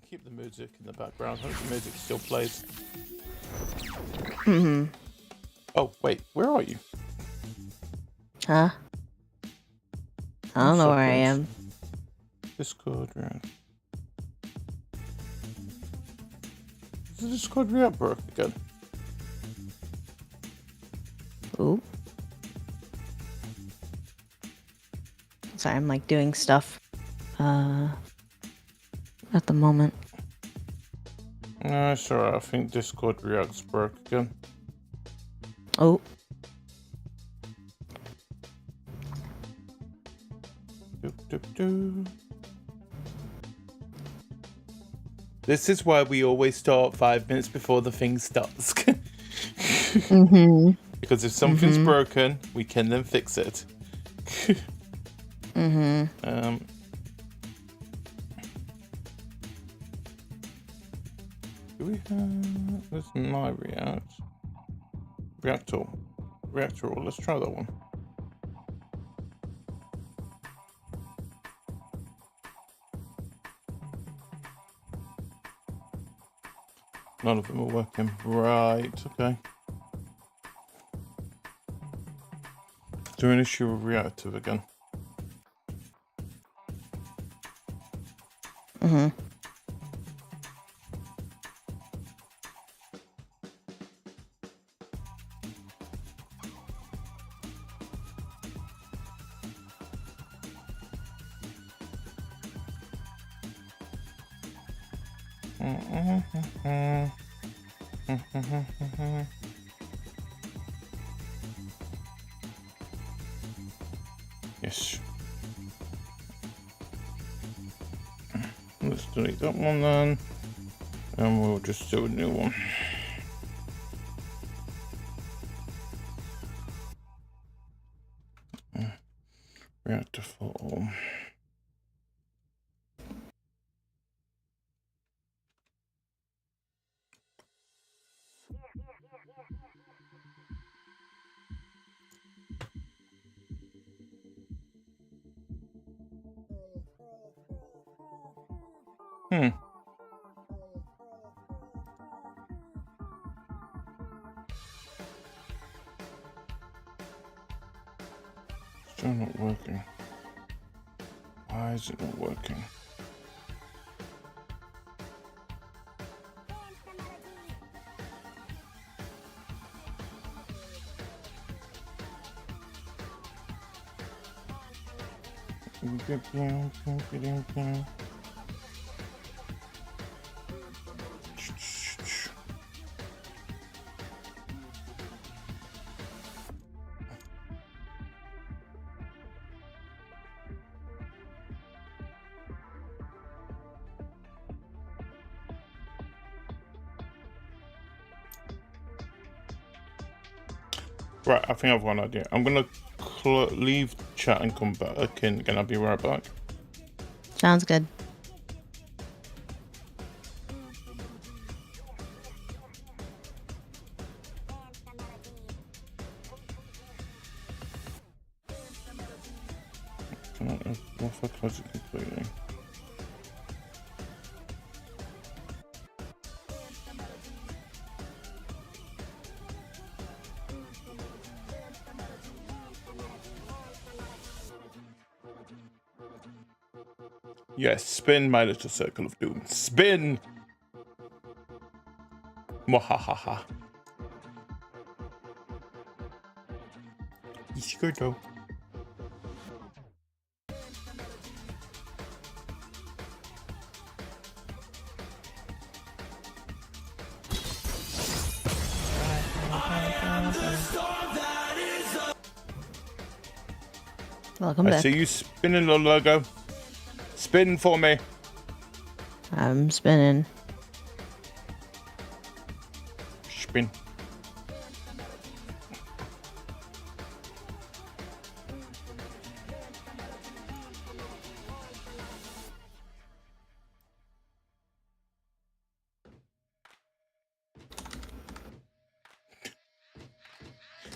Keep the music in the background. Hope the music still plays. Mm-hmm. Oh, wait. Where are you? Huh? I don't know where I am. Discord, right. Is the Discord react broke again? Ooh. Sorry, I'm like doing stuff. At the moment. Sure. I think Discord reacts broke again. Oh. This is why we always start 5 minutes before the thing starts. Mm-hmm. Because if something's broken, we can then fix it. Mm-hmm. Do we have... There's my reactor. Let's try that one. None of them are working. Right, okay. Is there an issue with reactive again? Mm-hmm. Yes. Let's delete that one then, and we'll just do a new one. Reactor form. Still not working. Why is it not working? Right, I think I've one idea. I'm gonna leave chat and come back in. I'll be right back. Sounds good. What if I close it completely? Yes, spin my little circle of doom. Spin! Mwahaha. Ishikoto. Welcome I back. see you spinning, little logo. Spin for me. I'm spinning. Spin.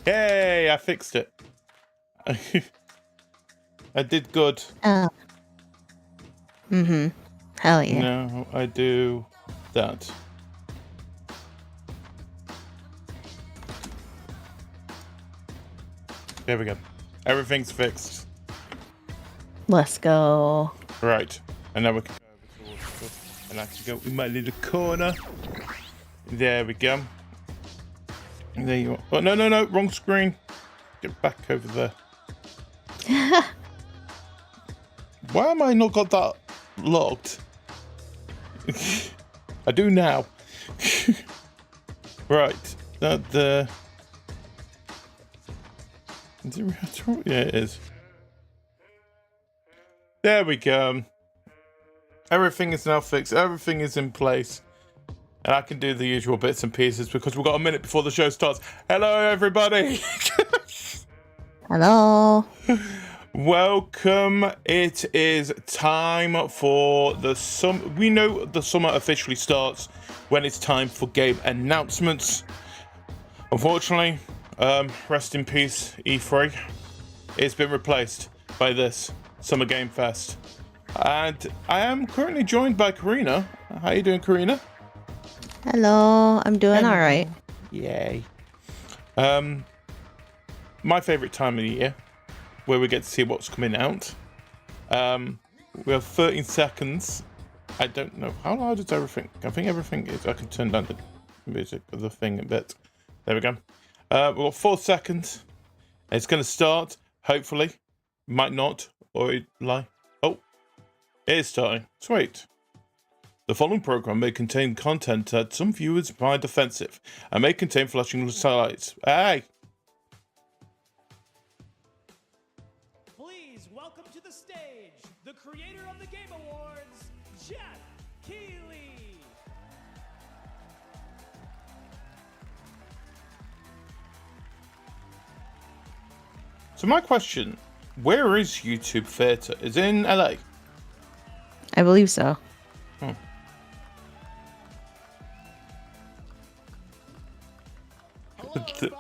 Hey, I fixed it. I did good. Oh. Mm-hmm. Hell yeah. Now I do that. There we go. Everything's fixed. Let's go. Right. And now we can go over to and I can go in my little corner. There we go. And there you are. Oh, no, wrong screen. Get back over there. Why am I not got that locked? I do now. Right. That there. Is it reactor? Yeah, it is. There we go. Everything is now fixed. Everything is in place. And I can do the usual bits and pieces because we've got a minute before the show starts. Hello, everybody. Hello. Welcome. It is time for the summer. We know the summer officially starts when it's time for game announcements. Unfortunately, rest in peace, E3. It's been replaced by this Summer Game Fest. And I am currently joined by Karina. How you doing, Karina? Hello. I'm doing all right. Yay. My favorite time of the year, where we get to see what's coming out. We have 13 seconds. I don't know how loud is everything. I think everything is. I can turn down the music of the thing a bit. There we go. We've got 4 seconds. It's going to start. Hopefully, might not, or it lie. Oh, it is starting. Sweet. The following program may contain content that some viewers find offensive and may contain flashing lights. Hey. Please welcome to the stage the creator of the Game Awards, Jeff Keighley. So my question, where is YouTube Theatre? Is it in LA? I believe so.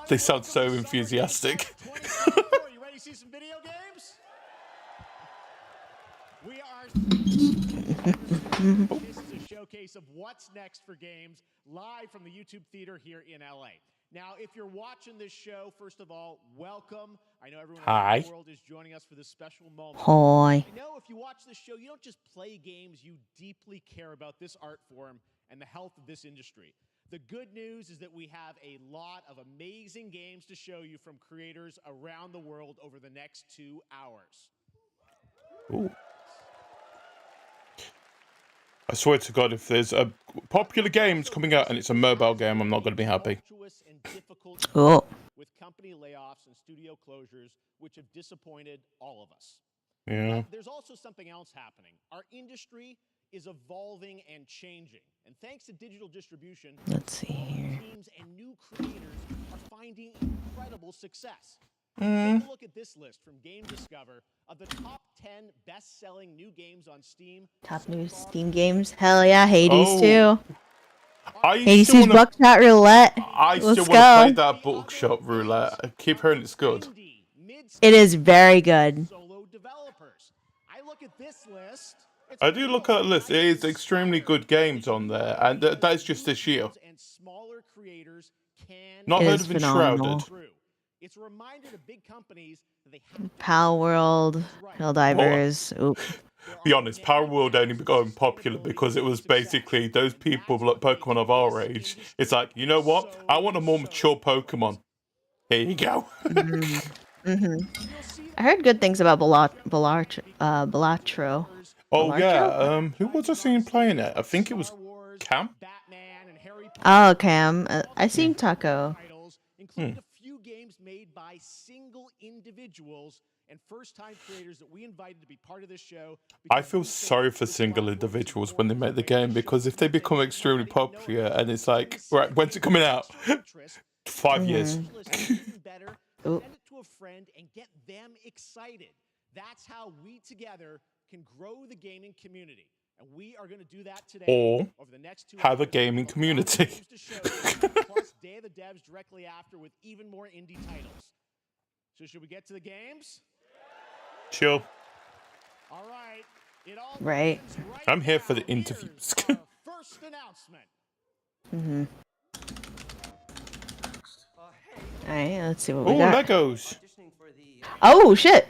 They sound so enthusiastic. Are you ready to see some video games? We are. This is a showcase of what's next for games live from the YouTube Theater here in LA. Now, if you're watching this show, first of all, welcome. I know everyone around the world is joining us for this special moment. Hi. I know if you watch this show, you don't just play games, you deeply care about this art form and the health of this industry. The good news is that we have a lot of amazing games to show you from creators around the world over the next 2 hours. Ooh. I swear to God, if there's a popular games coming out and it's a mobile game, I'm not going to be happy. Oh. With company layoffs and studio closures, which have disappointed all of us. Yeah. There's also something else happening. Our industry is evolving and changing. And thanks to digital distribution, Let's see here. teams and new creators are finding incredible success. Take a look at this list from Game Discover of the top 10 best-selling new games on Steam. Top new Steam games. Hell yeah, Hades Oh. too. Hades still 2's wanna, Buckshot Roulette. I still Let's want to play go. that Bookshop Roulette. I keep hearing it's good. It is very good. Solo developers. I look at this list. I do look at the list. It is extremely good games on there, and that is just this year. Not It heard is of phenomenal. Enshrouded. It's a reminder to big companies that they have Pal World, Helldivers. Oop. Be honest, Power World only became popular because it was basically those people like Pokemon of our age. It's like, you know what? I want a more mature Pokemon. Here you go. I heard good things about Balatro. Oh yeah, who was I seeing playing it? I think it was Cam. Oh, Cam. I seen Taco. including a few games made by single individuals and first-time creators that we invited to be part of this show. I feel sorry for single individuals when they make the game, because if they become extremely popular and it's like, right, when's it coming out? 5 years. Send it to a friend and get them excited. That's how we together can grow the gaming community. And we are going to do that today. Or over the next 2 have a hours. gaming community. Plus Day of the Devs directly after with even more indie titles. So should we get to the games? Sure. All right. It all Right. begins right I'm here for the now. interviews. Here's our first announcement. Alright, let's see what we Oh, got. Legos. Oh, shit.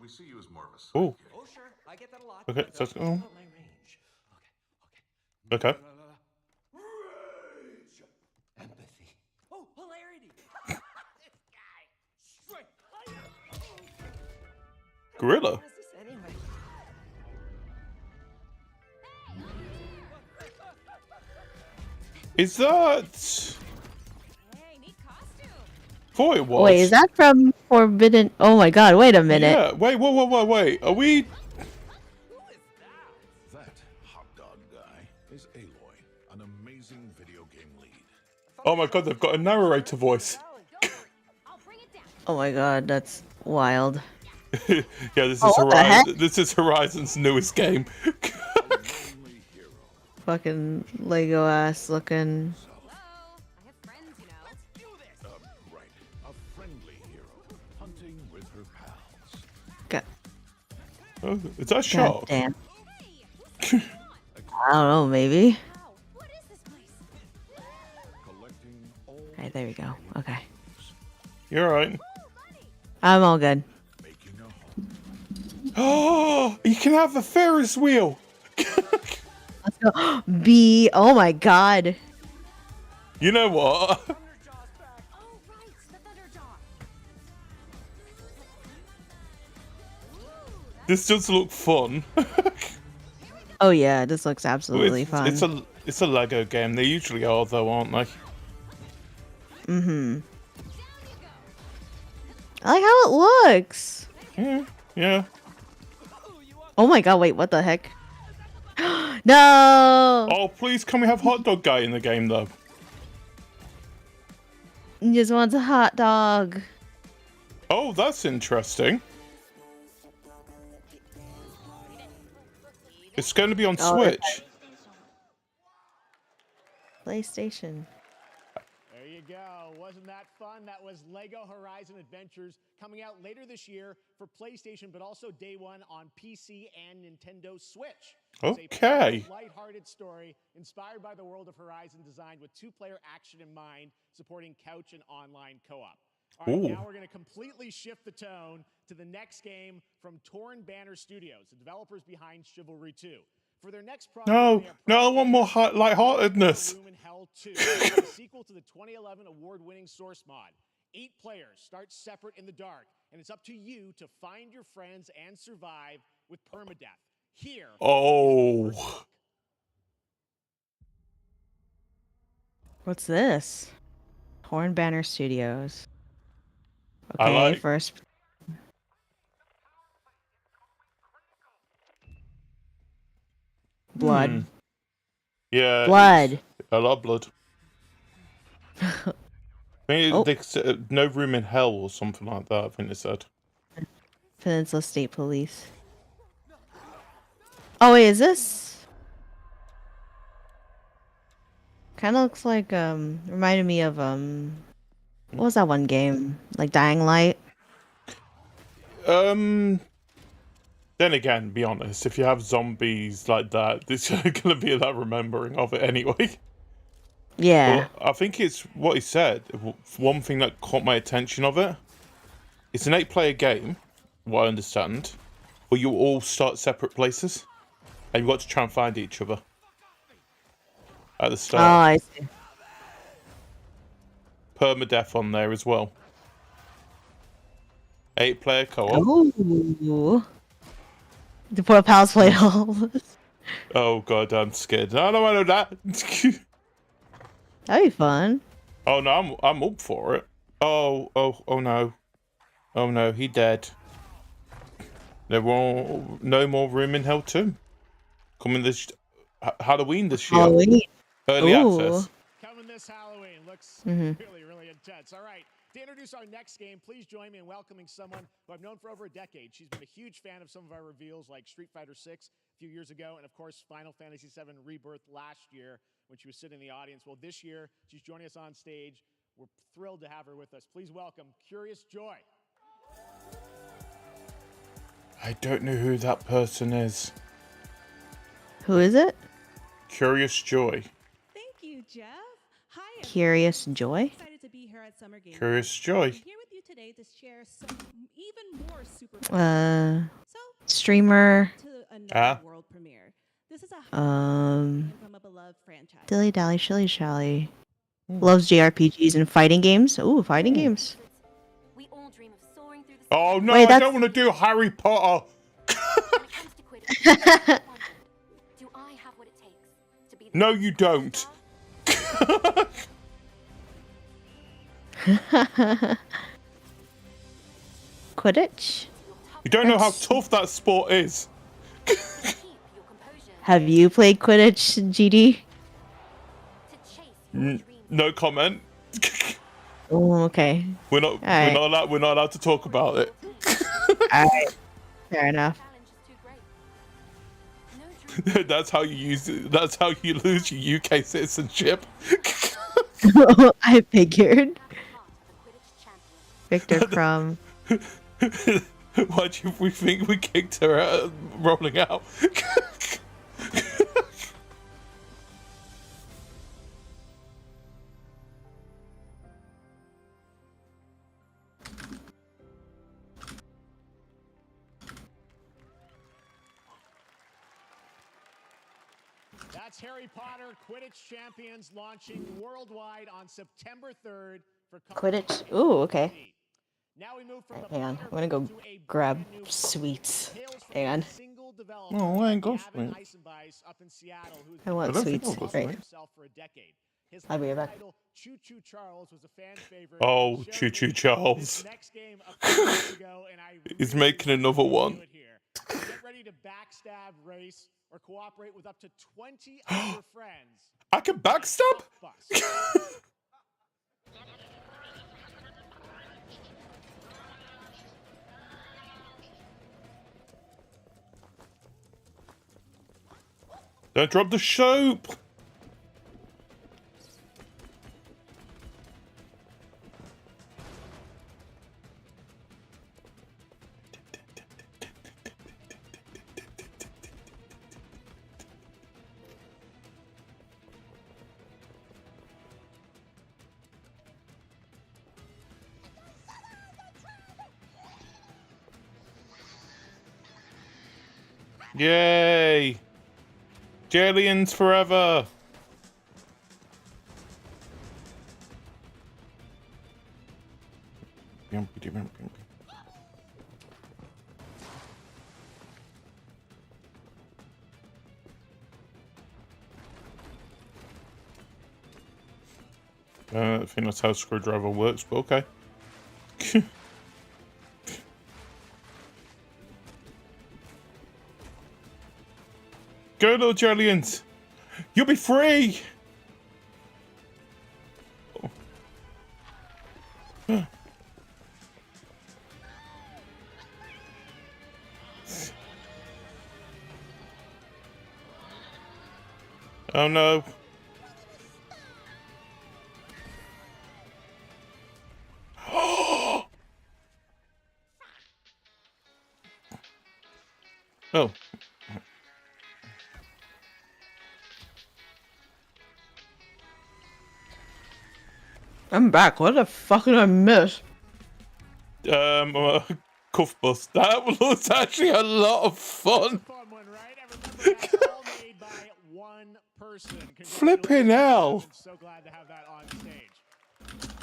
We see you as more of a side Oh, gig. Oh, sure. I get that a lot. okay. So, That's about my range. okay. Rage. Empathy. Oh, hilarity. This guy. Strength. Gorilla. What is this anyway? Is that? Hey, neat costume. Thought it was. Wait, is that from Forbidden? Oh my god, wait a minute. Yeah. Wait. Wait. Are we? Oh my god, they've got a narrator voice. I'll bring it down. Oh my god, that's wild. Yeah, this Oh, is what the heck? This is Horizon's newest game. Fucking Lego ass looking. Hello. I have friends, you know. Right. A friendly hero hunting with her pals. God, Oh, is that god shark? damn. Hey, I don't know, maybe. wow. What is this place? Collecting all Alright, there we go. Okay. You're right. I'm all good. making a home. Oh, you can have the Ferris wheel. Let's go. B. Oh my god. You know what? Oh, right. The Thunderjaw. This does look fun. Oh yeah, this looks absolutely it's, fun. it's a Lego game. They usually are though, aren't they? Mm-hmm. I like how it looks. Yeah. Yeah. Oh my god, wait, what the heck? No! Oh, please, can we have Hot Dog Guy in the game though? He just wants a hot dog. Oh, that's interesting. It's going to be on Oh, Switch. PlayStation. There you go. Wasn't that fun? That was Lego Horizon Adventures coming out later this year for PlayStation, but also day one on PC and Nintendo Switch. It's a Okay. fun, lighthearted story inspired by the world of Horizon, designed with two-player action in mind, supporting couch and online co-op. All right, Ooh. now we're going to completely shift the tone to the next game from Torn Banner Studios, the developers behind Chivalry 2. For their next project, No, they are no, I want more lightheartedness. Room in Hell 2, the sequel to the 2011 award-winning Source mod. 8 players start separate in the dark, and it's up to you to find your friends and survive with permadeath. Here is the Oh. first look. What's this? Horn Banner Studios. I Okay, like- first. Blood. Hmm. Yeah. Blood. A lot of blood. Maybe Oh. they said, no room in hell or something like that, I think they said. Peninsula State Police. Oh wait, is this? Kind of looks like reminded me of what was that one game? Like Dying Light? Then again, be honest, if you have zombies like that, there's gonna be that remembering of it anyway. Yeah. But I think it's what he said. One thing that caught my attention of it, it's an 8-player game, what I understand, but you all start separate places, and you've got to try and find each other at the Oh, start. I see. Permadeath on there as well. 8-player co-op. Ooh. The poor pals played all. Oh god, I'm scared. I don't want to that. That'd be fun. Oh no, I'm up for it. Oh no. Oh no, he dead. There won't no more room in Hell 2. Coming this Halloween this year. Halloween. Early Ooh. access. Coming this Halloween. Looks really, really intense. All right. To introduce our next game, please join me in welcoming someone who I've known for over a decade. She's been a huge fan of some of our reveals like Street Fighter 6 a few years ago, and of course, Final Fantasy 7 Rebirth last year when she was sitting in the audience. Well, this year, she's joining us on stage. We're thrilled to have her with us. Please welcome Curious Joy. I don't know who that person is. Who is it? Curious Joy. Thank you, Jeff. Hi, everyone. Curious Joy? Excited to be here at Summer Game. Curious Joy. I'm here with you today to share some even more super. So, Streamer. to another Ah. world premiere. This is a Um, from a beloved franchise. Dilly Dally Shilly Shally. Loves JRPGs and fighting games. Ooh, fighting games. We all dream of soaring through the Oh no, Wait, I that's- don't want to do Harry Potter. When it comes to Quidditch, do I have what it takes to be the No, best you don't. Quidditch? You don't know how That's- tough that sport is. keep your composure Have you played Quidditch, GD? to chase your dreams No comment. Oh, okay. We're not Alright. we're not allowed to talk about it. Alright. Fair enough. Challenge is too great. No dream That's how you use it. That's how you lose your UK citizenship. I figured. part of the Quidditch champion. Victor Crumb. Why do we think we kicked her out rolling out? That's Harry Potter Quidditch Champions launching worldwide on September 3rd for Quidditch. Ooh, okay. Now we move from the Hang on. Potter I'm gonna go to a grab brand new sweets. Tales from Hang a on. single developer, Oh, I ain't got Gavin sweets. Eisenbeis up in Seattle, who's I want I don't think sweets. I've got Right. sweets. himself for a decade. His I'll be right back. title, Choo Choo Charles, was a fan favorite. Oh, He Choo showed Choo me Charles. this next game a few weeks ago, and I He's really making another want to one. do it here. Get ready to backstab, race, or cooperate with up to 20 other friends. I can backstab? Bus. Don't drop the soap. Yay! Jellians forever! I think that's how a screwdriver works, but okay. Go, little Jellians! You'll be free! Oh no. Oh. I'm back. What the fuck did I miss? Cuff bust. That was actually a lot of fun. Fun one, right? I remember that's all made by one person. Flipping hell. I'm so glad to have that on stage.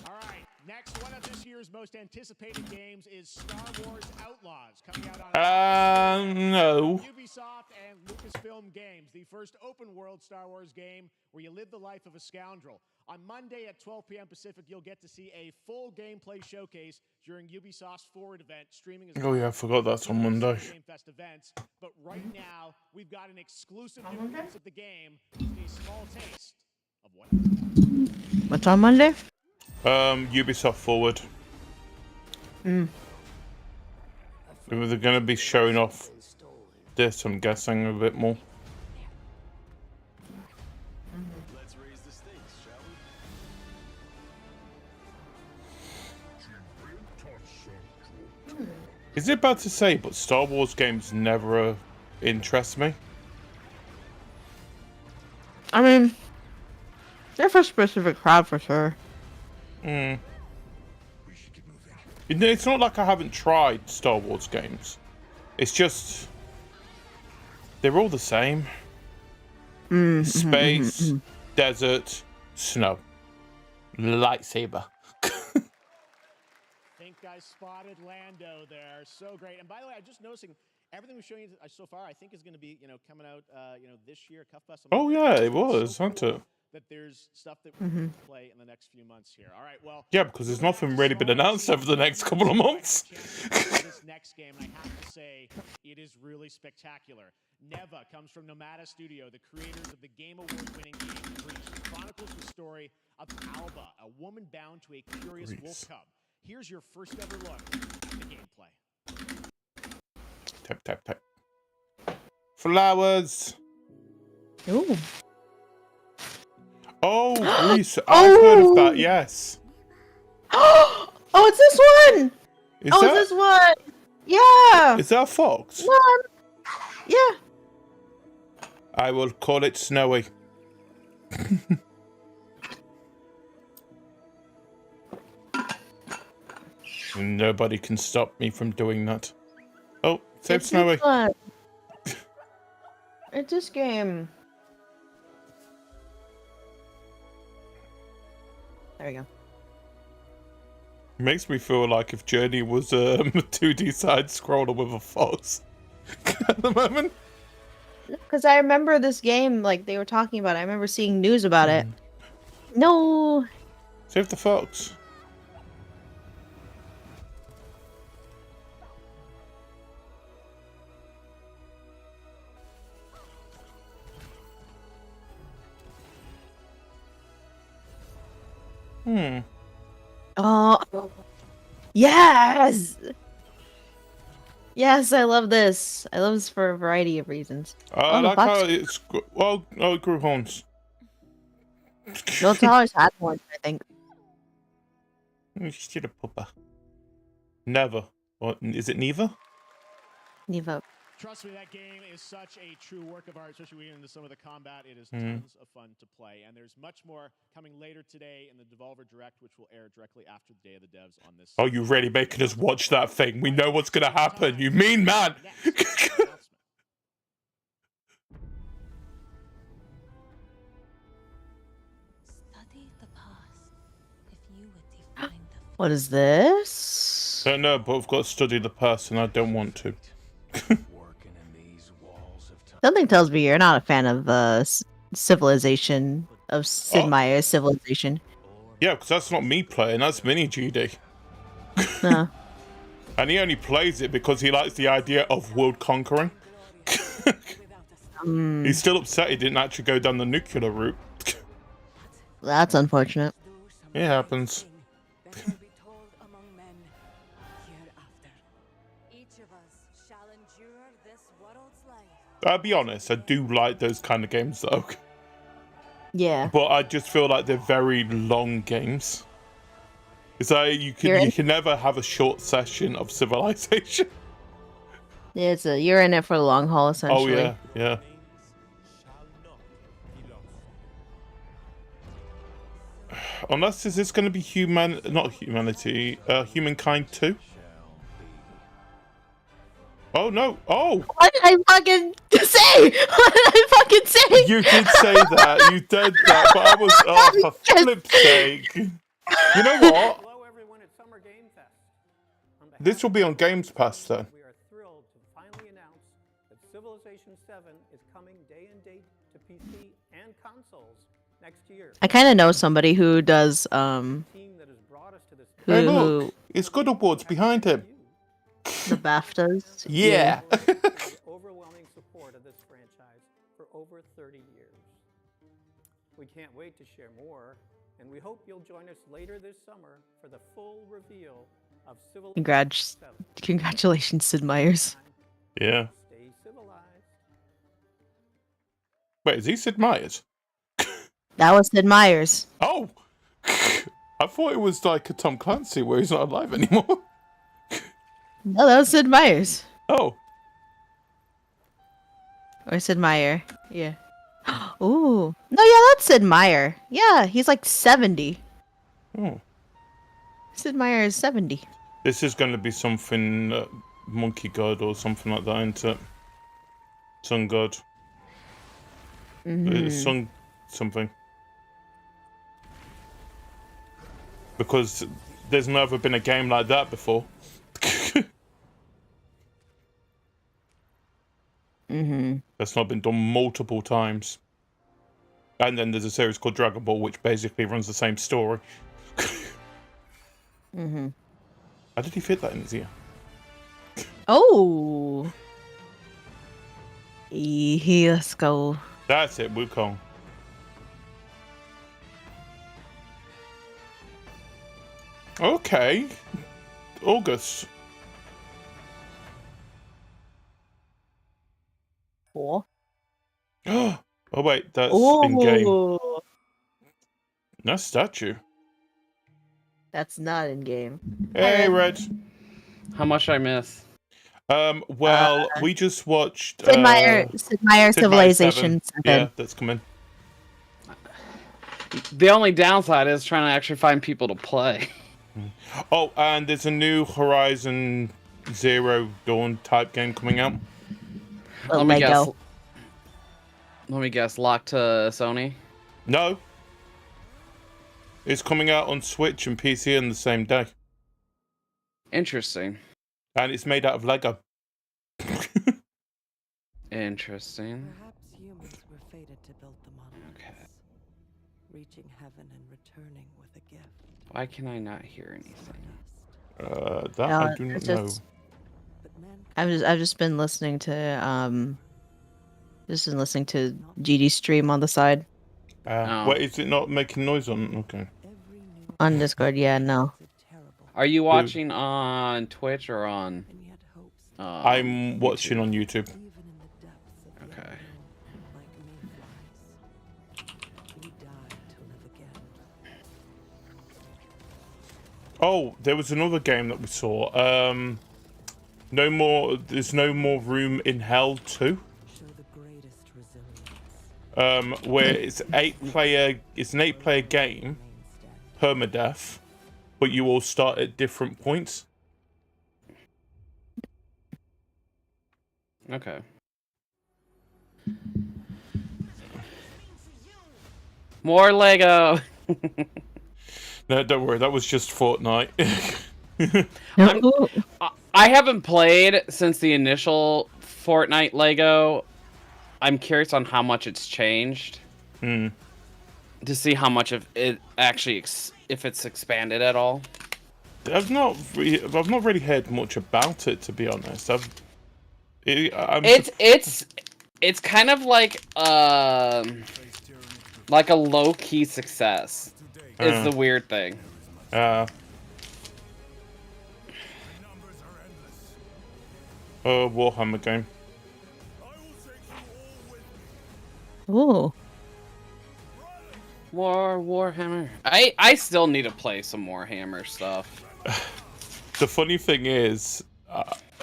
All right, next one of this year's most anticipated games is Star Wars Outlaws, coming out on No. Ubisoft and Lucasfilm Games, the first open-world Star Wars game where you live the life of a scoundrel. On Monday at 12 p.m. Pacific, you'll get to see a full gameplay showcase during Ubisoft's Forward event, streaming as Oh yeah, I forgot that's on Monday. Game Fest events. But right now, we've got an exclusive new glimpse of the game, a small taste of what. What's on Monday? Ubisoft Forward. Hmm. They're going to be showing off this, I'm guessing, a bit more. Let's raise the stakes, shall we? Is it bad to say, but Star Wars games never interest me? I mean, they're for a specific crowd for sure. Hmm. It's not like I haven't tried Star Wars games. It's just they're all the same. Space, desert, snow, lightsaber. Think I spotted Lando there. So great. And by the way, I'm just noticing everything we've shown you so far, I think is going to be, coming out, this year. Cuff Bus. Oh yeah, it was, wasn't it? That there's stuff that we can play in the next few months here. All right, well. Yeah, because there's nothing really been announced over the next couple of months. This next game, and I have to say, it is really spectacular. Neva comes from Nomada Studio, the creators of the Game Award-winning game Breach. It chronicles the story of Alba, a woman bound to a curious wolf cub. Here's your first ever look at the gameplay. Tap, tap, tap. Flowers. Ooh. Oh, Reese, I've heard of that, yes. Oh, it's this one! Is It's that, this one! Yeah! is that a fox? One! Yeah. I will call it Snowy. Nobody can stop me from doing that. Oh, save It's Snowy. this one. It's this game. There we go. Makes me feel like if Journey was a 2D side scroller with a fox at the moment. Because I remember this game, like, they were talking about it. I remember seeing news about it. No! Save the fox. Oh. Yes! Yes, I love this. I love this for a variety of reasons. I the like fox. how it's... Well, oh, it grew horns. No, it's always had one, I think. She's a pupper. Never. Or, is it neither? Nevo. Trust me, that game is such a true work of art, especially when we get into some of the combat. It is tons of fun to play. And there's much more coming later today in the Devolver Direct, which will air directly after the Day of the Devs on this. Oh, you really making us watch that thing? We know what's going to happen. You mean man? Study the past if you would define the What is this? Don't know, but I've got to study the past and I don't want to. Working in these walls of time. Something tells me you're not a fan of Civilization, of Sid Oh. Meier's Civilization. Yeah, because that's not me playing, that's Mini GD. No. And he only plays it because he likes the idea of world conquering. He's still upset he didn't actually go down the nuclear route. That's unfortunate. It happens. that will be told among men hereafter. Each of us shall endure this world's life. I'll be honest, I do like those kind of games though. Yeah. But I just feel like they're very long games. It's like you can never have a short session of Civilization. Yeah, you're in it for the long haul, Oh essentially. yeah, yeah. Unless is this going to be Humankind 2? Oh no! Oh, What did I fucking say? What did I fucking say? you did say that. You did that, but I was for flip's sake. You know what? Hello everyone at Summer Game Fest. On behalf This will be on Games Pass then. We are thrilled to finally announce that Civilization 7 is coming day and date to PC and consoles next year. I kind of know somebody who does The team that has brought us to this who, Hey, who look, it's good awards behind him. the BAFTAs. Yeah. the overwhelming support of this franchise for over 30 years. We can't wait to share more, and we hope you'll join us later this summer for the full reveal of Civilization 7. Congratulations, Sid Meier's. Yeah. Stay civilized. Wait, is he Sid Meier's? That was Sid Meier's. Oh! I thought it was like a Tom Clancy where he's not alive anymore. No, that was Sid Meier's. Oh. Or Sid Meier. Yeah. Ooh. No, yeah, that's Sid Meier. Yeah, he's like 70. Oh. Sid Meier is 70. This is going to be something Monkey God or something like that, isn't it? Sun God. Sun something. Because there's never been a game like that before. That's not been done multiple times. And then there's a series called Dragon Ball, which basically runs the same story. How did he fit that in his ear? Oh. Let's go. That's it, Wukong. Okay. August. Cool. Oh wait, that's in game. Ooh, Nice statue. that's not in game. Hey, Red. How much did I miss? Well, we just watched Sid Meier Sid Meier Civilization 7. Yeah, that's coming. The only downside is trying to actually find people to play. Oh, and there's a new Horizon Zero Dawn type game coming out. Let me guess. Lego. Let me guess. Locked to Sony. No. It's coming out on Switch and PC on the same day. Interesting. And it's made out of Lego. Interesting. Perhaps humans were fated to build the monoliths, Okay. reaching heaven and returning with a gift. Why can I not hear anything? That I do not it's know. just- But man, I've just been listening to GD stream on the side Oh. Wait, is it not making noise on? Okay. every new on Discord. Yeah, no. is terrible, Are you watching on Twitch or on? and yet hopes I'm watching on YouTube. even in the depths of the Okay. unknown, like mayflies, we die to live again. Oh, there was another game that we saw. No more. There's no more room in hell 2. Show the greatest resilience. Where it's an 8-player game, permadeath, but you all start at different points. Okay. More Lego. No, don't worry. That was just Fortnite. I haven't played since the initial Fortnite Lego. I'm curious on how much it's changed. Hmm. To see how much of it actually, if it's expanded at all. I've not really heard much about it, to be honest. It's kind of like a low key success. Is the weird thing. Warhammer game. Ooh. Warhammer. I still need to play some more Hammer stuff. The funny thing is,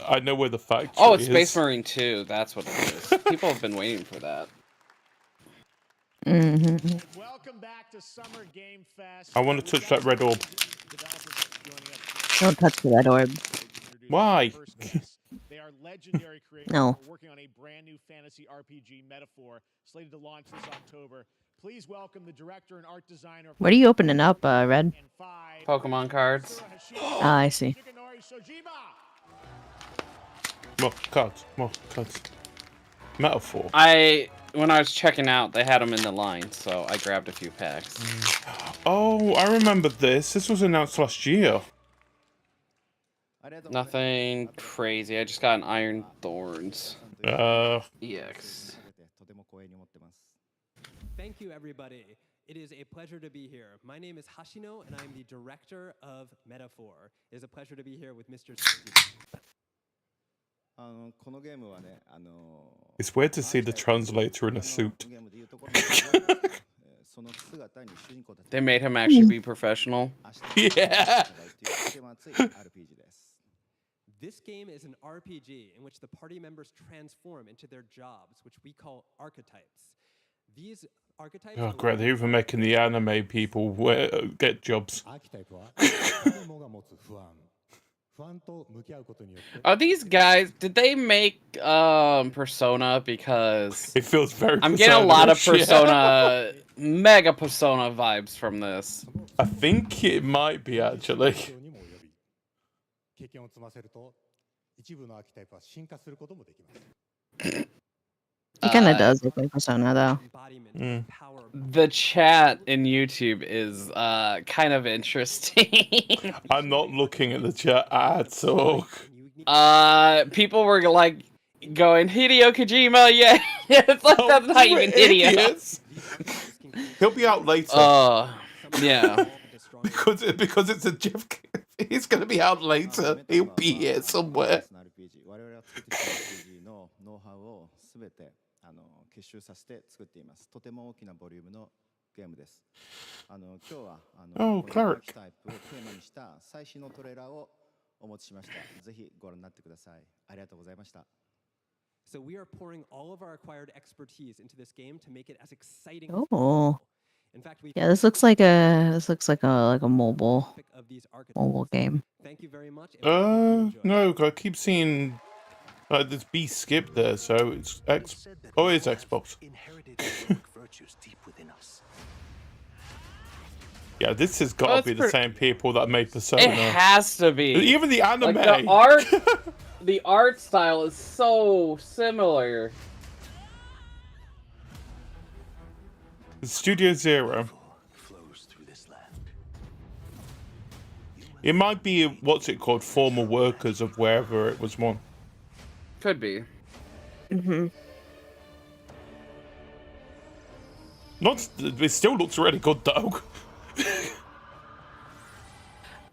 I know where the factory Oh, it's is. Space Marine 2. That's what it is. People have been waiting for that. Mm-hmm. Welcome back to Summer Game Fest. I want to touch that red orb. Don't touch the red orb. Why? They are legendary creators. No. We're working on a brand new fantasy RPG metaphor slated to launch this October. Please welcome the director and art designer. What are you opening up, Red? Pokemon cards. Ah, I see. More cards. More cards. Metaphor. When I was checking out, they had them in the line, so I grabbed a few packs. Oh, I remember this. This was announced last year. Nothing crazy. I just got an Iron Thorns. EX. Thank you, everybody. It is a pleasure to be here. My name is Hashino, and I'm the director of Metaphor. It is a pleasure to be here with Mr. It's weird to see the translator in a suit. They made him actually be professional. Yeah. This game is an RPG in which the party members transform into their jobs, which we call archetypes. These archetypes. Oh, great. They're even making the anime people get jobs. Are these guys? Did they make Persona? Because it feels very. I'm getting a lot of Persona, mega Persona vibes from this. I think it might be actually. He kind of does look like Persona, though. The chat in YouTube is kind of interesting. I'm not looking at the chat at all. People were like, going Hideo Kojima, yeah. It's like that's not even Hideo. idiots. He'll be out later. Yeah. because it's a Jeff. He's gonna be out later. He'll be here somewhere. 我々は作ってきた RPG のノウハウをすべて結集させて作っています。とても大きなボリュームのゲームです。今日はOh, Clark. タイプをテーマにした最新のトレーラーをお持ちしました。ぜひご覧になってください。ありがとうございました。 So we are pouring all of our acquired expertise into this game to make it as exciting as Oh. possible. In fact, we Yeah, this looks like a mobile game. Thank you very much. and we hope you enjoy. No, I keep seeing there's B skip there, so it's X. Oh, it's Xbox. Yeah, this has got to be the same people that made Persona. It has to be. Even the anime. Like the art, the art style is so similar. Studio Zero. It might be, what's it called, former workers of wherever it was won. Could be. It still looks really good though.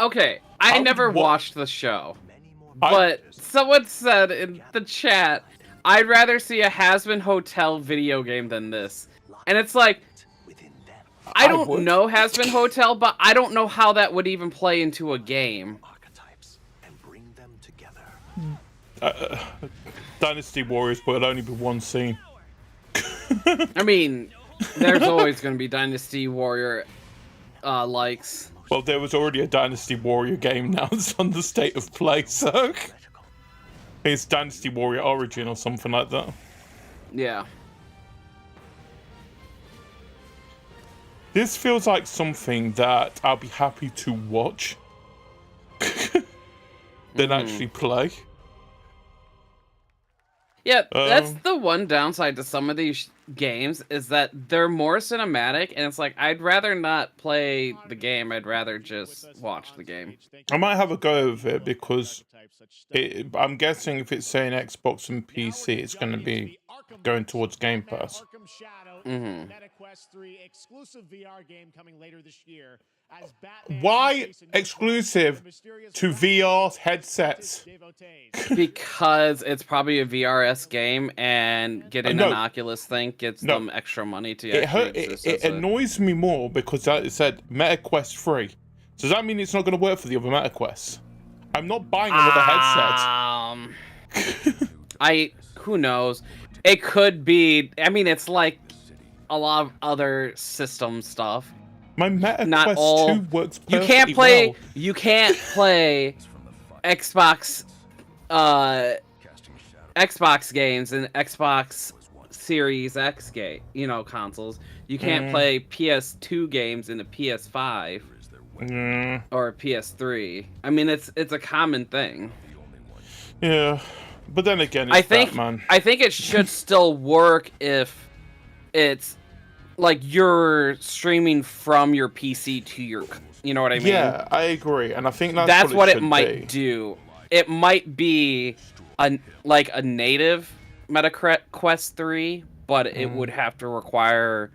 Okay, I never watched the show, but someone said in the chat, I'd rather see a Has-Been Hotel video game than this. And it's like, I don't know Has-Been Hotel, but I don't know how that would even play into a game. Dynasty Warriors, but it'll only be one scene. I mean, there's always going to be Dynasty Warrior likes. Well, there was already a Dynasty Warrior game now that's on the state of play, so... I think it's Dynasty Warrior Origin or something like that. Yeah. This feels like something that I'll be happy to watch than actually play. Yeah, that's the one downside to some of these games, is that they're more cinematic, and it's like, I'd rather not play the game, I'd rather just watch the game. I might have a go of it, because I'm guessing if it's saying Xbox and PC, it's going to be going towards Game Pass. Why exclusive to VR headsets? Because it's probably a VRS game, and getting an Oculus thing gets them extra money to It annoys me more because it said Meta Quest 3. Does that mean it's not going to work for the other Meta Quests? I'm not buying another headset. Who knows? It could be. I mean, it's like a lot of other system stuff. My Meta Not Quest all, 2 works perfectly you can't play. well. You can't play Xbox games and Xbox Series X consoles. You can't play PS2 games in a PS5 or a PS3. I mean, it's a common thing. Yeah, but then again, it's Batman. I think it should still work if it's like you're streaming from your PC to your, you know what I mean? Yeah, I agree, and I think that's what it might be. do. It might be a native Meta Quest 3, but it would have to require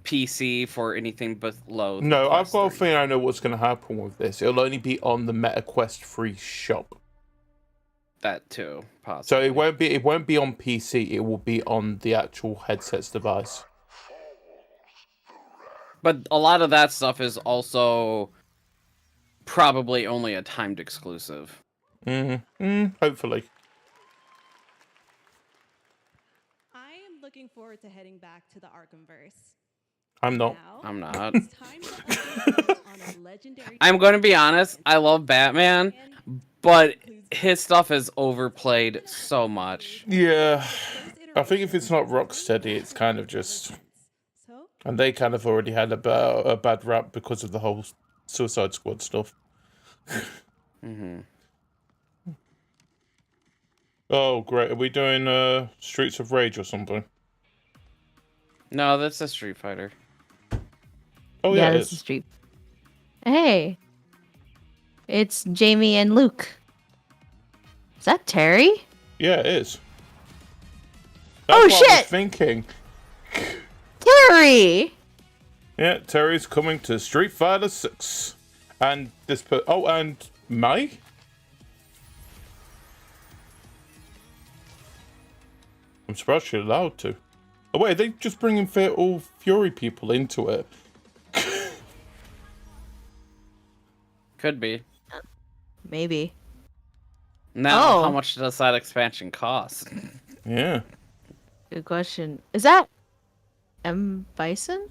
PC for anything below. No, I've got a feeling I know what's going to happen with this. It'll only be on the Meta Quest 3 shop. That too, possibly. So it won't be on PC. It will be on the actual headset's device. But a lot of that stuff is also probably only a timed exclusive. Hopefully. I am looking forward to heading back to the Arkhamverse. I'm not. I'm not. It's time to update on a legendary I'm going to be honest. I love Batman, but his stuff is overplayed so much. Yeah. I think if it's not Rocksteady, it's kind of just... And they kind of already had a bad rap because of the whole Suicide Squad stuff. Oh, great. Are we doing Streets of Rage or something? No, that's a Street Fighter. Oh, yeah, it this is. is Street. Hey. It's Jamie and Luke. Is that Terry? Yeah, it is. Oh, what I was shit! thinking. Terry! Yeah, Terry's coming to Street Fighter 6. And this and May? I'm surprised you're allowed to. Oh wait, are they just bringing Fatal Fury people into it? Could be. Maybe. Now, Oh. how much does that expansion cost? Yeah. Good question. Is that M. Bison?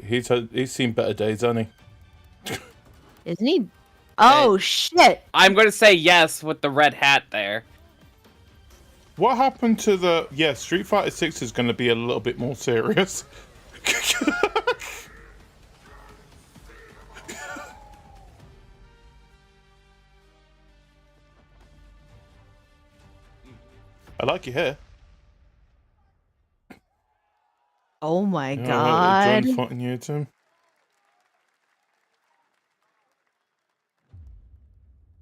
He's seen better days, hasn't he? Isn't he? Oh, shit! I'm going to say yes with the red hat there. What happened to the... Yeah, Street Fighter 6 is going to be a little bit more serious. I like your hair. Oh my Yeah, god. John fucking you too.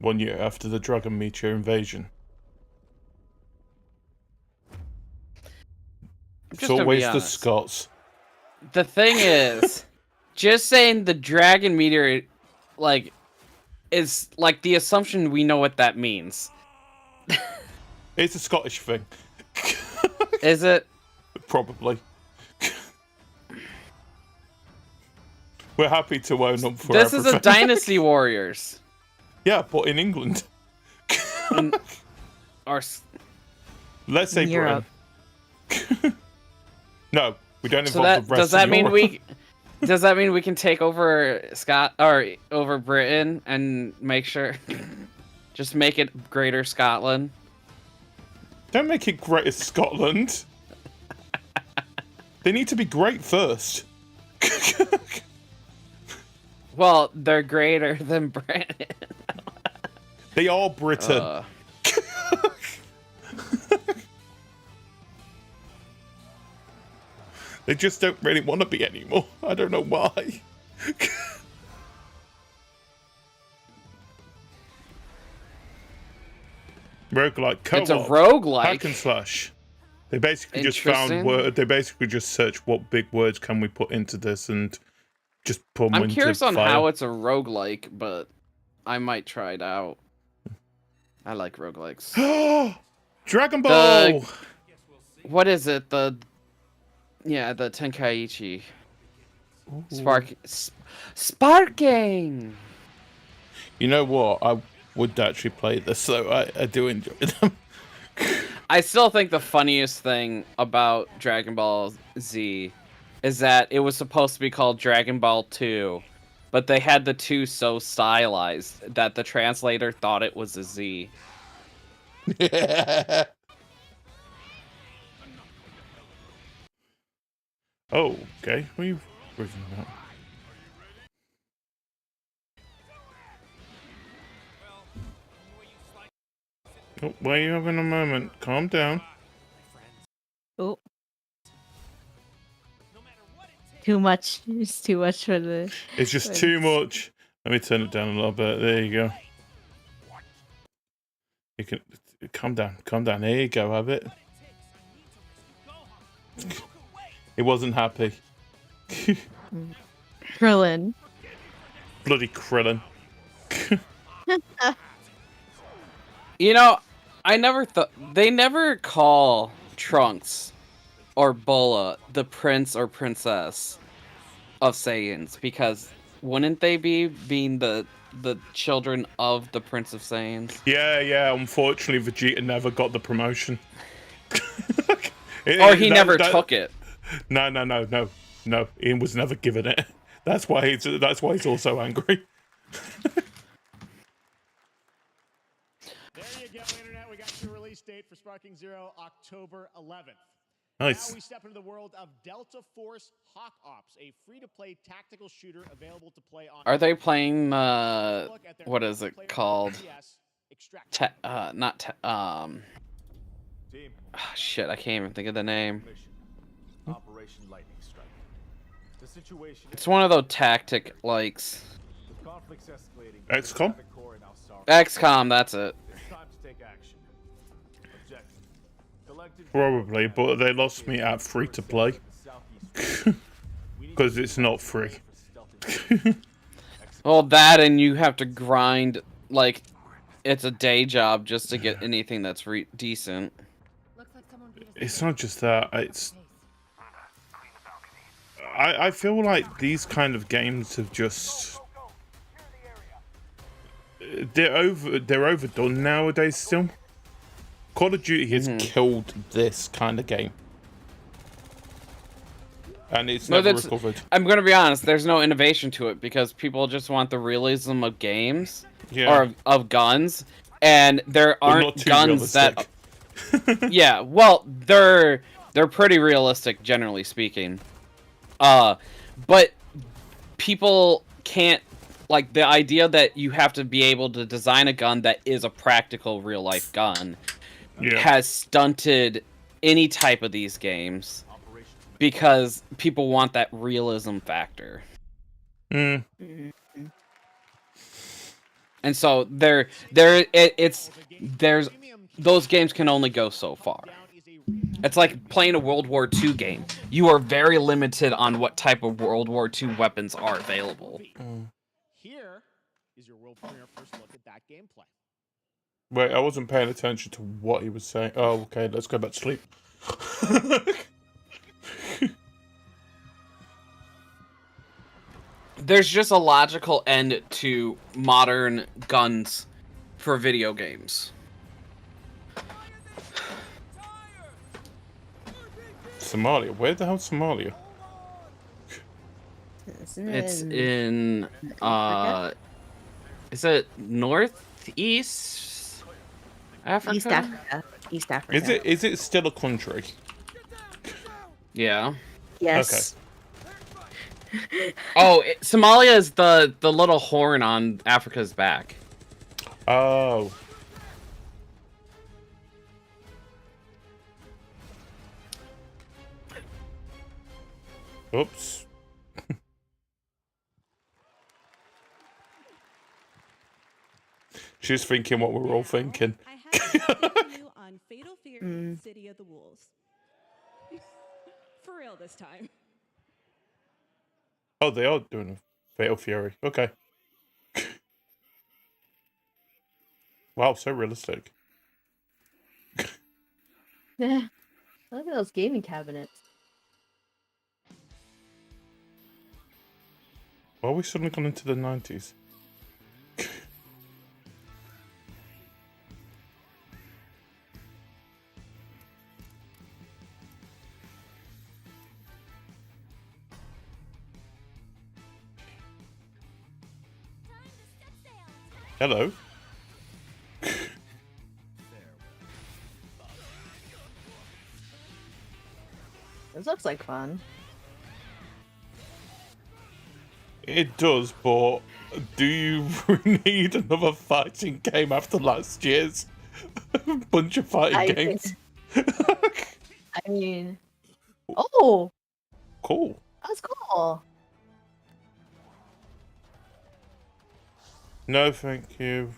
1 year after the Dragon Meteor invasion. It's always the Scots. The thing is, just saying the Dragon Meteor, like, is like the assumption we know what that means. It's a Scottish thing. Is it? Probably. We're happy to own up for This is a Dynasty Warriors. Yeah, but in England. Let's say Europe. Britain. No, we don't involve So that the rest does that of mean Europe. does that mean we can take over over Britain and make sure just make it Greater Scotland? Don't make it Greater Scotland. They need to be great first. Well, they're greater than Britain. They are Britain. They just don't really want to be anymore. I don't know why. Roguelike co-op. It's a roguelike. Hack and slash. They basically just found Interesting. They basically just searched what big words can we put into this and just put them I'm into curious on fire. how it's a roguelike, but I might try it out. I like roguelikes. Dragon Ball! What is it? The Tenkaichi. Sparking! You know what? I would actually play this, so I do enjoy them. I still think the funniest thing about Dragon Ball Z is that it was supposed to be called Dragon Ball 2, but they had the 2 so stylized that the translator thought it was a Z. Oh, okay. What are you reading about? Oh, why are you having a moment? Calm down. Oh. Too much. It's too much for the... It's just too much. Let me turn it down a little bit. There you go. You can calm down. Calm down. There you go. Have it. It wasn't happy. Krillin. Bloody Krillin. You know, I never thought... They never call Trunks or Bola the prince or princess of Saiyans, because wouldn't they be being the children of the Prince of Saiyans? Yeah. Unfortunately, Vegeta never got the promotion. Or he never took it. No. Ian was never given it. That's why he's also angry. There you go, Internet. We got your release date for Sparking Zero, October 11th. Nice. Now we step into the world of Delta Force Hawk Ops, a free-to-play tactical shooter available to play on... Are they playing what is it called? Shit, I can't even think of the name. Operation Lightning Strike. The situation It's one of those tactic likes. with conflicts escalating. XCOM? XCOM, that's it. It's time to take action. Objective: Probably, but they lost me at free to play. Because it's not free. Well, that and you have to grind, like, it's a day job just to get anything that's decent. It's not just that, it's... I feel like these kind of games have just... They're overdone nowadays still. Call of Duty has killed this kind of game. And it's never recovered. I'm going to be honest, there's no innovation to it because people just want the realism of games or of guns, and there aren't guns that. Yeah, well, they're pretty realistic generally speaking. But people can't, like, the idea that you have to be able to design a gun that is a practical real life gun has stunted any type of these games. Because people want that realism factor. And so those games can only go so far. It's like playing a World War II game. You are very limited on what type of World War II weapons are available. Here is your world premiere first look at that gameplay. Wait, I wasn't paying attention to what he was saying. Oh, okay, let's go back to sleep. There's just a logical end to modern guns for video games. Somalia? Where the hell's Somalia? It's in is it northeast Africa? East Africa. East Africa. Is it still a country? Yeah. Yes. Okay. Oh, Somalia is the little horn on Africa's back. Oh. Oops. She's thinking what we're all thinking. I have you on Fatal Fury, City of the Wolves. For real this time. Oh, they are doing a Fatal Fury. Okay. Wow, so realistic. Yeah. Look at those gaming cabinets. Why are we suddenly gone into the 90s? Hello. This looks like fun. It does, but do you need another fighting game after last year's bunch of fighting games? I mean, oh, cool. That's cool. No, thank you.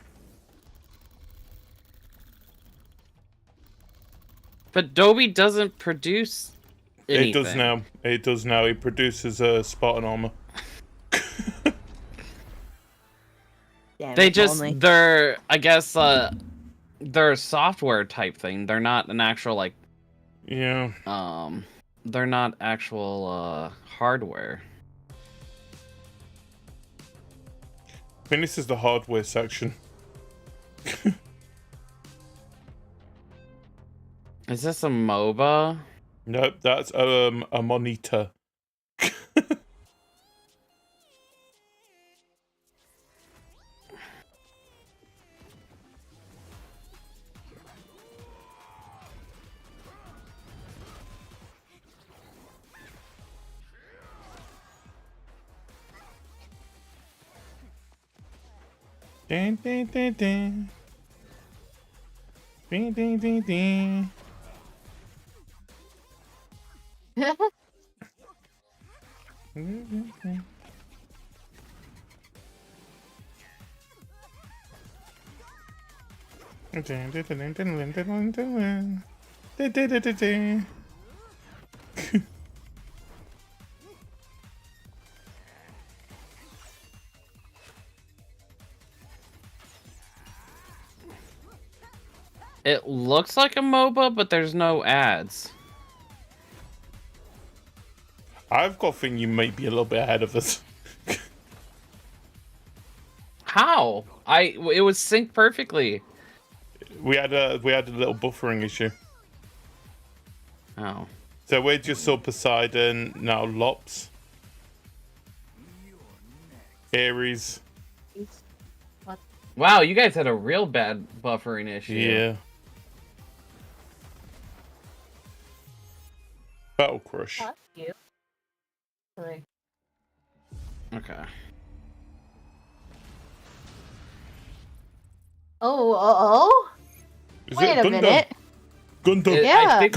But Adobe doesn't produce anything. It does now. It does now. It produces Spartan armor. They just, they're, I guess, they're a software type thing. They're not an actual, like... Yeah. They're not actual, hardware. I think this is the hardware section. Is this a MOBA? Nope, that's a monitor. Ding, ding, ding, ding. Ding, ding, ding, ding. It looks like a MOBA, but there's no ads. I've got a thing you might be a little bit ahead of us. How? It was synced perfectly. We had a little buffering issue. Oh. So we're just saw Poseidon, now Lops. Ares. Wow, you guys had a real bad buffering issue. Yeah. Battle Crush. Fuck you. Really? Okay. Oh. Is Wait it a Gundam? minute. Gundam. Yeah. I think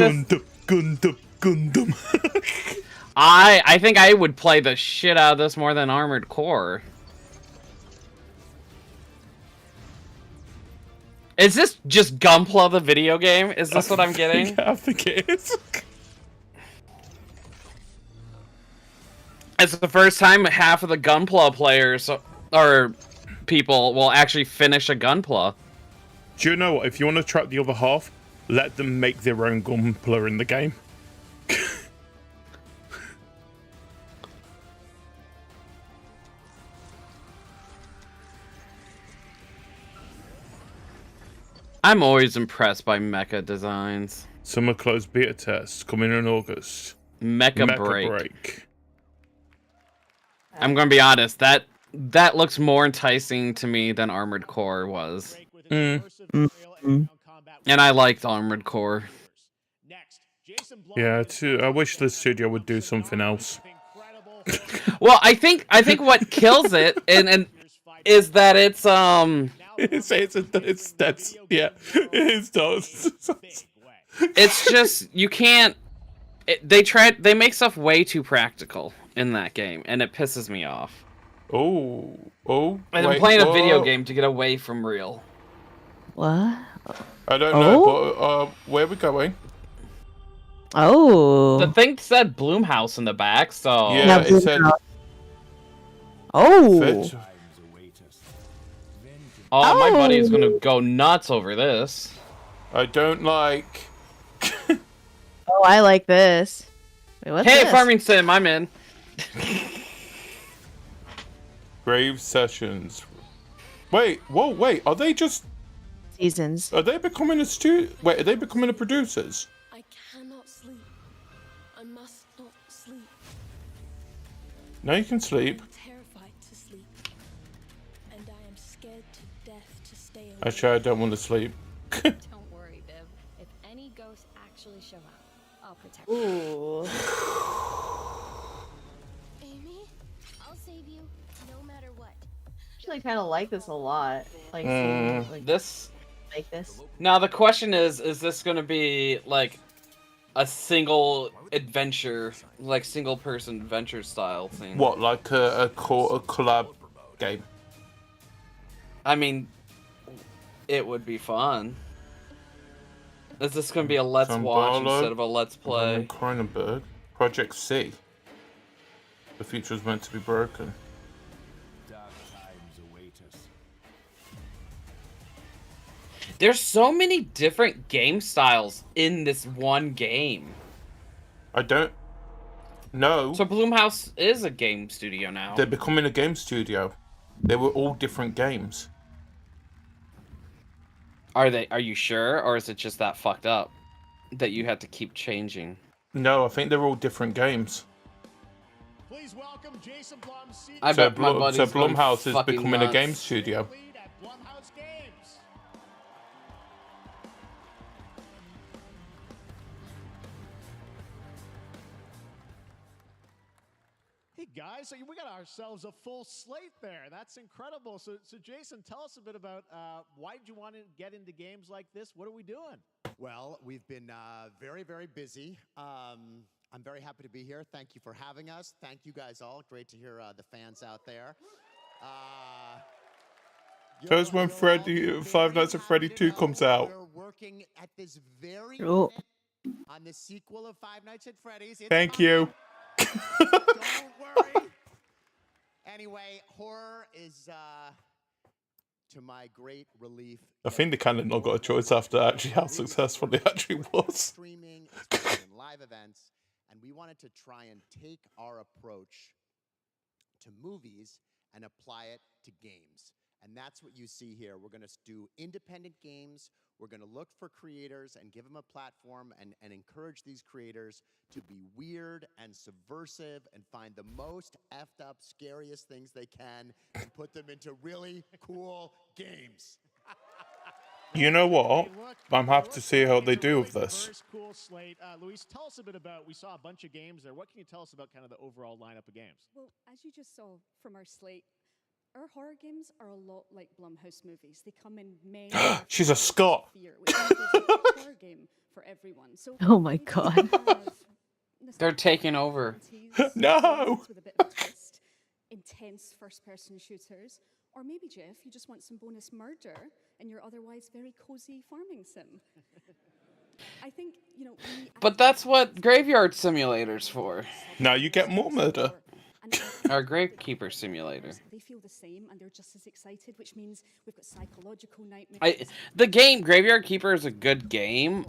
Gundam. I think I would play the shit out of this more than Armored Core. Is this just Gunpla the video game? Is this what I'm getting? I think it is. It's the first time half of the Gunpla players or people will actually finish a Gunpla. Do you know what? If you want to track the other half, let them make their own Gunpla in the game. I'm always impressed by mecha designs. Summer closed beta tests coming in August. Mecha Break. I'm gonna be honest, that looks more enticing to me than Armored Core was. And I liked Armored Core. Yeah, I wish the studio would do something else. Well, I think what kills it and is that it's it's just you can't. They make stuff way too practical in that game, and it pisses me off. Oh! And I'm playing a video game to get away from real. What? I don't know, but where are we going? Oh. The thing said Bloomhouse in the back, so yeah, it said. Oh. Oh, my buddy is gonna go nuts over this. I don't like. Oh, I like this. Wait, what's Hey, this? Farming Sim, I'm in. Grave Sessions. Wait, are they just seasons? Are they becoming Wait, are they becoming the producers? I cannot sleep. I must not sleep. No, you can sleep. I'm terrified to sleep. And I am scared to death to stay awake. Actually, I don't want to sleep. Don't worry, Viv. If any ghosts actually show up, I'll protect you. Ooh. Amy, I'll save you, no matter what. Actually, kind of like this a lot. Like, This. Like this. Now the question is this going to be like a single adventure, like single person adventure style thing? What, like a collab game? I mean, it would be fun. Is this going to be a let's watch instead of a let's play? Cronenberg, Project C. The future is meant to be broken. There's so many different game styles in this one game. I don't know. So Bloomhouse is a game studio now. They're becoming a game studio. They were all different games. Are they? Are you sure, or is it just that fucked up that you had to keep changing? No, I think they're all different games. Please welcome Jason Blum. I bet my buddy's going Blumhouse is fucking becoming nuts. a game studio. Blumhouse Games. Hey guys, so we got ourselves a full slate there. That's incredible. So Jason, tell us a bit about why did you want to get into games like this? What are we doing? Well, we've been very, very busy. I'm very happy to be here. Thank you for having us. Thank you guys all. Great to hear the fans out there. Those when Five Nights at Freddy 2 comes out. We're working at this very Oh. on the sequel of Five Nights at Freddy's. It's Thank coming. you. Don't worry. Anyway, horror is, to my great relief. I think they kind of not got a choice after actually how successful it actually was. Streaming, especially in live events, and we wanted to try and take our approach to movies and apply it to games. And that's what you see here. We're going to do independent games. We're going to look for creators and give them a platform and encourage these creators to be weird and subversive and find the most effed up, scariest things they can and put them into really cool games. You know what? I'm happy to see how they do with this. Diverse, cool slate. Luis, tell us a bit about, we saw a bunch of games there. What can you tell us about kind of the overall lineup of games? Well, as you just saw from our slate, our horror games are a lot like Blumhouse movies. They come in many. She's a Scot. Which means there's a horror game for everyone. So Oh my god. They're taking over. No. With a bit of a twist, intense first-person shooters, or maybe Jeff, you just want some bonus murder in your otherwise very cozy farming sim. I think But that's what Graveyard Simulator's for. Now you get more murder. Our Gravekeeper Simulator. They feel the same and they're just as excited, which means we've got psychological nightmares. The game Graveyard Keeper is a good game.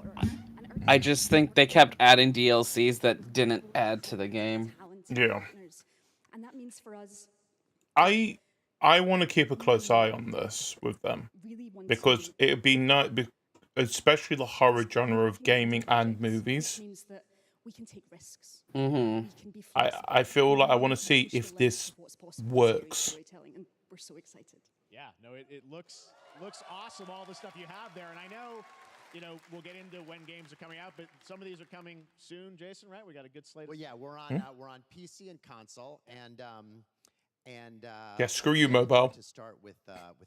I just think they kept adding DLCs that didn't add to the game. Yeah. And that means for us, I want to keep a close eye on this with them because it'd be nice, especially the horror genre of gaming and movies. means that we can take risks. I feel like I want to see if this works. And we're so excited. Yeah, no, it looks awesome, all the stuff you have there. And I know, we'll get into when games are coming out, but some of these are coming soon, Jason, right? We got a good slate. Well, yeah, we're on PC and console, and Yeah, screw you, mobile. To start with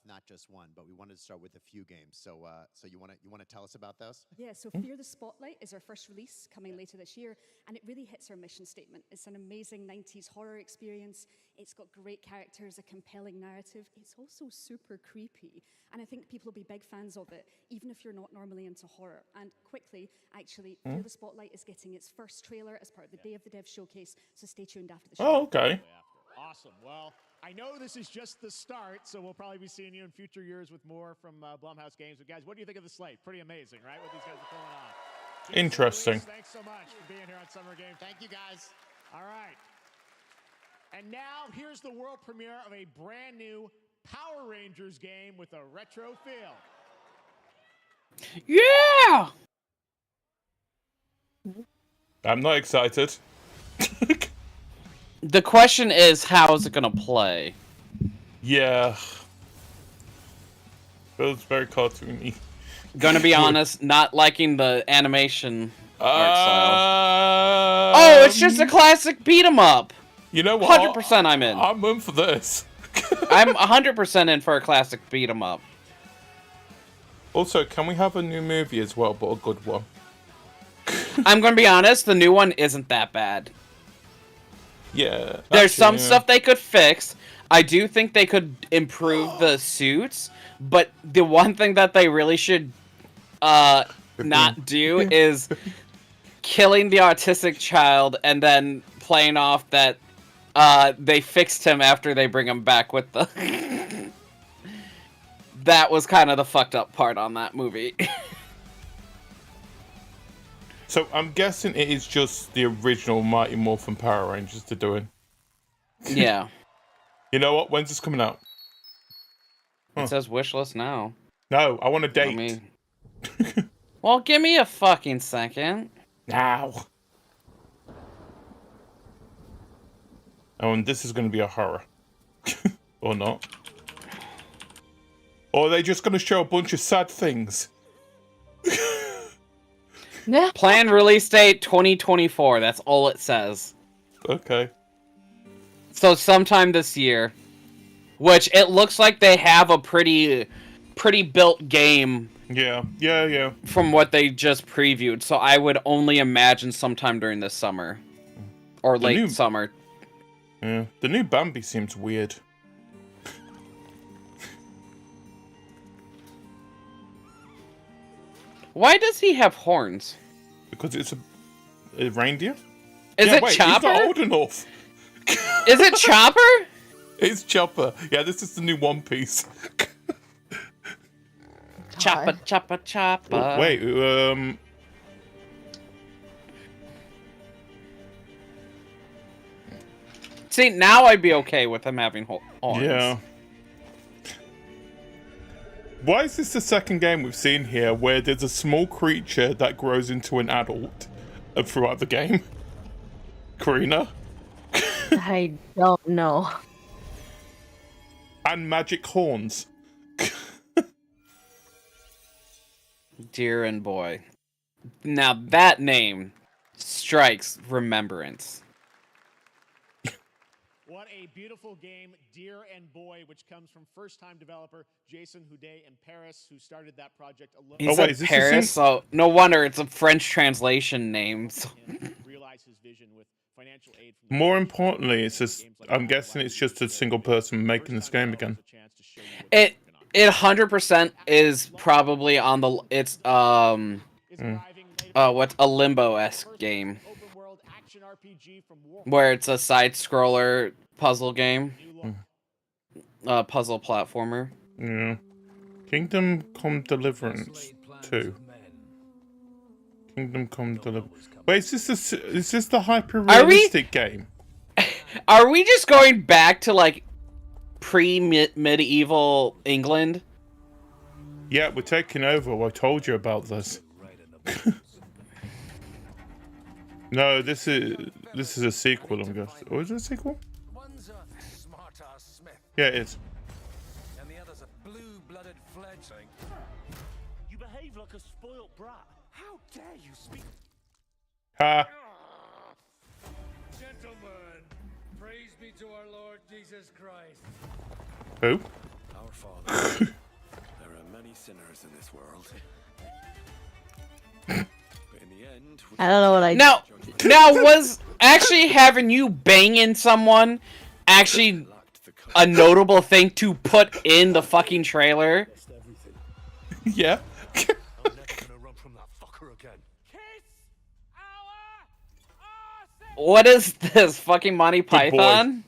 not just one, but we wanted to start with a few games. So you want to tell us about those? Yeah, so Fear the Spotlight is our first release coming later this year, and it really hits our mission statement. It's an amazing 90s horror experience. It's got great characters, a compelling narrative. It's also super creepy, and I think people will be big fans of it, even if you're not normally into horror. And quickly, actually, Fear the Spotlight is getting its first trailer as part of the Day of the Dev showcase, so stay tuned after the show. Oh, okay. Awesome. Well, I know this is just the start, so we'll probably be seeing you in future years with more from Blumhouse Games. But guys, what do you think of the slate? Pretty amazing, right? What these guys are pulling off. Interesting. Luis, thanks so much for being here on Summer Game. Thank you, guys. All right. And now here's the world premiere of a brand new Power Rangers game with a retro feel. Yeah! I'm not excited. The question is, how is it gonna play? Yeah. Feels very cartoony. Gonna be honest, not liking the animation art style. Oh, it's just a classic beat 'em up. You know what? 100% I'm in. I'm in for this. I'm 100% in for a classic beat 'em up. Also, can we have a new movie as well, but a good one? I'm gonna be honest, the new one isn't that bad. Yeah. There's some stuff they could fix. I do think they could improve the suits, but the one thing that they really should not do is killing the autistic child and then playing off that they fixed him after they bring him back with the... That was kind of the fucked up part on that movie. So I'm guessing it is just the original Mighty Morphin Power Rangers they're doing. Yeah. You know what? When's this coming out? It says wishlist now. No, I want a date. Well, give me a fucking second. Now. Oh, and this is going to be a horror. Or not. Or are they just going to show a bunch of sad things? Planned release date 2024. That's all it says. Okay. So sometime this year. Which it looks like they have a pretty built game. Yeah. From what they just previewed. So I would only imagine sometime during this summer. Or late summer. Yeah. The new Bambi seems weird. Why does he have horns? because it's a reindeer. Is it wait, Chopper? He's not old enough. Is it Chopper? It's Chopper. Yeah, this is the new One Piece. Chopper, chopper, chopper. Wait, See, now I'd be okay with him having horns. Yeah. Why is this the second game we've seen here where there's a small creature that grows into an adult throughout the game? Karina? I don't know. And magic horns. Dear and boy. Now that name strikes remembrance. What a beautiful game, Dear and Boy, which comes from first-time developer Jason Houdet in Paris, who started that project alone. He said Paris, so no wonder it's a French translation name. So. Realize his vision with financial aid from More importantly, it's just, I'm guessing it's just a single person making this game again. It 100% is probably on the it's what's a Limbo-esque game where it's a side scroller puzzle game, puzzle platformer. Yeah. Kingdom Come Deliverance 2. Kingdom Come Deliverance. Wait, is this the hyper-realistic game? Are we just going back to like pre-medieval England? Yeah, we're taking over. I told you about this. No, this is a sequel, I'm guessing. Or is it a sequel? Yeah, it is. And the other's a blue-blooded fledgling. You behave like a spoilt brat. How dare you speak? Ha! Gentlemen, praise be to our Lord Jesus Christ. Who? Our Father, there are many sinners in this world. But in the end, I don't know what I now was actually having you banging someone actually a notable thing to put in the fucking trailer? Yeah. What is this, fucking Monty Python?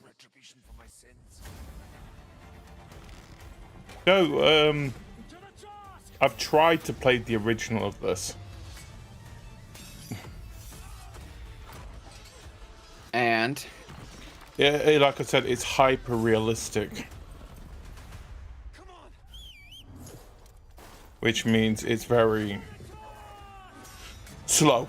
No, I've tried to play the original of this. And? Yeah, like I said, it's hyper-realistic. Which means it's very slow.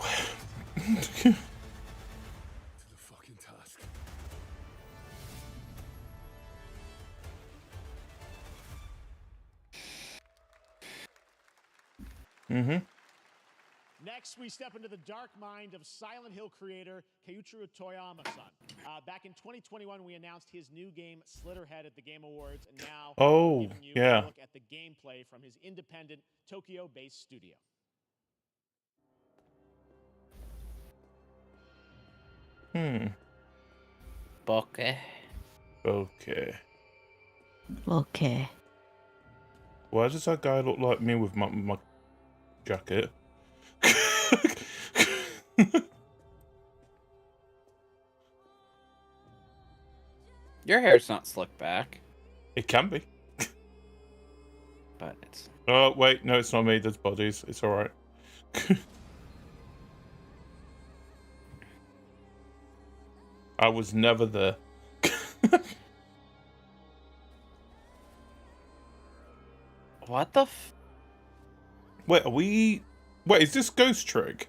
Mm-hmm. Next, we step into the dark mind of Silent Hill creator Keiichiro Toyama-san. Back in 2021, we announced his new game, Slitterhead, at the Game Awards, and now Oh, we're giving you yeah. a look at the gameplay from his independent, Tokyo-based studio. Okay. Okay. Okay. Why does that guy look like me with my jacket? Your hair's not slicked back. It can be. But it's... Oh, wait, no, it's not me. There's bodies. It's alright. I was never there. What the f... Wait, are we... Wait, is this Ghost Trick?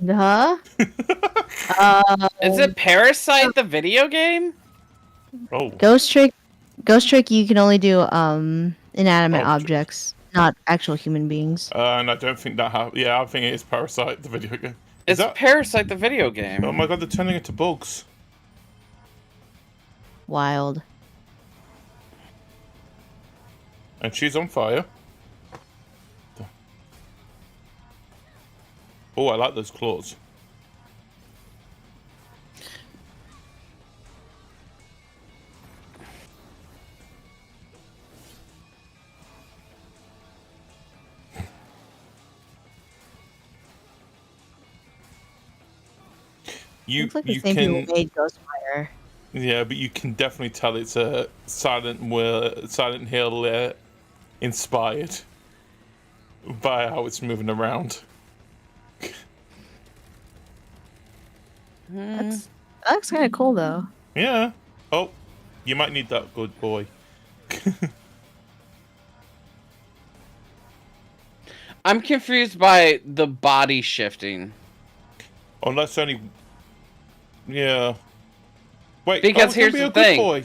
Huh? Is it Parasite the video game? Oh. Ghost Trick, you can only do inanimate Oh, objects, not actual human beings. And I don't think that yeah, I think it is Parasite, the video game. It's Parasite the video game. Oh my god, they're turning into bugs. Wild. And she's on fire. Oh, I like those claws. You Looks like the you same can people made Ghostfire. yeah, but you can definitely tell it's a Silent Hill inspired by how it's moving around. That looks kind of cool though. Yeah. Oh, you might need that, good boy. I'm confused by the body shifting. Oh, that's only. Yeah. Wait. Because here's here's the thing.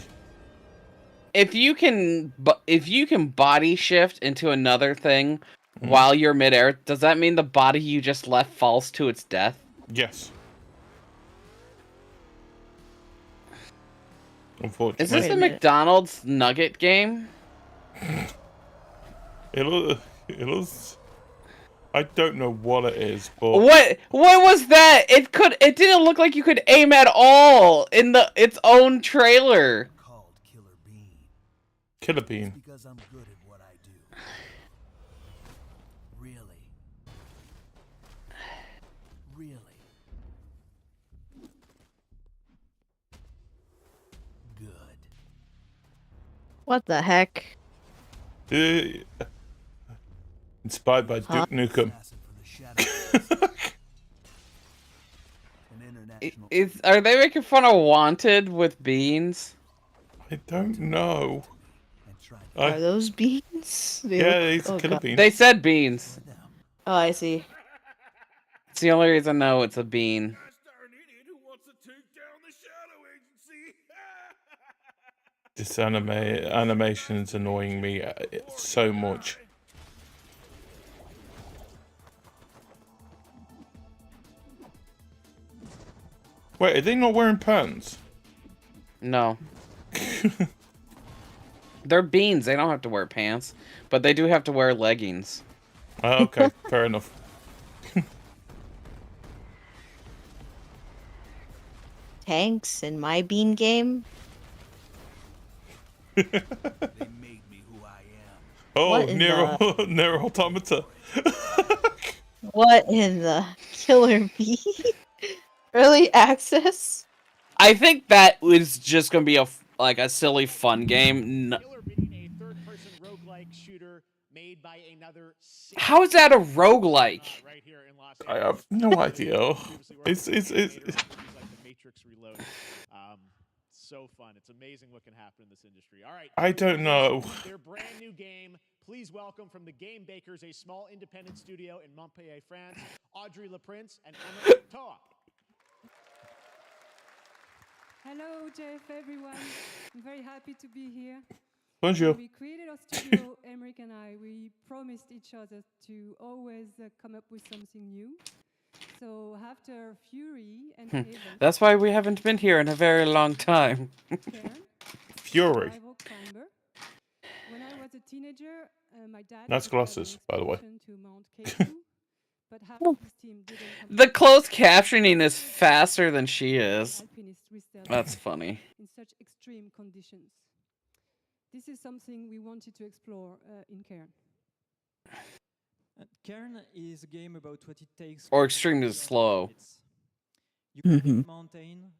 If you can body shift into another thing while you're midair, does that mean the body you just left falls to its death? Yes. Unfortunately. Is this a McDonald's nugget game? It was. I don't know what it is, but What was that? It didn't look like you could aim at all in its own trailer. Killer Bean. Because I'm good at what I do. Really. Really. Good. What the heck? Inspired by Duke Nukem. Are they making fun of Wanted with beans? I don't know. Are those beans? Yeah, it's killer beans. They said beans. Oh, I see. It's the only reason I know it's a bean. This animation's annoying me so much. Wait, are they not wearing pants? No. They're beans. They don't have to wear pants, but they do have to wear leggings. Okay, fair enough. Tanks in my bean game? Oh, What in Nier Automata. What in the Killer Bee? Early access? I think that was just gonna be a silly fun game. How is that a roguelike? I have no idea. It's so fun. It's amazing what can happen in this industry. All right. I don't know. Their brand new game. Please welcome from the Game Bakers, a small independent studio in Montpellier, France, Audrey Laprince and Emma Toa. Hello, Jeff, everyone. I'm very happy to be here. Bonjour. When we created our studio, Emmerich and I, we promised each other to always come up with something new. So after Fury and Haven, That's why we haven't been here in a very long time. Fury. when I was a teenager, my dad Nice glasses, by the way. to Mount K2, but half of his team didn't come The closed captioning is faster than she is. alpinists with their That's lives funny. in such extreme conditions. This is something we wanted to explore in Cairn. Cairn is a game about what it takes. Or extremely slow. You can mountain.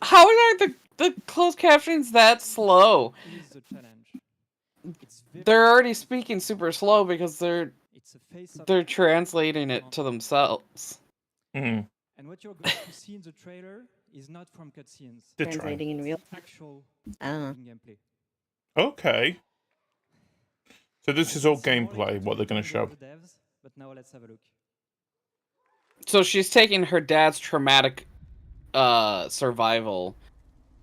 How are the closed captions that slow? It is a challenge. They're already speaking super slow because they're face-up translating it to themselves. Mm. And what you're going to see in the trailer is not from cutscenes. Translating in real time. Actual I don't know. gameplay. Okay. So this is all gameplay, what they're going to show. Devs, but now let's have a look. So she's taking her dad's traumatic survival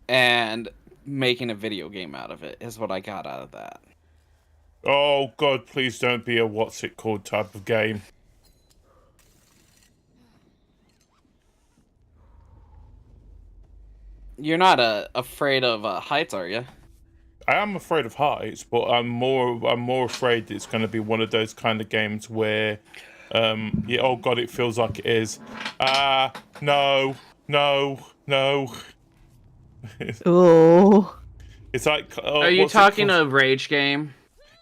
and making a video game out of it, is what I got out of that. Oh god, please don't be a what's it called type of game. You're not afraid of heights, are you? I am afraid of heights, but I'm more afraid it's going to be one of those kind of games where, yeah, oh god, it feels like it is. No. Oh. It's like. Oh, Are you what's it talking called? a rage game?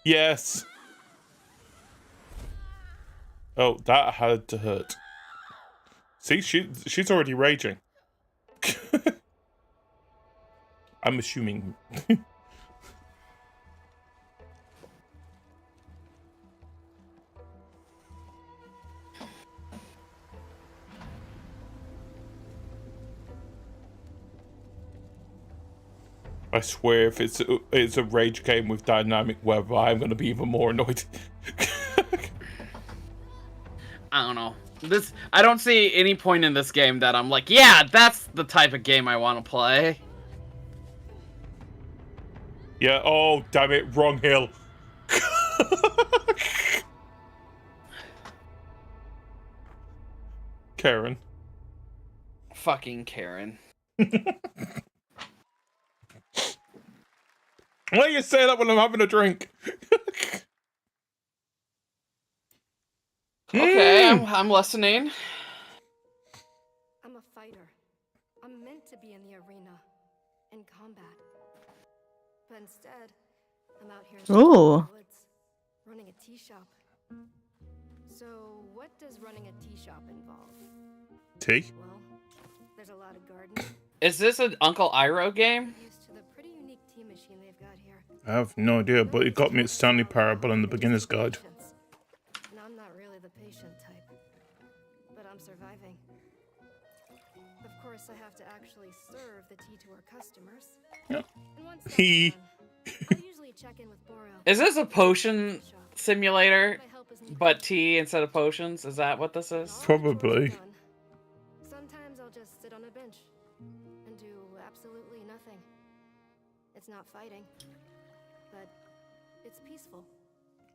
Yes. Oh, that had to hurt. See, she's already raging. I'm assuming. I swear, if it's a rage game with dynamic weather, I'm gonna be even more annoyed. I don't know. I don't see any point in this game that I'm like, yeah, that's the type of game I want to play. Yeah, oh, damn it, wrong hill. Karen. Fucking Karen. Why you say that when I'm having a drink? Okay, I'm listening. I'm a fighter. I'm meant to be in the arena, in combat. But instead, I'm out here in the woods, running a tea shop. So, what does running a tea shop involve? Tea? Well, there's a lot of gardening. Is this an Uncle Iroh game? Used to the pretty unique tea machine they've got here. I have no idea, but it got me at Stanley Parable in the beginner's guide. And I'm not really the patient type, but I'm surviving. Of course, I have to actually serve the tea to our customers. Yep. And once that's He. done, I'll usually check in with Boro. Is this a potion simulator, but tea instead of potions? Is that what this is? Probably. Sometimes I'll just sit on a bench and do absolutely nothing. It's not fighting, but it's peaceful.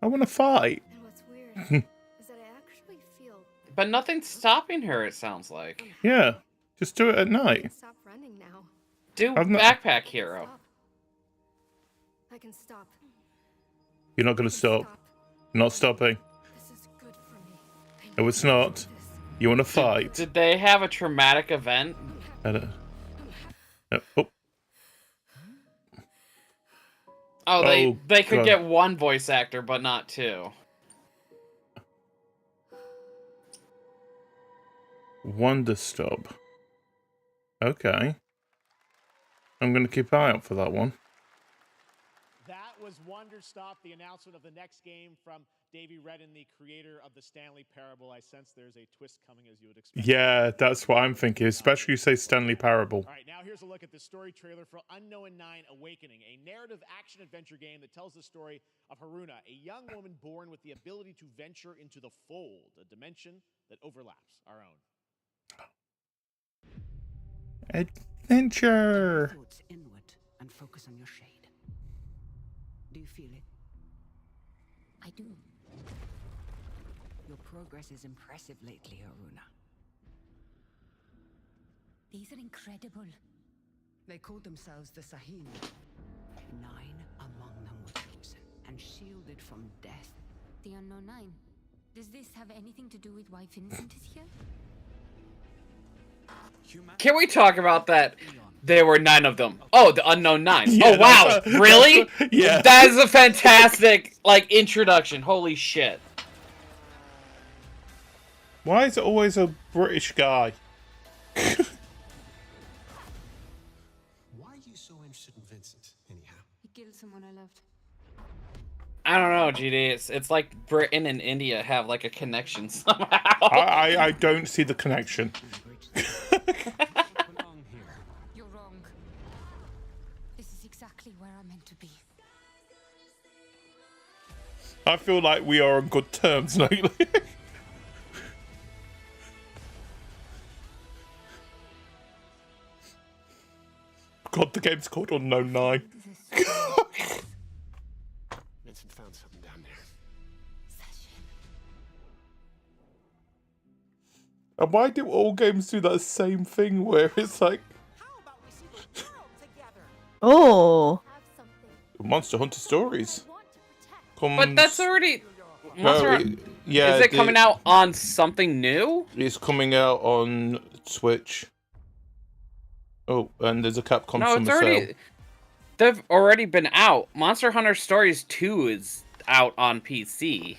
I want to fight. And what's weird is that I actually feel But nothing's stopping her, it sounds like. Yeah, just do it at night. stop running now. Do I've not- Backpack Hero. I can stop. You're not going to stop. You're not stopping. No, it's not. You want to fight. Did they have a traumatic event? I don't... No. Oh. Oh, they could God. get one voice actor, but not two. Wonder Stop. Okay. I'm going to keep an eye out for that one. That was Wonder Stop, the announcement of the next game from Davey Redden, the creator of the Stanley Parable. I sense there's a twist coming, as you would expect. Yeah, that's what I'm thinking, especially you say Stanley Parable. All right, now here's a look at the story trailer for Unknown 9 Awakening, a narrative action-adventure game that tells the story of Haruna, a young woman born with the ability to venture into the fold, a dimension that overlaps our own. Adventure! Thoughts inward and focus on your shade. Do you feel it? I do. Your progress is impressive lately, Haruna. These are incredible. They called themselves the Sahin. 9 among them were chosen and shielded from death. The Unknown 9. Does this have anything to do with why Vincent is here? Can we talk about that? There were 9 of them. Oh, the Unknown 9. Yeah, oh, wow. Really? Yeah. That is a fantastic, introduction. Holy shit. Why is it always a British guy? Why are you so interested in Vincent, anyhow? He killed someone I loved. I don't know, GD. It's like Britain and India have, a connection somehow. I don't see the connection. You're wrong. This is exactly where I'm meant to be. I feel like we are on good terms lately. God, the game's called Unknown 9. Vincent found something down there. And why do all games do that same thing where it's like... Oh. Monster Hunter Stories. But that's already... Yeah, is it coming out on something new? It's coming out on Switch. Oh, and there's a Capcom No, it's Summer already... Sale. They've already been out. Monster Hunter Stories 2 is out on PC.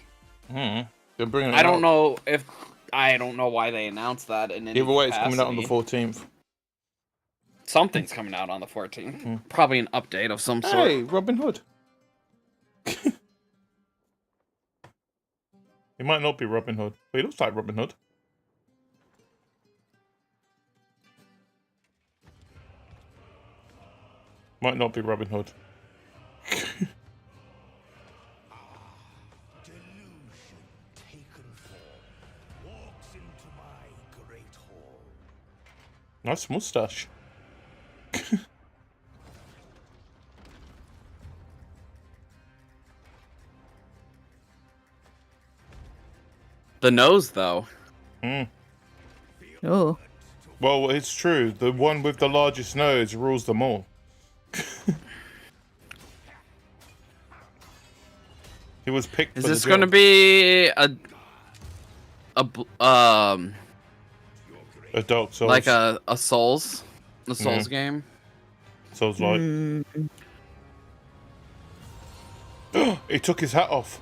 They're bringing it I don't out. know if... I don't know why they announced that in any Either way, it's coming out on the capacity. 14th. Something's coming out on the 14th. Probably an update of some sort. Hey, Robin Hood. It might not be Robin Hood, but he looks like Robin Hood. Might not be Robin Hood. Nice mustache. The nose, though. Oh. Well, it's true. The one with the largest nose rules them all. He was picked. Is for this the going to job. be a Dark Souls? like a Souls, game? Souls like. He took his hat off,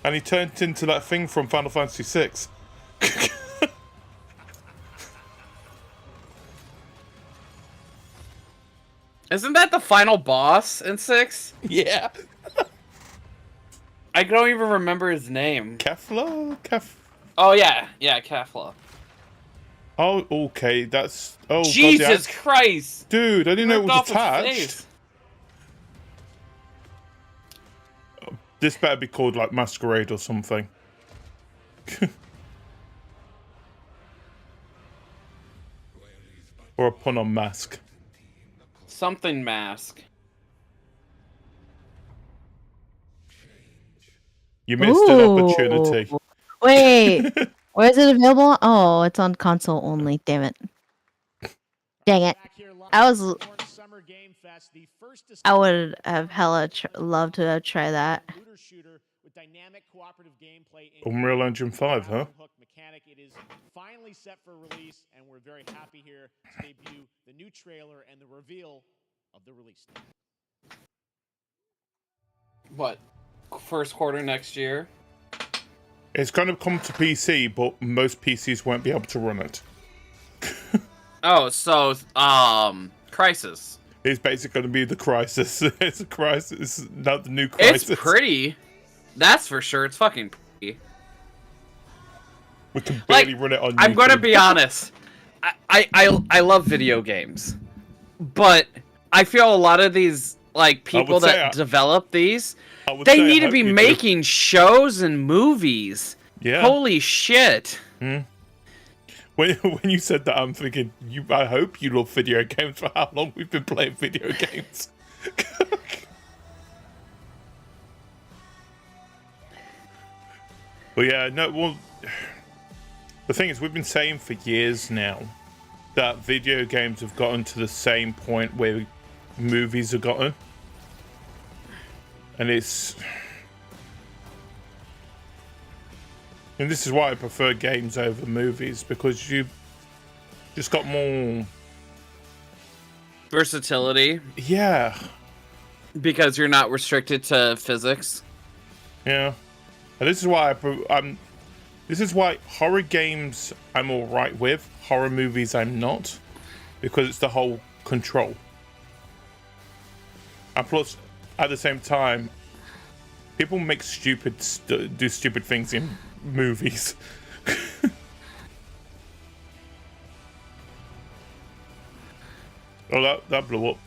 and he turned into that thing from Final Fantasy VI. Isn't that the final boss in 6? Yeah. I don't even remember his name. Kefla? Oh yeah, Kefla. Oh, okay. That's. Oh, Jesus God, Christ! Dude, I didn't know it Ripped was off his attached. face. This better be called like Masquerade or something. Or a pun on mask. Something mask. You missed an opportunity. Wait, where is it available? Oh, it's on console only. Damn it. Dang it. I would have hella loved to have tried that. Unreal Engine 5, huh? It is finally set for release, and we're very happy here to debut the new trailer and the reveal of the release date. What? First quarter next year? It's going to come to PC, but most PCs won't be able to run it. Oh, so Crisis. It's basically going to be the Crisis. It's a Crisis, not the new Crisis. It's pretty. That's for sure. It's fucking pretty. We can barely run it on YouTube. I'm gonna be honest. I love video games, but I feel a lot of these like people that develop these, they need to be making shows and movies. Yeah. Holy shit. When you said that, I'm thinking, I hope you love video games for how long we've been playing video games. But yeah, no, well, the thing is, we've been saying for years now that video games have gotten to the same point where movies have gotten. And it's... And this is why I prefer games over movies, because you've just got more... versatility. Yeah. Because you're not restricted to physics. Yeah. And this is why this is why horror games I'm alright with, horror movies I'm not, because it's the whole control. And plus, at the same time, people make do stupid things in movies. Oh, that blew up.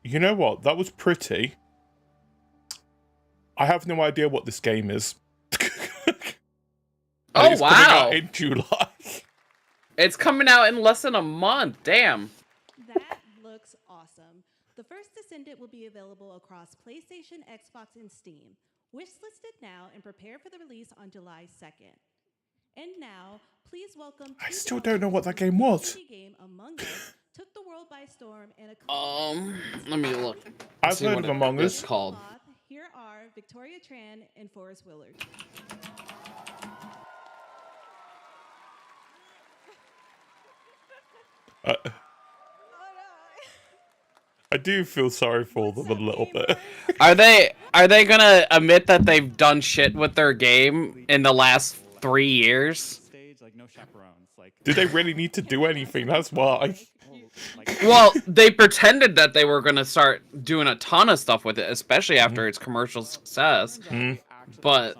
You know what? That was pretty. I have no idea what this game is. Oh, it's wow. coming out in July. It's coming out in less than a month. Damn. That looks awesome. The first Descendant will be available across PlayStation, Xbox, and Steam. Wishlisted now and prepare for the release on July 2nd. And now, please welcome... I still don't know what that game was. Game Among Us took the world by storm and Let me look. I've heard of Among Us. Called. Here are Victoria Tran and Forrest Willard. I do feel sorry for them a little bit. Are they gonna admit that they've done shit with their game in the last 3 years? Do they really need to do anything? That's why. Well, they pretended that they were gonna start doing a ton of stuff with it, especially after its commercial success. But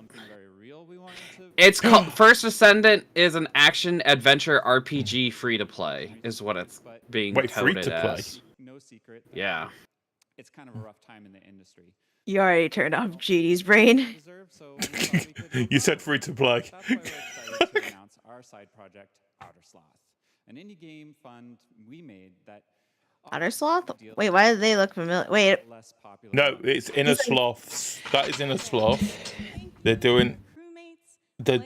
it's called First Descendant is an action adventure RPG free to play, is what it's being Wait, free touted to play? as. No secret. Yeah. It's kind of a rough time in the industry. You already turned off GD's brain. You said free to play. That's why we're excited to announce our side project, Outer Sloth, an indie game fund we made that. Otter Sloth? Wait, why do they look familiar? Wait. No, it's Inner Sloths. That is Inner Sloth. They're doing. Are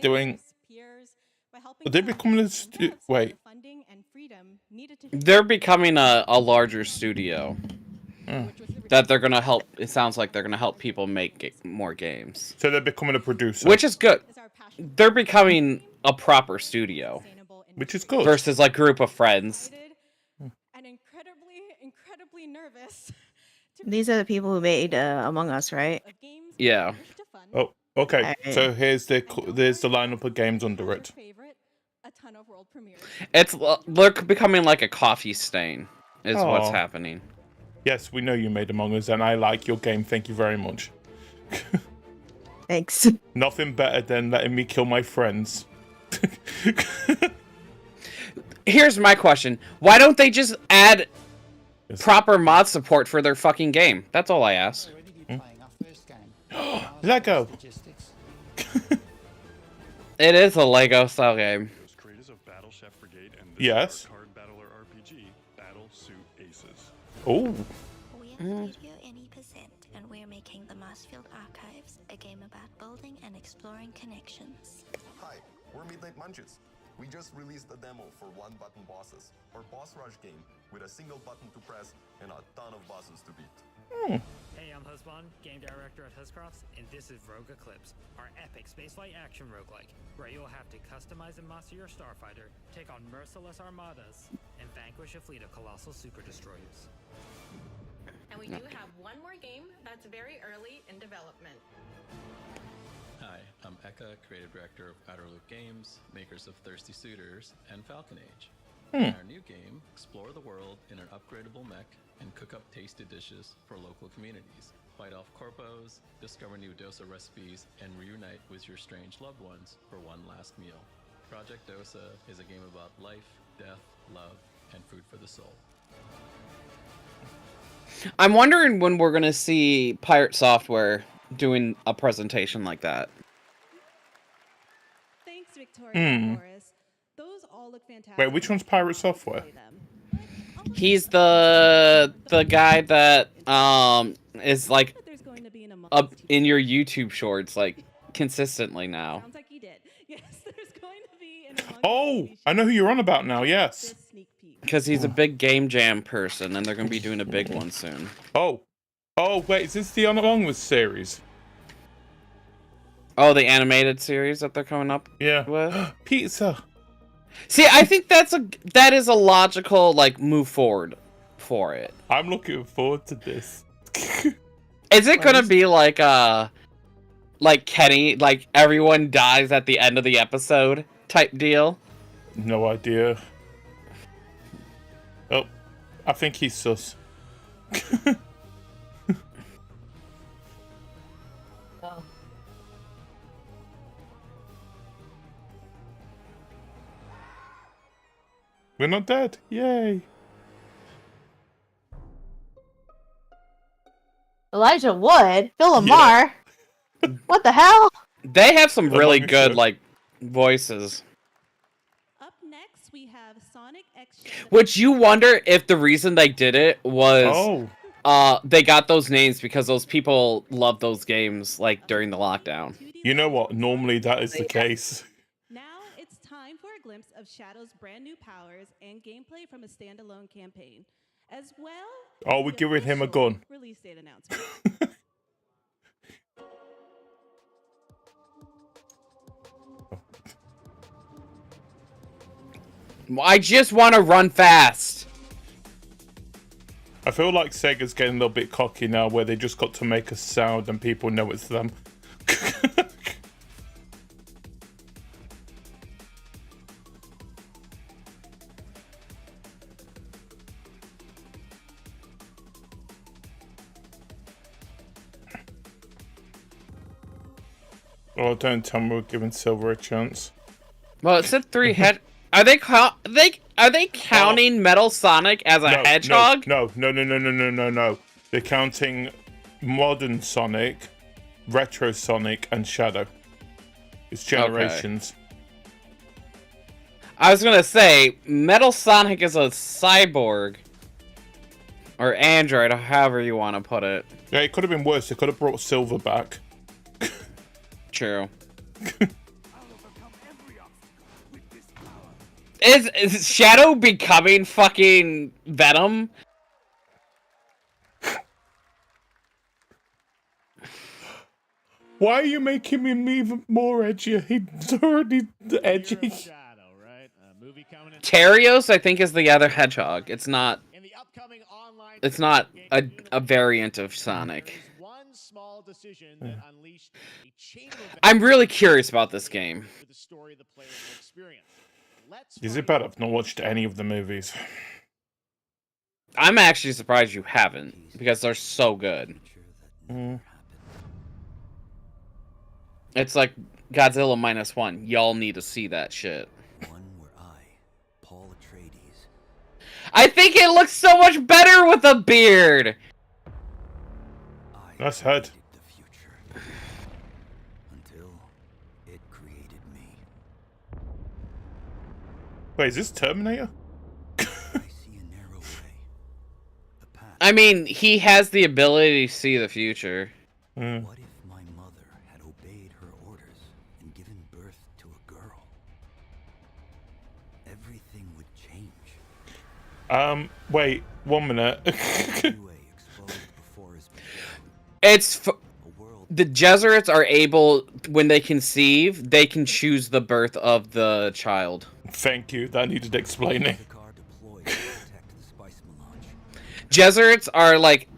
they becoming a wait? They're becoming a larger studio. That they're gonna help. It sounds like they're gonna help people make more games. So they're becoming a producer, which is good. They're becoming a proper studio, which is good. Versus like group of friends. And incredibly nervous. These are the people who made Among Us, right? Yeah. Oh, okay. Alright. So there's the lineup of games under it. It's they're becoming like a coffee stain, is what's Aw. happening. Yes, we know you made Among Us, and I like your game. Thank you very much. Thanks. Nothing better than letting me kill my friends. Here's my question: why don't they just add proper mod support for their fucking game? That's all I ask. Lego. It is a Lego style game. Yes. Oh. We are Studio Any Percent, and we're making the Marsfield Archives, a game about building and exploring connections. Hi, we're Midnight Munches. We just released a demo for one-button bosses, or boss rush game, with a single button to press and a ton of bosses to beat. Hey, I'm Husband, game director at Huscrafts, and this is Rogue Eclipse, our epic spaceflight action roguelike, where you'll have to customize and master your starfighter, take on merciless armadas, and vanquish a fleet of colossal super destroyers. And we do have one more game that's very early in development. Hi, I'm Eka, creative director of Outer Loop Games, makers of Thirsty Suitors and Falcon Age. In our new game, explore the world in an upgradable mech and cook up tasty dishes for local communities. Fight off corpos, discover new dosa recipes, and reunite with your strange loved ones for one last meal. Project Dosa is a game about life, death, love, and food for the soul. I'm wondering when we're gonna see Pirate Software doing a presentation like that. Thanks, Victoria and Boris. Those all look fantastic. Wait, which one's Pirate Software? He's the guy that is like up in your YouTube shorts like consistently now. Sounds like he did. Yes, there's going to be an Oh, I know who you're on about now. Yes. Because he's a big Game Jam person, and they're going to be doing a big one soon. Oh, wait, is this the Among Us series? Oh, the animated series that they're coming up with? Pizza. See, I think that is a logical like move forward for it. I'm looking forward to this. Is it gonna be like Kenny, like everyone dies at the end of the episode type deal? No idea. Oh, I think he's sus. We're not dead. Yay. Elijah Wood? Phil Lamar? What the hell? They have some really good like voices. Up next, we have Sonic X. Which you wonder if the reason they did it was they got those names because those people love those games like during the lockdown. You know what? Normally that is the case. Now it's time for a glimpse of Shadow's brand new powers and gameplay from a standalone campaign, as well. Oh, we're giving him a gun. Release date announcement. I just want to run fast. I feel like Sega's getting a little bit cocky now, where they just got to make a sound and people know it's them. Oh, don't tell me we're giving Silver a chance. Well, it said 3 head. Are they counting Metal Sonic as a hedgehog? No. They're counting modern Sonic, retro Sonic, and Shadow. It's generations. I was gonna say Metal Sonic is a cyborg or android, or however you want to put it. Yeah, it could have been worse. They could have brought Silver back. True. Is Shadow becoming fucking Venom? Why are you making him even more edgy? He's already edgy. Terios, I think, is the other hedgehog. It's not. It's not a variant of Sonic. I'm really curious about this game. Is it bad? I've not watched any of the movies. I'm actually surprised you haven't, because they're so good. It's like Godzilla -1. Y'all need to see that shit. I think it looks so much better with a beard! That's head. Wait, is this Terminator? I mean, he has the ability to see the future. What if my mother had obeyed her orders and given birth to a girl? Everything would change. Wait, 1 minute. The Jesuits are able, when they conceive, they can choose the birth of the child. Thank you, that needed explaining. Jesuits are like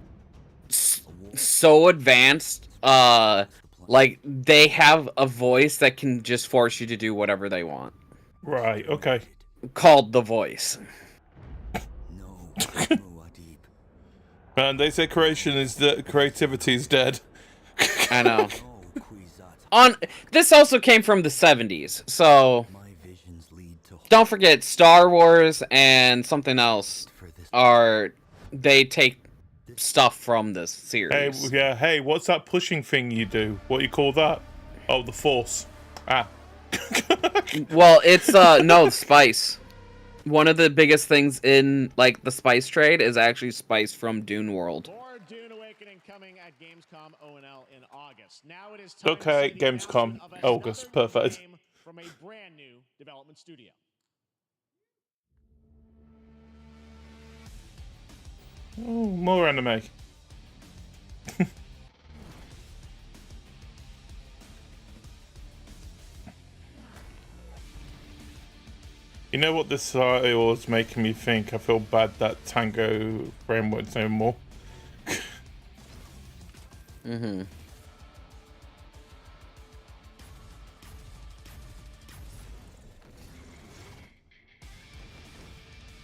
so advanced, like they have a voice that can just force you to do whatever they want. Right, okay. Called the voice. Man, they say creativity is dead. I know. This also came from the 70s, so don't forget Star Wars and something else they take stuff from this series. Hey, what's that pushing thing you do? What do you call that? Oh, the Force. Ah. Well, it's no, spice. One of the biggest things in like the spice trade is actually spice from Dune World. Okay, Gamescom, August, perfect. From a brand new development studio. Oh, more anime. You know what this title is making me think? I feel bad that Tango Framework's no more.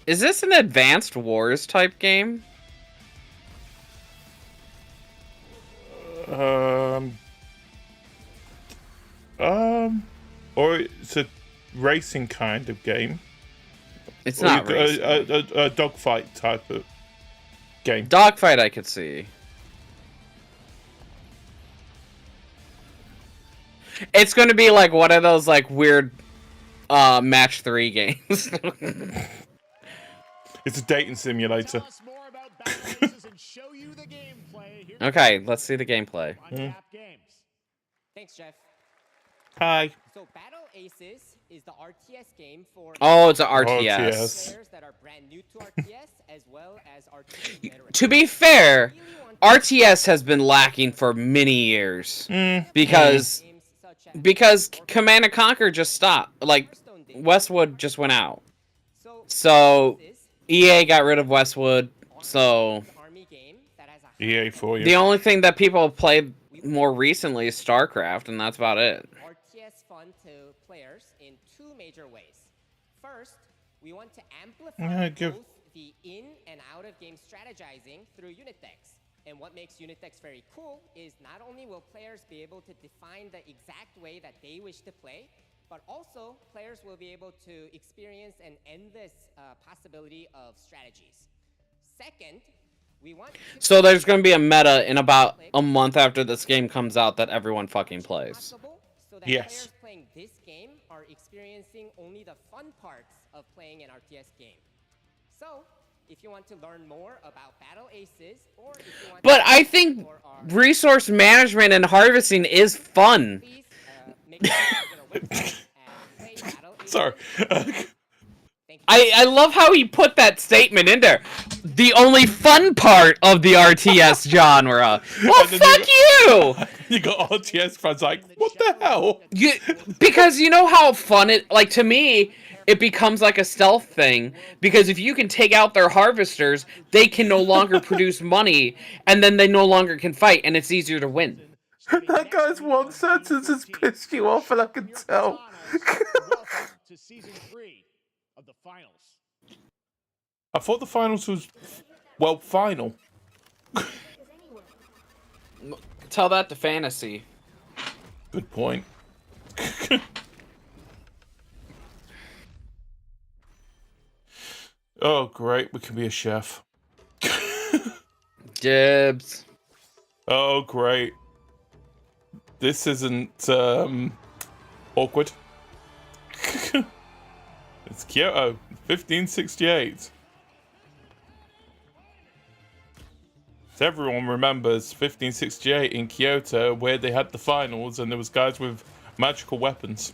Is this an Advanced Wars type game? Or it's a racing kind of game. It's not racing. A dogfight type of game. Dogfight I could see. It's going to be like one of those like weird match 3 games. It's a dating simulator. Okay, let's see the gameplay. Thanks, Jeff. Hi. So Battle Aces is the RTS game for it's a RTS. players that are brand new to RTS as well as RTS veterans. To be fair, RTS has been lacking for many years because Command & Conquer just stopped. Like Westwood just went out. So EA got rid of Westwood. So EA for you. the only thing that people have played more recently is StarCraft, and that's about it. RTS fun to players in two major ways. First, we want to amplify both the in and out of game strategizing through unit decks. And what makes unit decks very cool is not only will players be able to define the exact way that they wish to play, but also players will be able to experience an endless possibility of strategies. Second, we want So there's going to be a meta in about a month after this game comes out that everyone fucking plays. so that Yes. players playing this game are experiencing only the fun parts of playing an RTS game. So, if you want to learn more about Battle Aces, or if you want But to I think resource management and harvesting is fun. Sorry. I love how he put that statement in there. The only fun part of the RTS genre. Well, fuck you! You got RTS fans like, what the hell? Because you know how fun it, like, to me, it becomes like a stealth thing. Because if you can take out their harvesters, they can no longer produce money, and then they no longer can fight, and it's easier to win. That guy's one sentence has pissed you off, and I can tell. To season 3 of the finals. I thought the finals was, well, final. Tell that to Fantasy. Good point. Oh, great. We can be a chef. Dibs. Oh, great. This isn't, awkward. It's Kyoto, 1568. So everyone remembers 1568 in Kyoto, where they had the finals and there was guys with magical weapons.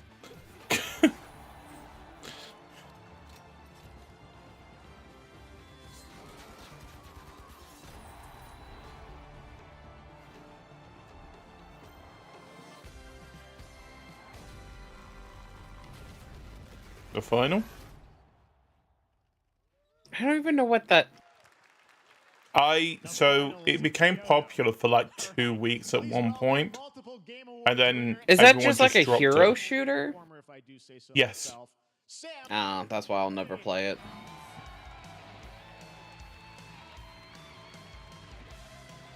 The final? I don't even know what that... So it became popular for like 2 weeks at one point, and then Is that everyone just like a dropped hero it. shooter? Yes. Oh, that's why I'll never play it.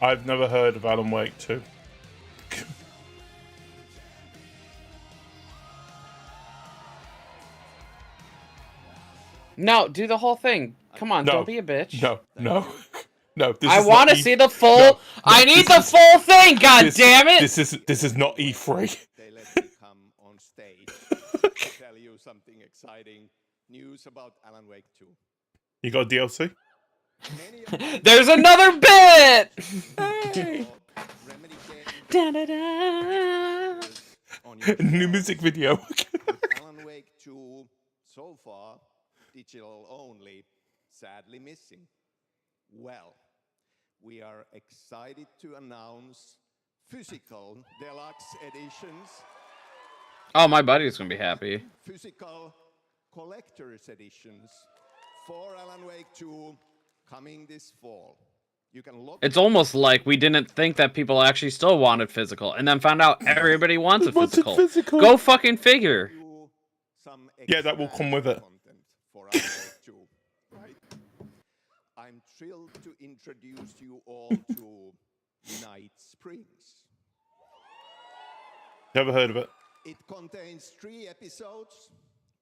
I've never heard of Alan Wake 2. No, do the whole thing. Come on, No. don't be a bitch. No. No. This I is want to not see the full... No, I need this the is- full thing, god this- damn it! This is not E3. They let me come on stage to tell you something exciting news about Alan Wake 2. You got a DLC? There's another bit! New music video. Alan Wake 2 so far digital only, sadly missing. Well, we are excited to announce physical deluxe editions, Oh, my buddy's gonna be happy. physical collector's editions for Alan Wake 2 coming this fall. You can look It's almost like we didn't think that people actually still wanted physical, and then found out everybody wants a physical. Go fucking figure. some Yeah, that will come with it. content for Alan Wake 2. Right? I'm thrilled to introduce you all to Night Springs. Never heard of it. It contains 3 episodes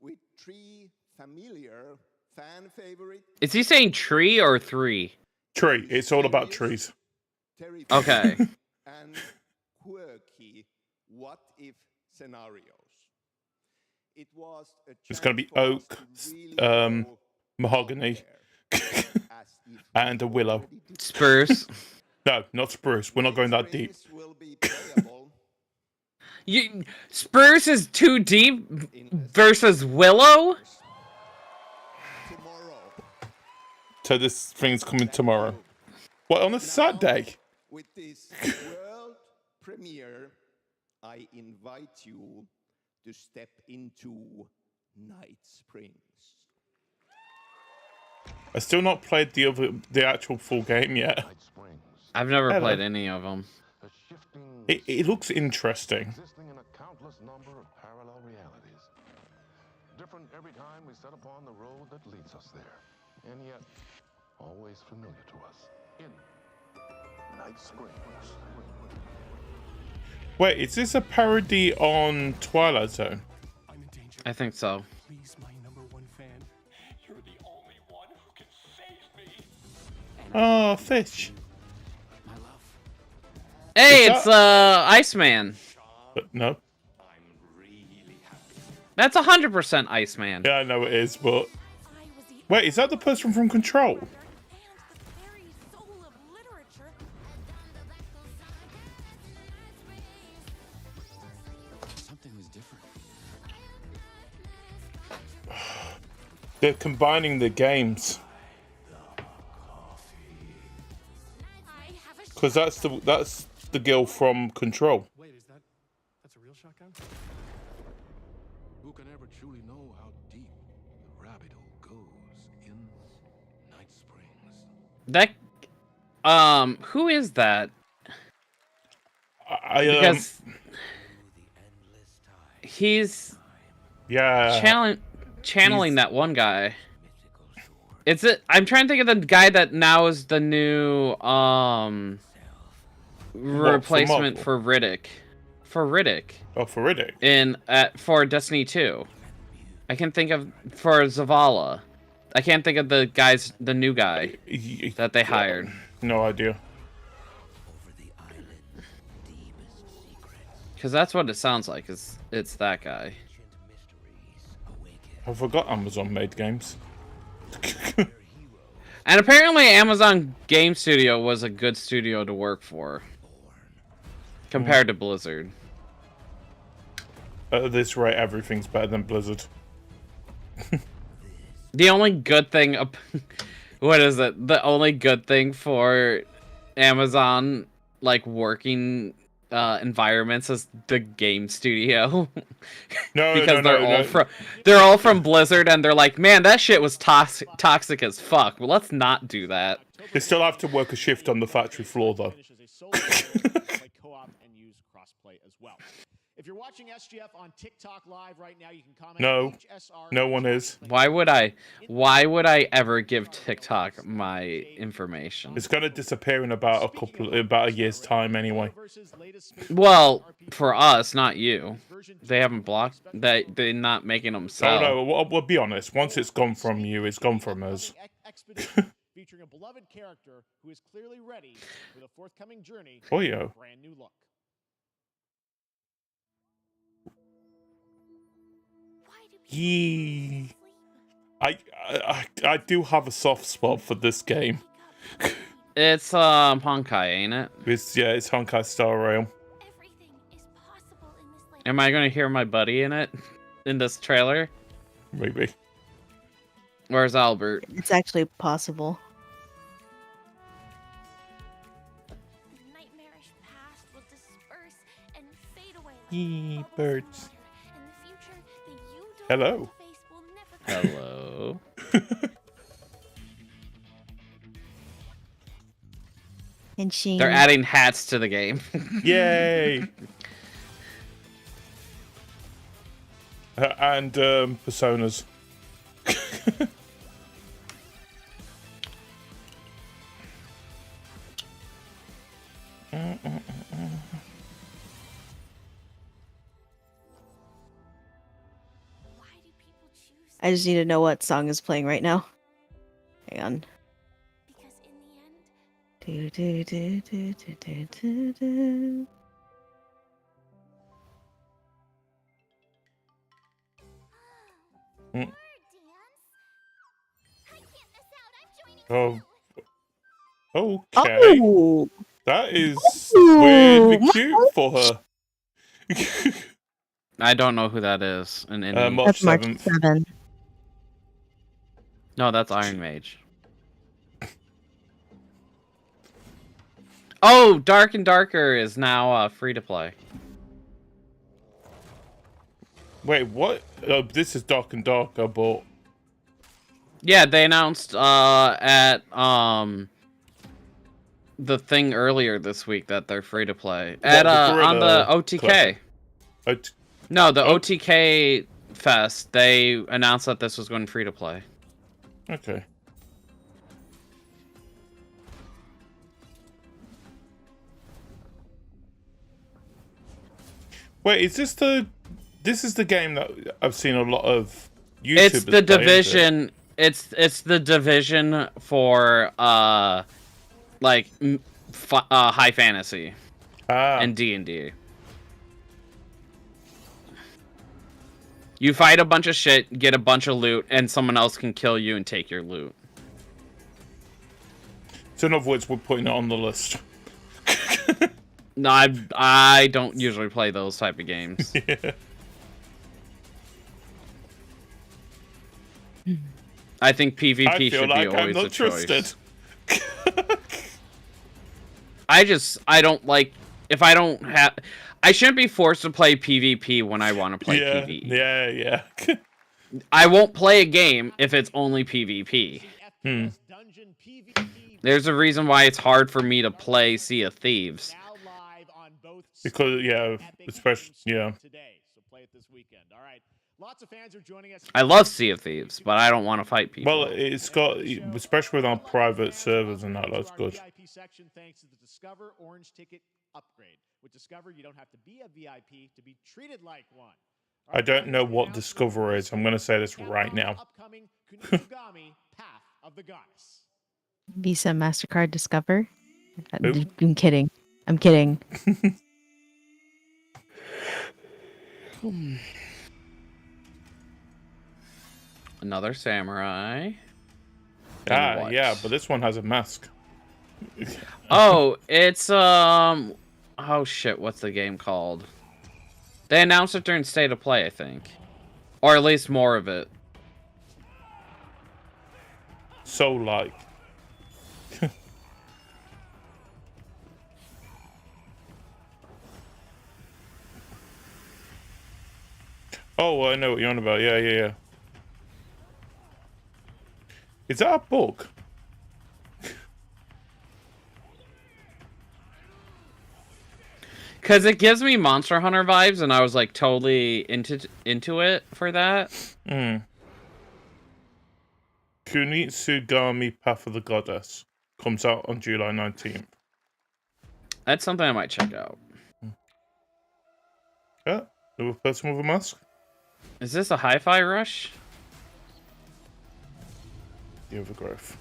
with 3 familiar fan favorite Is he saying tree or 3? Tree. It's all about trees. Okay. and quirky what if scenarios. It was a It's going to be chance for us oak, to really mahogany, and a willow. Spruce. No, not spruce. We're not going that deep. Spruce is too deep versus willow? So this thing's coming tomorrow. What, on a Saturday? With this world premiere, I invite you to step into Night Springs. I still not played the actual full game yet. I've never played any of them. It looks interesting. Existing in a countless number of parallel realities. Different every time we set upon the road that leads us there. And yet, always familiar to us. In Night Springs. Wait, is this a parody on Twilight Zone? I think so. Please, my #1 fan. You're the only one who can save me. Oh, fish. Hey, Is it's Iceman. But no. That's 100% Iceman. Yeah, I know it is, but wait, is that the person from Control? Something was different. They're combining the games. Because that's the girl from Control. Wait, that's a real shotgun? Who can ever truly know how deep the rabbit hole goes in Night Springs? That who is that? Because he's channeling that one guy. I'm trying to think of the guy that now is the new replacement for Riddick. For Riddick. Oh, for Riddick. For Destiny 2. I can think of for Zavala. I can't think of the new guy that they hired. No idea. Because that's what it sounds like. It's that guy. I forgot Amazon made games. And apparently Amazon Game Studio was a good studio to work for. Compared to Blizzard. At this rate, everything's better than Blizzard. The only good thing... What is it? The only good thing for Amazon, like, working environments is the game studio. Because they're all from Blizzard, and they're like, man, that shit was toxic as fuck. Well, let's not do that. They still have to work a shift on the factory floor, though. If you're watching SGF on TikTok live right now, you can comment. No one is. Why would I ever give TikTok my information? It's gonna disappear in about a year's time anyway. Well, for us, not you. They haven't blocked. They're not making them sell. Oh no, we'll be honest. Once it's gone from you, it's gone from us. Featuring a beloved character who is clearly ready for the forthcoming journey. Oh yeah. Brand new look. Yee. I do have a soft spot for this game. It's Honkai, ain't it? It's Honkai Star Rail. Am I gonna hear my buddy in it? In this trailer? Maybe. Where's Albert? It's actually possible. Yee, birds. Hello. Hello. And she. They're adding hats to the game. Yay! And personas. I just need to know what song is playing right now. Hang on. Do, do, do, do, do, do, do, do. Oh. Okay. Oh. That is weirdly cute for her. I don't know who that is. March 7th. No, that's Iron Mage. Oh, Dark and Darker is now free to play. Wait, what? This is Dark and Darker, but Yeah, they announced at the thing earlier this week that they're free to play at on the OTK. No, the OTK Fest. They announced that this was going free to play. Okay. Wait, is this the? This is the game that I've seen a lot of YouTubers It's the play, Division. It's the Division for like high fantasy and D&D. You fight a bunch of shit, get a bunch of loot, and someone else can kill you and take your loot. So in other words, we're putting it on the list. No, I don't usually play those type of games. Yeah. I think PvP should like be always I'm not a choice. trusted. I don't like if I don't have. I shouldn't be forced to play PvP when I want to play PvE. Yeah. I won't play a game if it's only PvP. There's a reason why it's hard for me to play Sea of Thieves. Because especially Lots of fans are joining us. I love Sea of Thieves, but I don't want to fight people. Well, it's got, especially with our private servers and that's good. VIP section thanks to the Discover Orange Ticket upgrade. With Discover, you don't have to be a VIP to be treated like one. I don't know what Discover is. I'm going to say this right now. Upcoming Kunigami Path of the Goddess. Visa, MasterCard, Discover. I'm kidding. I'm kidding. Another samurai. Yeah, but this one has a mask. Oh, it's oh shit, what's the game called? They announced it during State of Play, I think. Or at least more of it. Soul-like. Oh, I know what you're on about. Yeah. Is that a book? Because it gives me Monster Hunter vibes, and I was like totally into it for that. Kunigami Path of the Goddess comes out on July 19th. That's something I might check out. Yeah, another person with a mask. Is this a Hi-Fi Rush? The Overgrowth.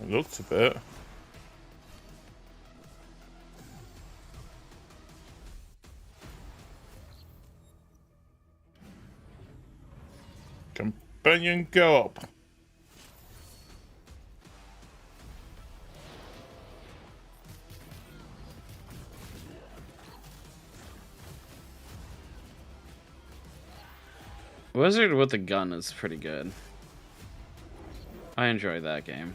It looks a bit. Companion go up. Wizard with a gun is pretty good. I enjoy that game.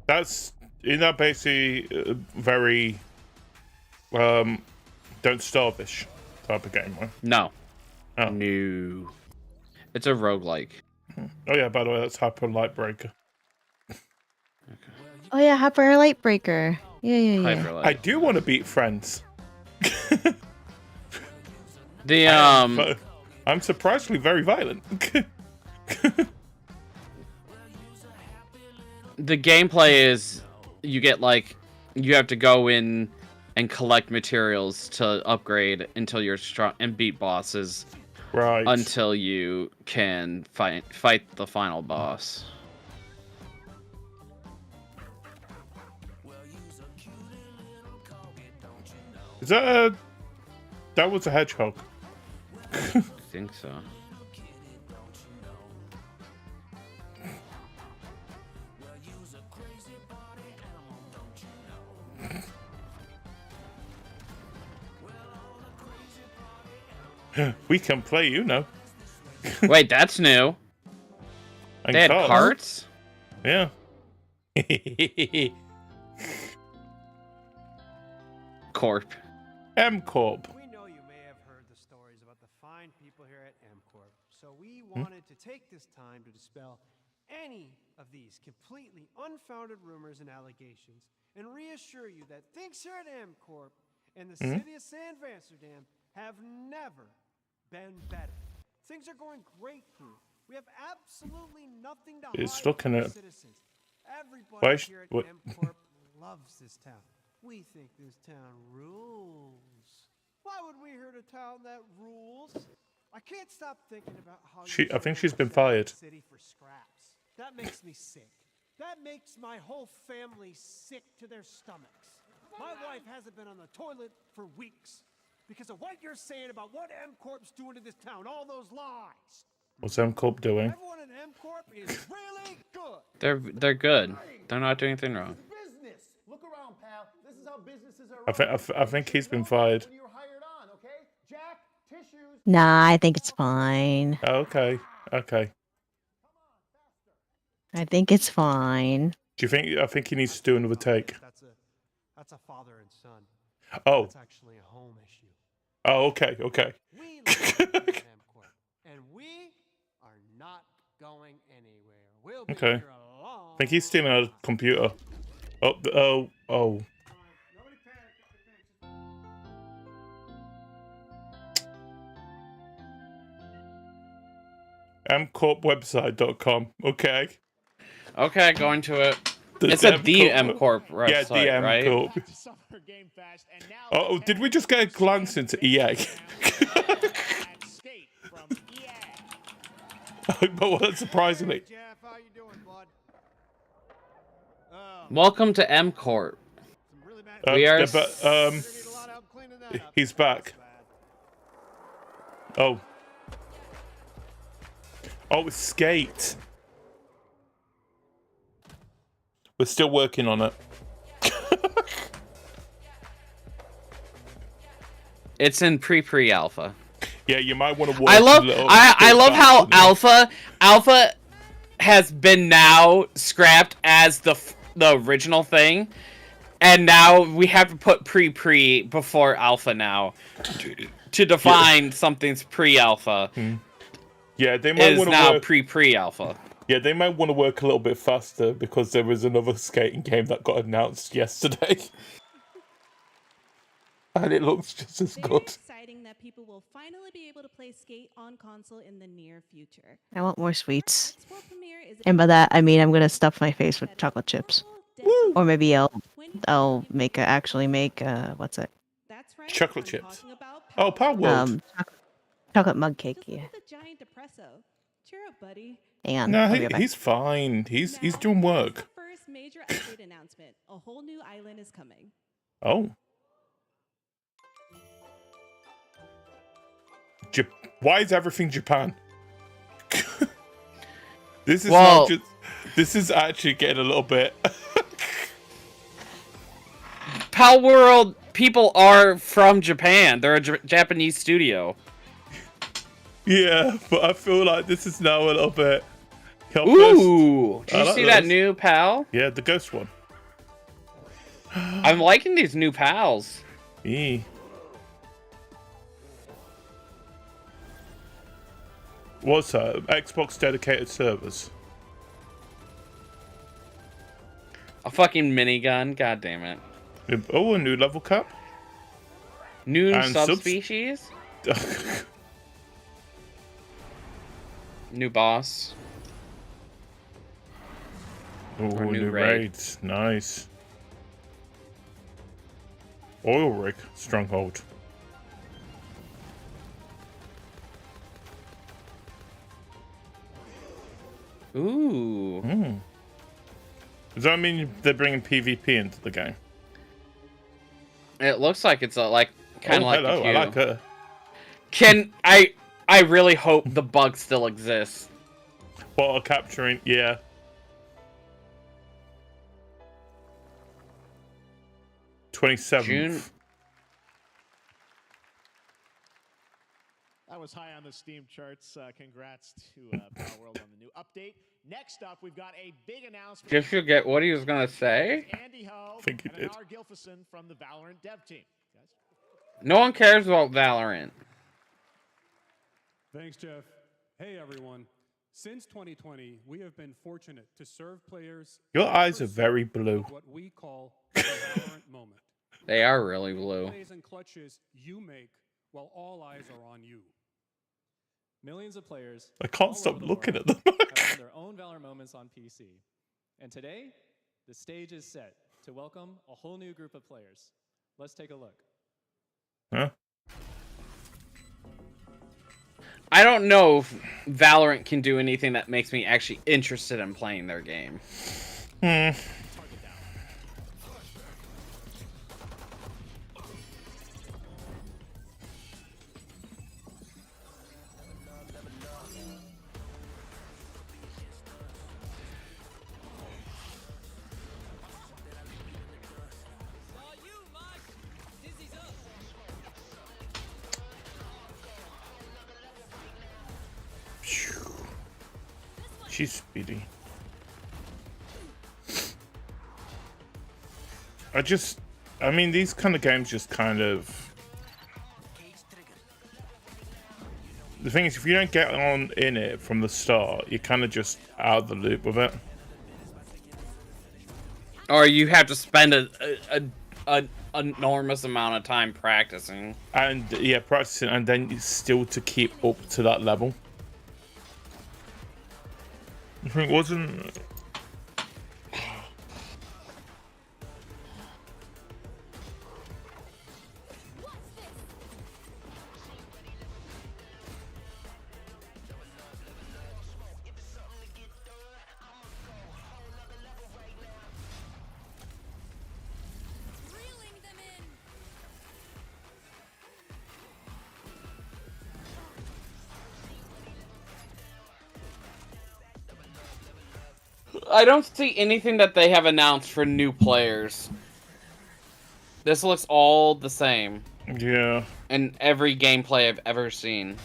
Isn't that basically very don't starve-ish type of game, right? No. Oh. No. It's a roguelike. Oh yeah, by the way, that's Hyper Lightbreaker. Oh yeah, Hyper Lightbreaker. Yeah. I do want to beat friends. I'm surprisingly very violent. The gameplay is you have to go in and collect materials to upgrade until you're strong and beat bosses. Right. Until you can fight the final boss. Is that that was a hedgehog? I think so. We can play, you know. Wait, that's new. And they had carts? Yeah. Corp. M-Corp. We know you may have heard the stories about the fine people here at M-Corp, so we wanted to take this time to dispel any of these completely unfounded rumors and allegations and reassure you that things here at M-Corp and the city of San Amsterdam have never been better. Things are going great here. We have absolutely nothing to It's hide looking from at- the citizens. Everybody Why is- here at what- M-Corp loves this town. We think this town rules. Why would we hurt a town that rules? I can't stop thinking about how I think she's been fired. city for scraps. That makes me sick. That makes my whole family sick to their stomachs. My wife hasn't been on the toilet for weeks because of what you're saying about what M-Corp's doing to this town. All those lies. What's M-Corp doing? Everyone in M-Corp is really good. They're good. They're not doing anything wrong. Business. Look around, pal. This is how businesses are. I think he's been fired. When you're hired on, okay? Jack, tissues. Nah, I think it's fine. Oh, okay. Okay. I think it's fine. Do you think? I think he needs to do another take. That's a father and son. Oh. It's actually a home issue. Oh, okay. Okay. We live in M-Corp, and we are not going anywhere. We'll be Okay. here a long I think he's stealing a computer. Oh. mcorpwebsite.com. Okay. Okay, going to it. The It's a DM DM-Corp website, yeah, right? DM-Corp. Oh, did we just get a glance into EA? But well, surprisingly. Welcome to M-Corp. We are... He's back. Oh. Oh, it's Skate. We're still working on it. It's in pre-alpha. Yeah, you might want to work I love how faster. alpha has been now scrapped as the original thing, and now we have to put pre before alpha now to define something's pre-alpha. Yeah, they might want to now work pre-alpha. Yeah, they might want to work a little bit faster because there was another skating game that got announced yesterday. And it looks just as good. Exciting that people will finally be able to play Skate on console in the near future. I want more sweets. And by that, I mean I'm gonna stuff my face with chocolate chips. Or maybe I'll actually make what's it? Chocolate chips. Oh, Power World. Chocolate mug cake. Yeah. The giant depresso. Cheer up, buddy. And No, he's fine. He's doing work. First major update announcement. A whole new island is coming. Oh. Why is everything Japan? This is not just. This is actually getting a little bit. Pal World people are from Japan. They're a Japanese studio. Yeah, but I feel like this is now a little bit. Ooh! Did you like see that those. new PAL? Yeah, the ghost one. I'm liking these new PALs. Yeah. What's that? Xbox dedicated servers. A fucking minigun. God damn it. Oh, a new level cap. New And subspecies. New boss. Oh, Or new new raid. raids. Nice. Oil rig. Stronghold. Ooh. Does that mean they're bringing PvP into the game? It looks like it's kind of like hello, a I like her. I really hope the bug still exists. Bottle capturing, yeah. June. 27th. That was high on the Steam charts. Congrats to Power World on the new update. Next up, we've got a big announcement. Did you forget what he was gonna say? Andy Ho think he and did. Anar Gilfison from the Valorant dev team. No one cares about Valorant. Thanks, Jeff. Hey, everyone. Since 2020, we have been fortunate to serve players. Your eyes are very blue. What we call the Valorant moment. They are really blue. Plays and clutches you make while all eyes are on you. Millions of players. I can't stop looking at them. have won their own Valorant moments on PC. And today, the stage is set to welcome a whole new group of players. Let's take a look. Huh? I don't know if Valorant can do anything that makes me actually interested in playing their game. She's speedy. I mean, these kind of games just kind of... The thing is, if you don't get on in it from the start, you're kind of just out of the loop with it. Or you have to spend an enormous amount of time practicing. And, yeah, practicing, and then still to keep up to that level. I think wasn't... I don't see anything that they have announced for new players. This looks all the same. Yeah. In every gameplay I've ever seen.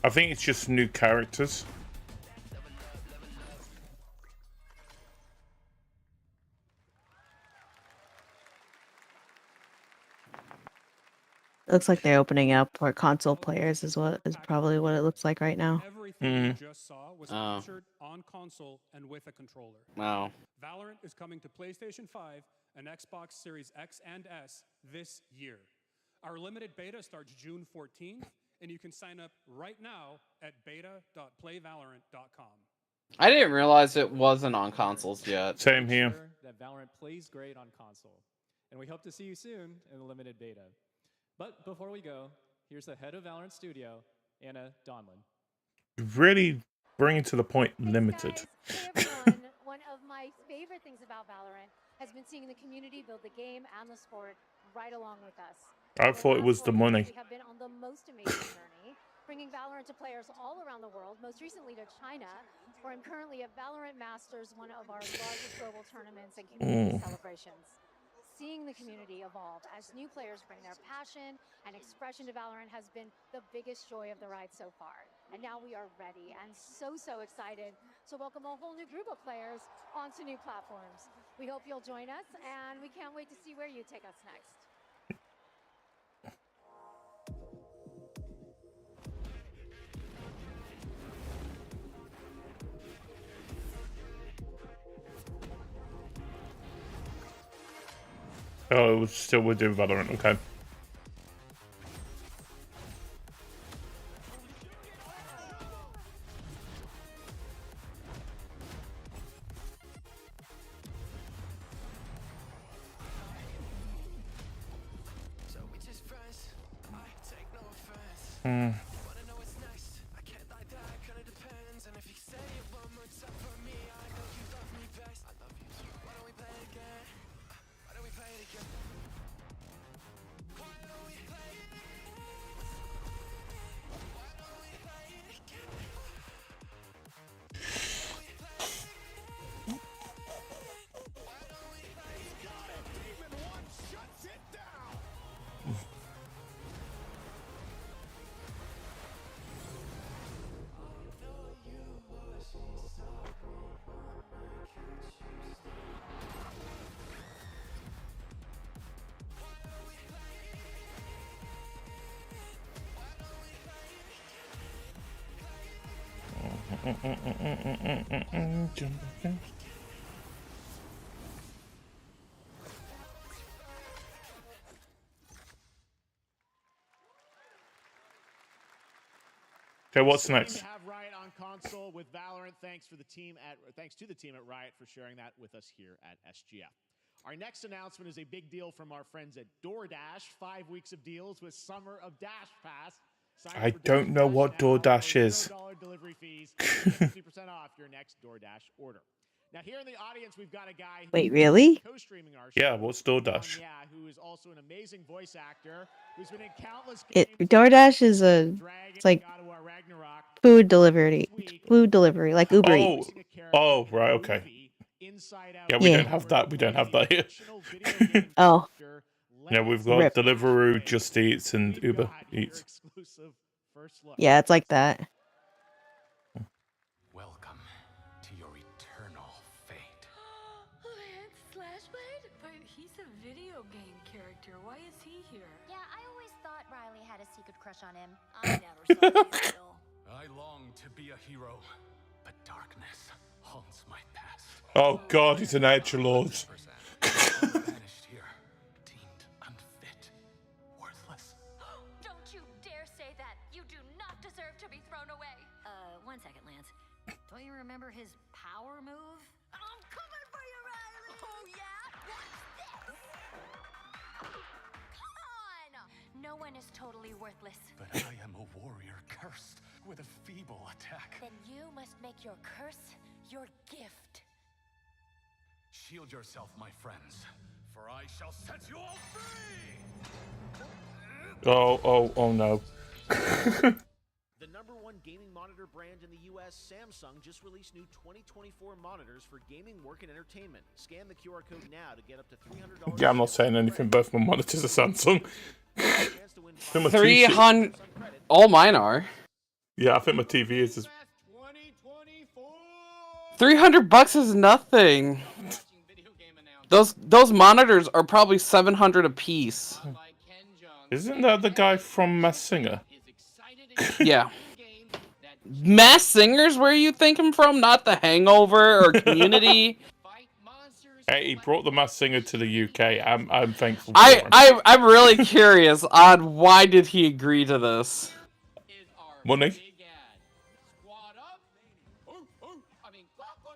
I think it's just new characters. It looks like they're opening up for console players is probably what it looks like right now. Everything you just saw was featured on console and with a controller. Wow. Valorant is coming to PlayStation 5 and Xbox Series X and S this year. Our limited beta starts June 14th, and you can sign up right now at beta.playvalorant.com. I didn't realize it wasn't on consoles yet. Same here. That Valorant plays great on console. And we hope to see you soon in the limited beta. But before we go, here's the head of Valorant Studio, Anna Donlin. Really bringing to the point limited. Hey everyone, one of my favorite things about Valorant has been seeing the community build the game and the sport right along with us. I thought it was the money. We have been on the most amazing journey, bringing Valorant to players all around the world, most recently to China, where I'm currently at Valorant Masters, one of our largest global tournaments and community celebrations. Seeing the community evolve as new players bring their passion and expression to Valorant has been the biggest joy of the ride so far. And now we are ready and so excited to welcome a whole new group of players onto new platforms. We hope you'll join us, and we can't wait to see where you take us next. Oh, it was still within Valorant, okay. Okay, what's Exciting next? to have Riot on console with Valorant. Thanks to the team at Riot for sharing that with us here at SGF. Our next announcement is a big deal from our friends at DoorDash. 5 weeks of deals with Summer of Dash Pass. I don't know what DoorDash is. $0 delivery fees, 50% off your next DoorDash order. Now here in the audience, we've got a guy Wait, really? co-streaming our Yeah, what's DoorDash? yeah, who is also an amazing voice actor who's been in countless DoorDash is it's like food delivery, like Uber Eats. Oh, right, okay. Yeah, we don't have that. We don't have that here. Oh. Yeah, we've got Rip. Deliveroo, Just Eats, and Uber Eats. Yeah, it's like that. Welcome to your eternal fate. Lance Slashblade? But he's a video game character. Why is he here? Yeah, I always thought Riley had a secret crush on him. I never saw his real. I long to be a hero, but darkness haunts my past. Oh God, he's an edgelord. Banished here, deemed unfit, worthless. Don't you dare say that! You do not deserve to be thrown away! 1 second, Lance. Don't you remember his power move? I'm coming for you, Riley! Oh yeah? What's this? Come on! No one is totally worthless. But I am a warrior cursed with a feeble attack. Then you must make your curse your gift. Shield yourself, my friends, for I shall set you all free! Oh no. The #1 gaming monitor brand in the US, Samsung, just released new 2024 monitors for gaming, work, and entertainment. Scan the QR code now to get up to $300. Yeah, I'm not saying anything. Both my monitors are Samsung. I think my 300. All mine are. Yeah, I think my TV is. $300 is nothing. Those monitors are probably $700 a piece. Isn't that the guy from Masked Singer? Yeah. Masked Singer's where you think him from, not The Hangover or Community. Hey, he brought the Masked Singer to the UK. I'm thankful for him. I'm really curious on why did he agree to this. Money.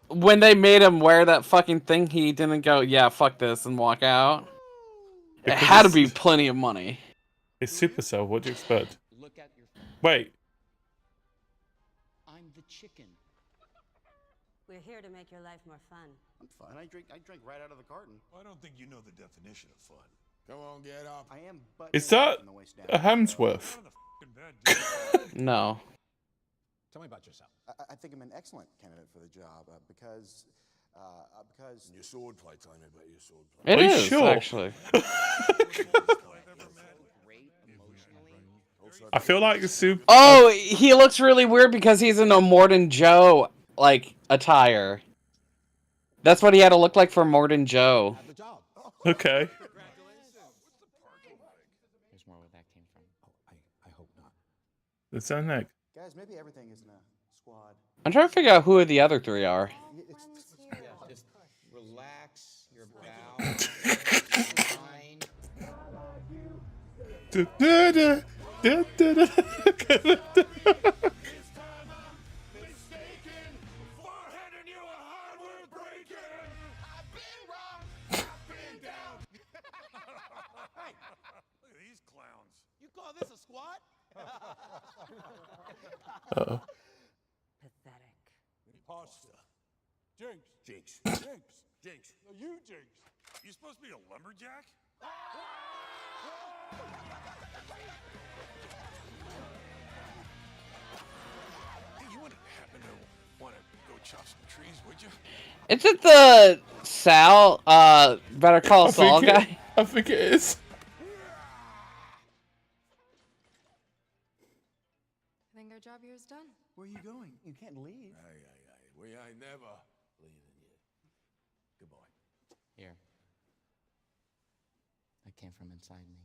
When they made him wear that fucking thing, he didn't go, yeah, fuck this, and walk out. It had to be plenty of money. It's Supercell. What do you expect? Wait. I'm the chicken. We're here to make your life more fun. I'm fine. I drink right out of the carton. I don't think you know the definition of fun. Come on, get up. I am but Is that a Hemsworth? No. Tell me about yourself. I think I'm an excellent candidate for the job because your sword fights. I know about your sword fight. It is, actually. I feel like the super. Oh, he looks really weird because he's in a Morden Joe like attire. That's what he had to look like for Morden Joe. Okay. There's more where that came from. Oh, I hope not. It's that neck. Guys, maybe everything isn't a squad. I'm trying to figure out who the other three are. Just relax your bowels. Fine. Look at these clowns. You call this a squad? Uh-oh. Pathetic. Imposter. Jinx. Jinx. Jinx. Jinx. No, you Jinx. You supposed to be a lumberjack? Hey, you wouldn't happen to want to go chop some trees, would you? Is it the Sal, Better Call Saul guy? I think it is. I think our job here is done. Where are you going? You can't leave. Aye. We ain't never leaving you. Goodbye. Here. That came from inside me.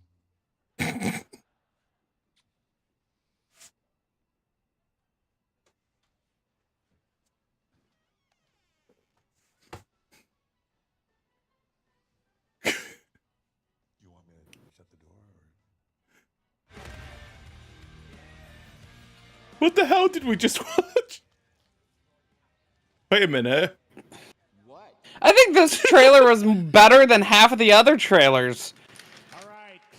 What the hell did we just watch? Wait a minute. I think this trailer was better than half of the other trailers.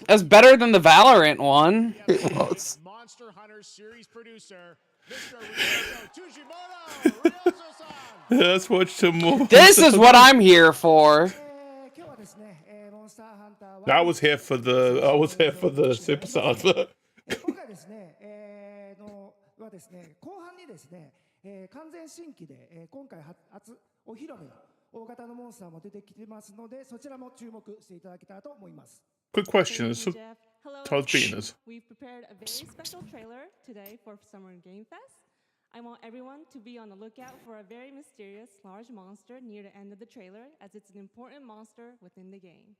It was better than the Valorant one. It was. Monster Hunter series producer, Mr. Ryozo Tujimoto. Let's watch some more. This is what I'm here for. I was here for the superstar. 今回ですね、はですね、後半にですね、完全新規で、今回初お披露目の大型のモンスターも出てきてますので、そちらも注目していただけたらと思います。 Quick question. So, Todd's beating us. We've prepared a very special trailer today for Summer Game Fest. I want everyone to be on the lookout for a very mysterious large monster near the end of the trailer, as it's an important monster within the game.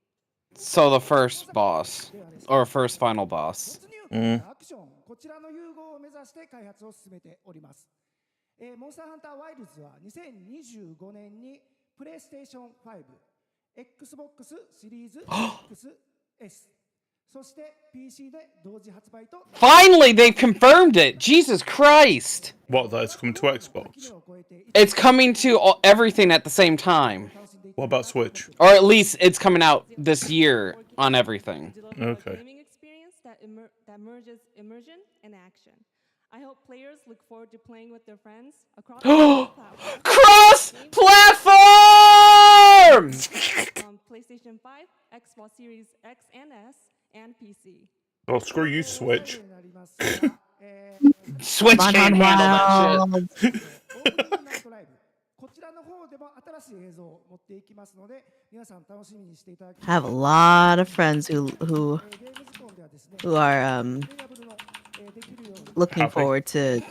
So the first boss, or first final boss. アクション、こちらの融合を目指して開発を進めております。モンスターハンターワイルズは2025年にプレイステーション5、Xbox シリーズ XS、そして PC で同時発売と。Finally, they've confirmed it. Jesus Christ! What? That it's coming to Xbox? It's coming to everything at the same time. What about Switch? Or at least it's coming out this year on everything. Okay. That merges immersion and action. I hope players look forward to playing with their friends across cross-platform! PlayStation 5, Xbox Series X and S, and PC. Oh, screw you, Switch. Switch can't handle that shit. こちらの方でも新しい映像を持っていきますので、皆さん楽しみにしていただき I have a lot of friends who are looking forward to.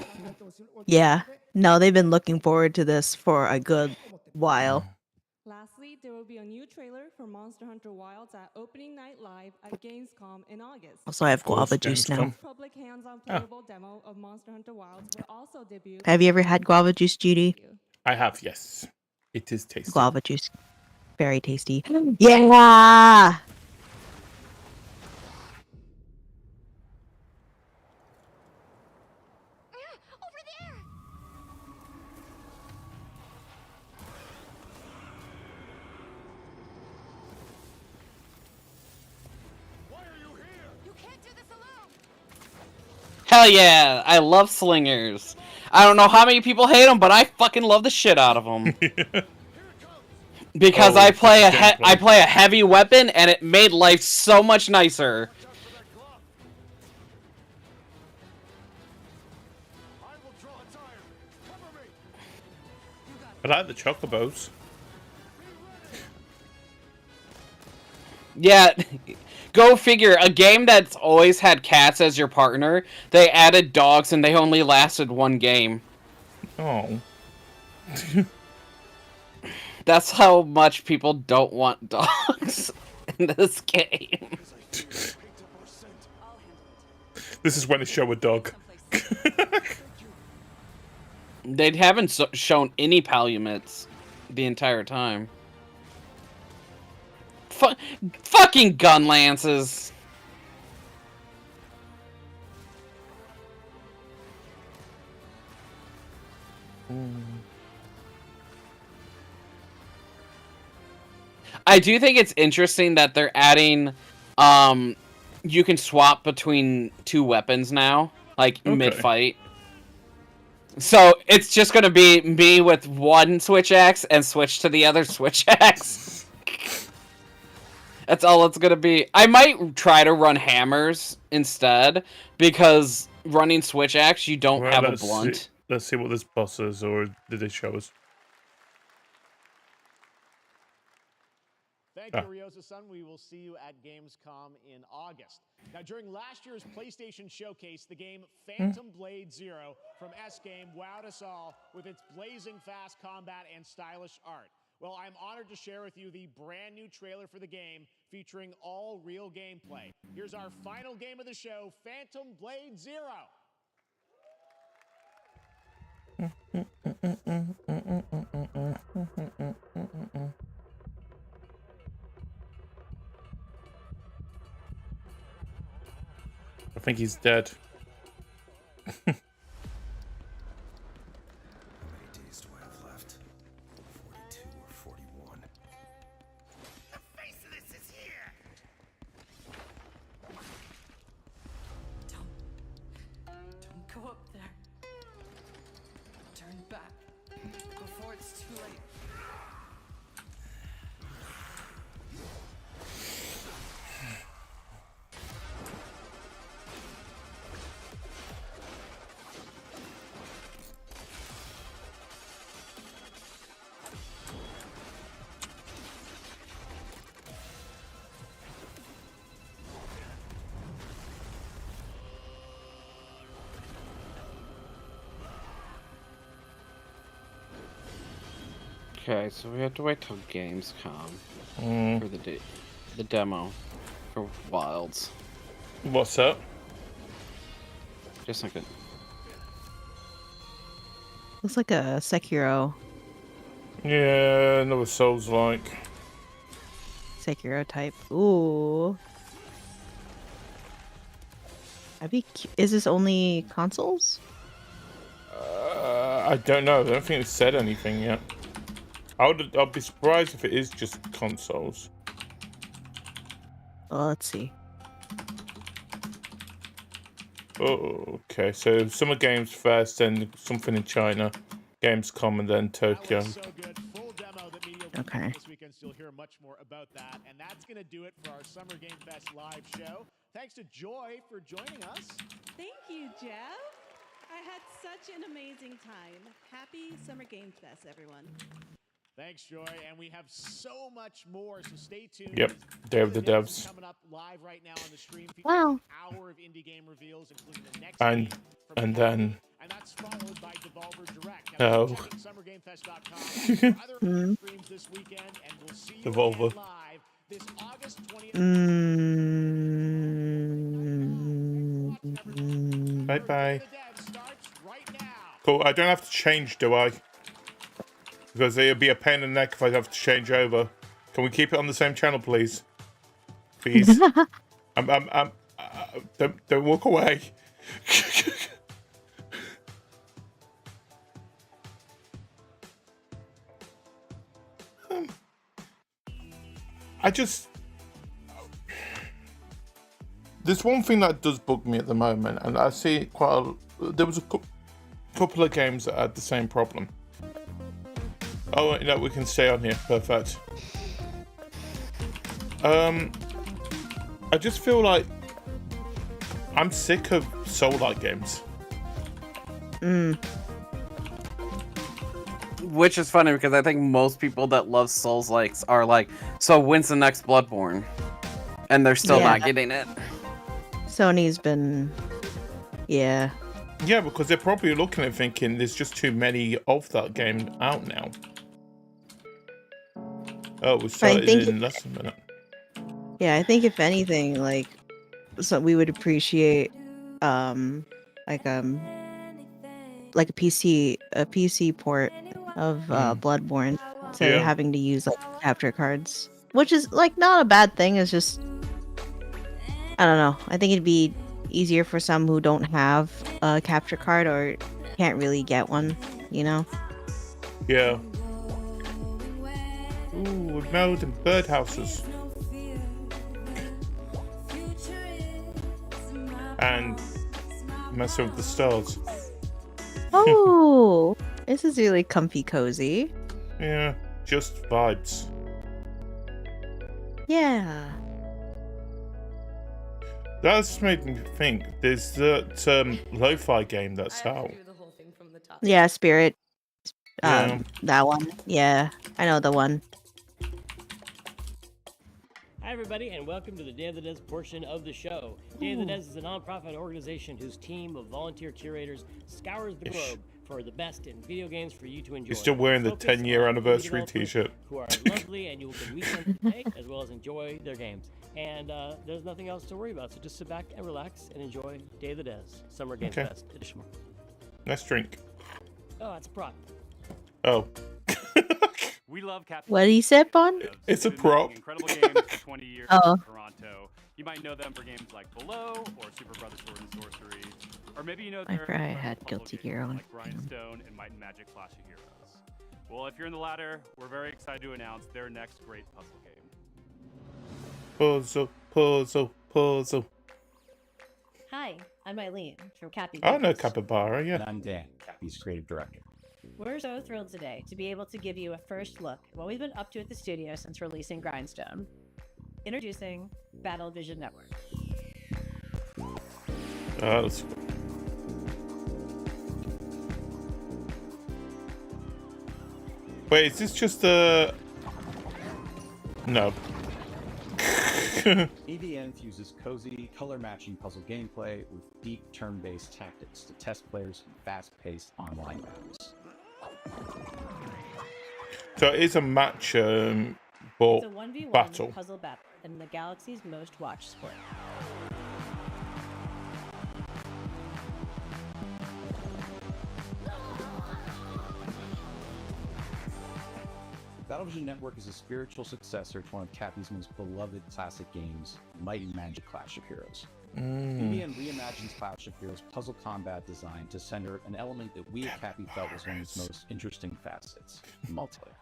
Yeah, no, they've been looking forward to this for a good while. Lastly, there will be a new trailer for Monster Hunter Wilds at Opening Night Live at Gamescom in August. Also, I have guava juice now. Public hands-on playable demo of Monster Hunter Wilds will also debut. Have you ever had guava juice, Judy? I have, yes. It is tasty. Guava juice. Very tasty. Yeah! Hell yeah, I love slingers. I don't know how many people hate them, but I fucking love the shit out of them. Because I play a heavy weapon, and it made life so much nicer. I like the chocobos. Yeah, go figure. A game that's always had cats as your partner, they added dogs and they only lasted one game. Oh. That's how much people don't want dogs in this game. This is when they show a dog. They haven't shown any palumets the entire time. Fucking gun lances. I do think it's interesting that they're adding, you can swap between two weapons now, like mid-fight. So it's just gonna be me with one switch axe and switch to the other switch axe. That's all it's gonna be. I might try to run hammers instead, because running switch axe, you don't have a blunt. Let's see what this boss is, or did they show us? Thank you, Ryozo-san. We will see you at Gamescom in August. Now, during last year's PlayStation Showcase, the game Phantom Blade Zero from S-Game wowed us all with its blazing fast combat and stylish art. Well, I'm honored to share with you the brand new trailer for the game featuring all real gameplay. Here's our final game of the show, Phantom Blade Zero. think he's dead. How many days do I have left? 42 or 41? The faceless is here. Don't go up there. Turn back before it's too late. Okay, so we have to wait till Gamescom for the demo for Wilds. What's up? Just like it. Looks like a Sekiro. Yeah, another Souls-like. Sekiro type. Ooh. Is this only consoles? I don't know. I don't think it's said anything yet. I'll be surprised if it is just consoles. Well, let's see. Oh, okay. So Summer Games first, then something in China, Gamescom, and then Tokyo. Okay. This weekend, you'll hear much more about that, and that's going to do it for our Summer Game Fest live show. Thanks to Joy for joining us. Thank you, Jeff. I had such an amazing time. Happy Summer Game Fest, everyone. Thanks, Joy, and we have so much more, so stay tuned. Yep, Day of the Devs. Coming up live right now on the stream. Wow. An hour of indie game reveals, including the next And then. and that's followed by Devolver Direct. Oh. SummerGameFest.com for other streams this weekend, and we'll see you Devolver. live this August 20th. Bye bye. Cool. I don't have to change, do I? Because it'll be a pain in the neck if I have to change over. Can we keep it on the same channel, please? Please. Don't walk away. There's one thing that does bug me at the moment, and I see there was a couple of games that had the same problem. Oh, you know, we can stay on here. Perfect. I just feel like I'm sick of Soul-like games. Which is funny because I think most people that love Souls-likes are like, so when's the next Bloodborne? And they're still not getting it. Sony's been... Yeah. Yeah, because they're probably looking at thinking there's just too many of that game out now. Oh, we started in less than a minute. Yeah, I think if anything, like, so we would appreciate, like a PC port of Bloodborne, instead of having to use like capture cards, which is like not a bad thing. It's just, I don't know. I think it'd be easier for some who don't have a capture card or can't really get one, you know? Yeah. Ooh, no, the birdhouses. And messing with the stars. Oh, this is really comfy cozy. Yeah, just vibes. Yeah. That's made me think. There's that lo-fi game that's out. Yeah, Spirit. Yeah. That one. Yeah, I know the one. Hi, everybody, and welcome to the Day of the Devs portion of the show. Day of the Devs is a nonprofit organization whose team of volunteer curators scours the globe for the best in video games for you to enjoy. You're still wearing the 10-year anniversary t-shirt. Who are lovely, and you can meet them today, as well as enjoy their games. And there's nothing else to worry about, so just sit back and relax and enjoy Day of the Devs, Summer Game Fest edition. Nice drink. Oh, that's a prop. Oh. We love Captain. What did he sip on? It's a prop. Incredible games for 20 years Oh. in Toronto. You might know them for games like Below or Super Brothers Sword and Sorcery, or maybe you know I their forgot I incredible had puzzle Guilty games Gear on. like Grindstone and Might and Magic Clash of Heroes. Well, if you're in the latter, we're very excited to announce their next great puzzle game. Puzzle. Hi, I'm Eileen from Cappy. I know Capybara, yeah. And I'm Dan, Cappy's creative director. We're so thrilled today to be able to give you a first look at what we've been up to at the studio since releasing Grindstone. Introducing Battle Vision Network. That's... Wait, is this just a... No. EVN fuses cozy, color-matching puzzle gameplay with deep turn-based tactics to test players in fast-paced online battles. So it is a match It's a 1v1 battle. puzzle battle in the galaxy's most watched sport. Battlevision Network is a spiritual successor to one of Cappy's most beloved classic games, Might and Magic Clash of Heroes. EVN reimagines Clash of Heroes' puzzle combat design to center an element that we at Cappy felt was one of its most interesting facets, multiplayer.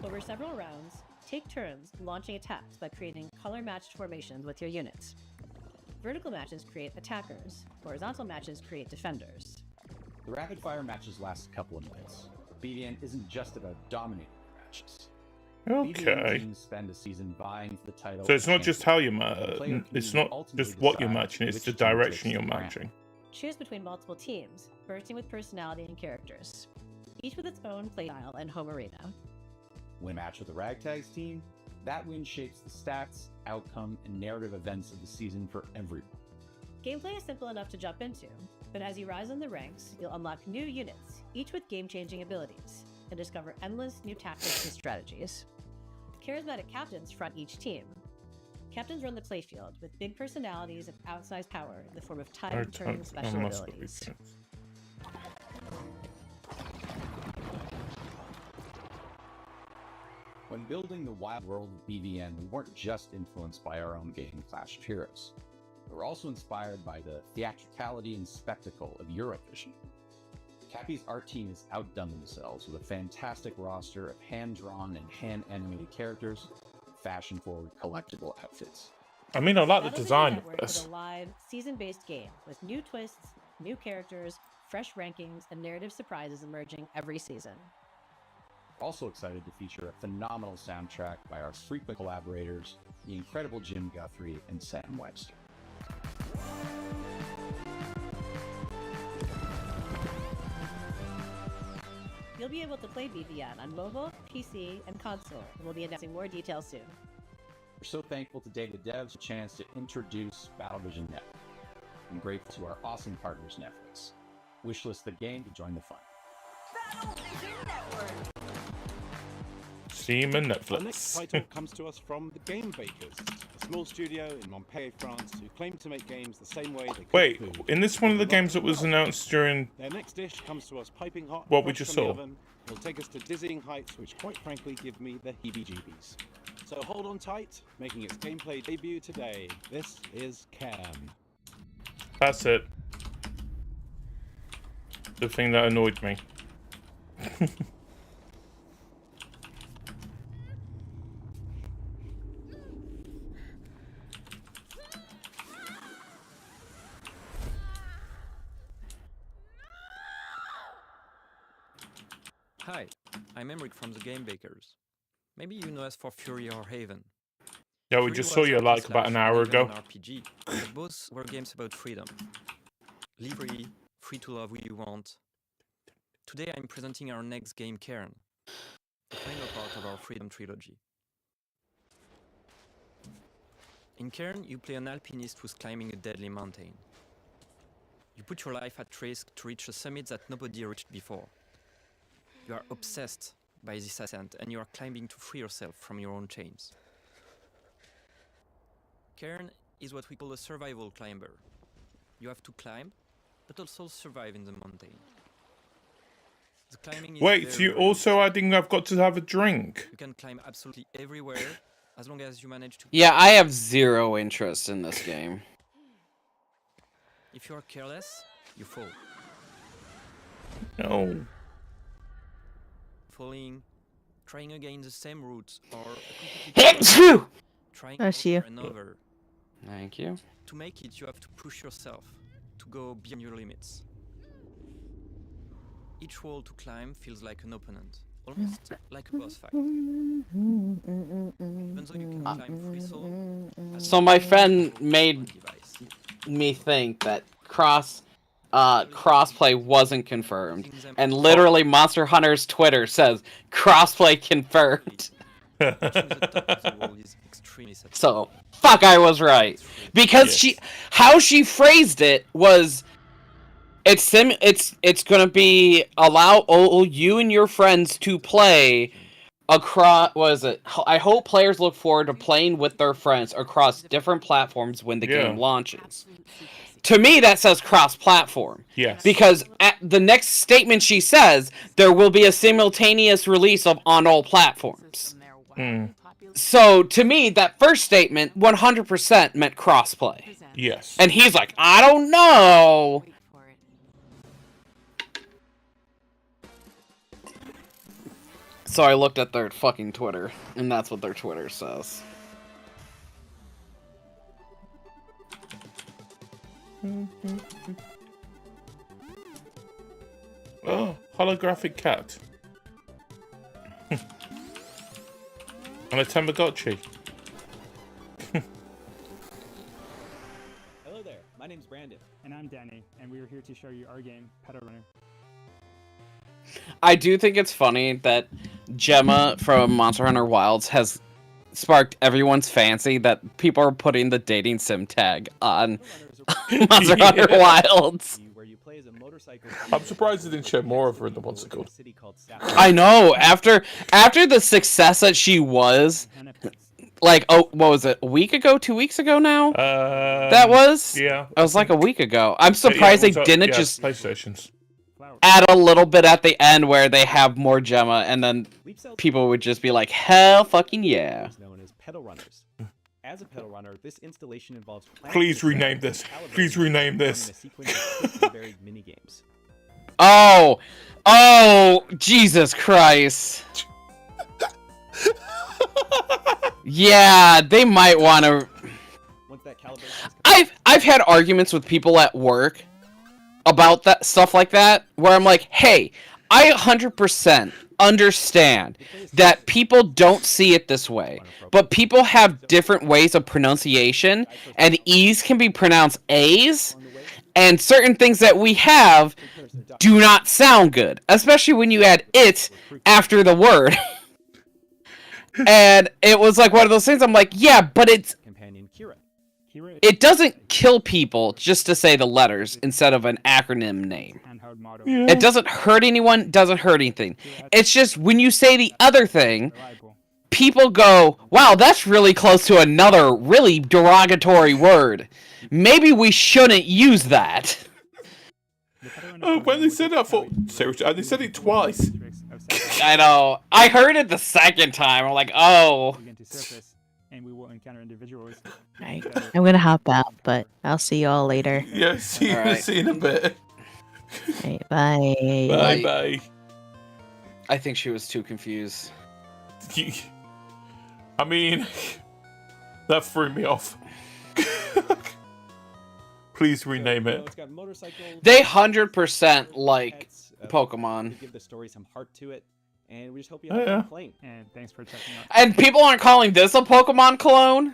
Over several rounds, take turns launching attacks by creating color-matched formations with your units. Vertical matches create attackers, horizontal matches create defenders. The rapid-fire matches last a couple of minutes. BVN isn't just about dominating the matches. Okay. BVN teams spend a season vying for the title. So it's not just how you match. The It's not just what you're matching. It's the direction you're matching. Choose between multiple teams, bursting with personality and characters, each with its own playstyle and home arena. Win a match with the Ragtags team, that win shapes the stats, outcome, and narrative events of the season for everyone. Gameplay is simple enough to jump into, but as you rise in the ranks, you'll unlock new units, each with game-changing abilities, and discover endless new tactics and strategies. Charismatic captains front each team. Captains run the playfield with big personalities and outsized power in the form of tide-turning special abilities. When building the wild world of BVN, we weren't just influenced by our own game, Clash of Heroes. We were also inspired by the theatricality and spectacle of Eurovision. Cappy's art team has outdone themselves with a fantastic roster of hand-drawn and hand-animated characters, fashion-forward collectible outfits. I mean, I like the Battlevision design of Network this. is a live, season-based game with new twists, new characters, fresh rankings, and narrative surprises emerging every season. We're also excited to feature a phenomenal soundtrack by our frequent collaborators, the incredible Jim Guthrie and Sam Webster. You'll be able to play BVN on mobile, PC, and console, and we'll be announcing more details soon. We're so thankful to David Devs for the chance to introduce Battlevision Network. I'm grateful to our awesome partners, Netflix. Wishlist the game to join the fun. Battlevision Network. Steam and Netflix. Our next title comes to us from the Game Bakers, a small studio in Montpellier, France, who claim to make games the same way they cook Wait, food. in this one of the games that was announced during Their next dish comes to us piping hot. what we fresh just from the saw? oven. It'll take us to dizzying heights, which quite frankly give me the heebie-jeebies. So hold on tight, making its gameplay debut today. This is Cam. That's it. The thing that annoyed me. Hi, I'm Emric from the Game Bakers. Maybe you know us for Fury or Haven. Yeah, we Fury just was saw you hack and like about slash, an hour Haven ago. an RPG, but both were games about freedom. Live free to love who you want. Today I'm presenting our next game, Cairn, the final part of our Freedom trilogy. In Cairn, you play an alpinist who's climbing a deadly mountain. You put your life at risk to reach a summit that nobody reached before. You are obsessed by this ascent, and you are climbing to free yourself from your own chains. Cairn is what we call a survival climber. You have to climb, but also survive in the mountain. The climbing is Wait, so you very also adding I've got to have a drink? You can climb absolutely everywhere, as long as you manage to. Yeah, I have zero interest in this game. If you're careless, you fall. No. Falling, trying again the same route, or trying Bless you. over and over. Thank you. To make it, you have to push yourself to go beyond your limits. Each wall to climb feels like an opponent, almost like a boss fight. Even though you can climb free solo. So my friend made me think that crossplay wasn't confirmed, and literally Monster Hunter's Twitter says crossplay confirmed. So fuck, I was right, because how she phrased it was, it's gonna be allow you and your friends to play across. What is it? I hope players look forward to playing with their friends across different platforms when the game launches. To me, that says cross-platform. Yes. Because at the next statement she says, there will be a simultaneous release on all platforms. So, to me, that first statement 100% meant crossplay. Yes. And he's like, I don't know. So I looked at their fucking Twitter, and that's what their Twitter says. Oh, holographic cat. And a Tamagotchi. Hello there, my name's Brandon. And I'm Danny, and we are here to show you our game, Petal Runner. I do think it's funny that Gemma from Monster Hunter Wilds has sparked everyone's fancy that people are putting the dating sim tag on Monster Hunter Wilds. I'm surprised they didn't share more of her in the what's it called. I know, after the success that she was, like, oh, what was it, a week ago, 2 weeks ago now? That was? Yeah. It was like a week ago. I'm surprised they didn't just PlayStations. add a little bit at the end where they have more Gemma, and then people would just be like, hell fucking yeah. Known as Petal Runners. As a Petal Runner, this installation involves Please rename this. Please rename this. varied mini games. Oh, Jesus Christ. Yeah, they might want to. I've had arguments with people at work about that stuff like that, where I'm like, hey, I 100% understand that people don't see it this way, but people have different ways of pronunciation, and E's can be pronounced A's, and certain things that we have do not sound good, especially when you add it after the word. And it was like one of those things, I'm like, yeah, but it doesn't kill people just to say the letters instead of an acronym name. Yeah. It doesn't hurt anyone, doesn't hurt anything. It's just when you say the other thing, people go, wow, that's really close to another really derogatory word. Maybe we shouldn't use that. Oh, when they said that, I thought, seriously, they said it twice. I know. I heard it the second time. I'm like, oh. And we will encounter individuals. Right. I'm gonna hop out, but I'll see you all later. Yeah, see you in a bit. Right, bye. Bye. I think she was too confused. I mean, that threw me off. Please rename it. They 100% like Pokemon. Give the story some heart to it, and we just hope you have fun playing. And thanks for checking out. And people aren't calling this a Pokemon clone?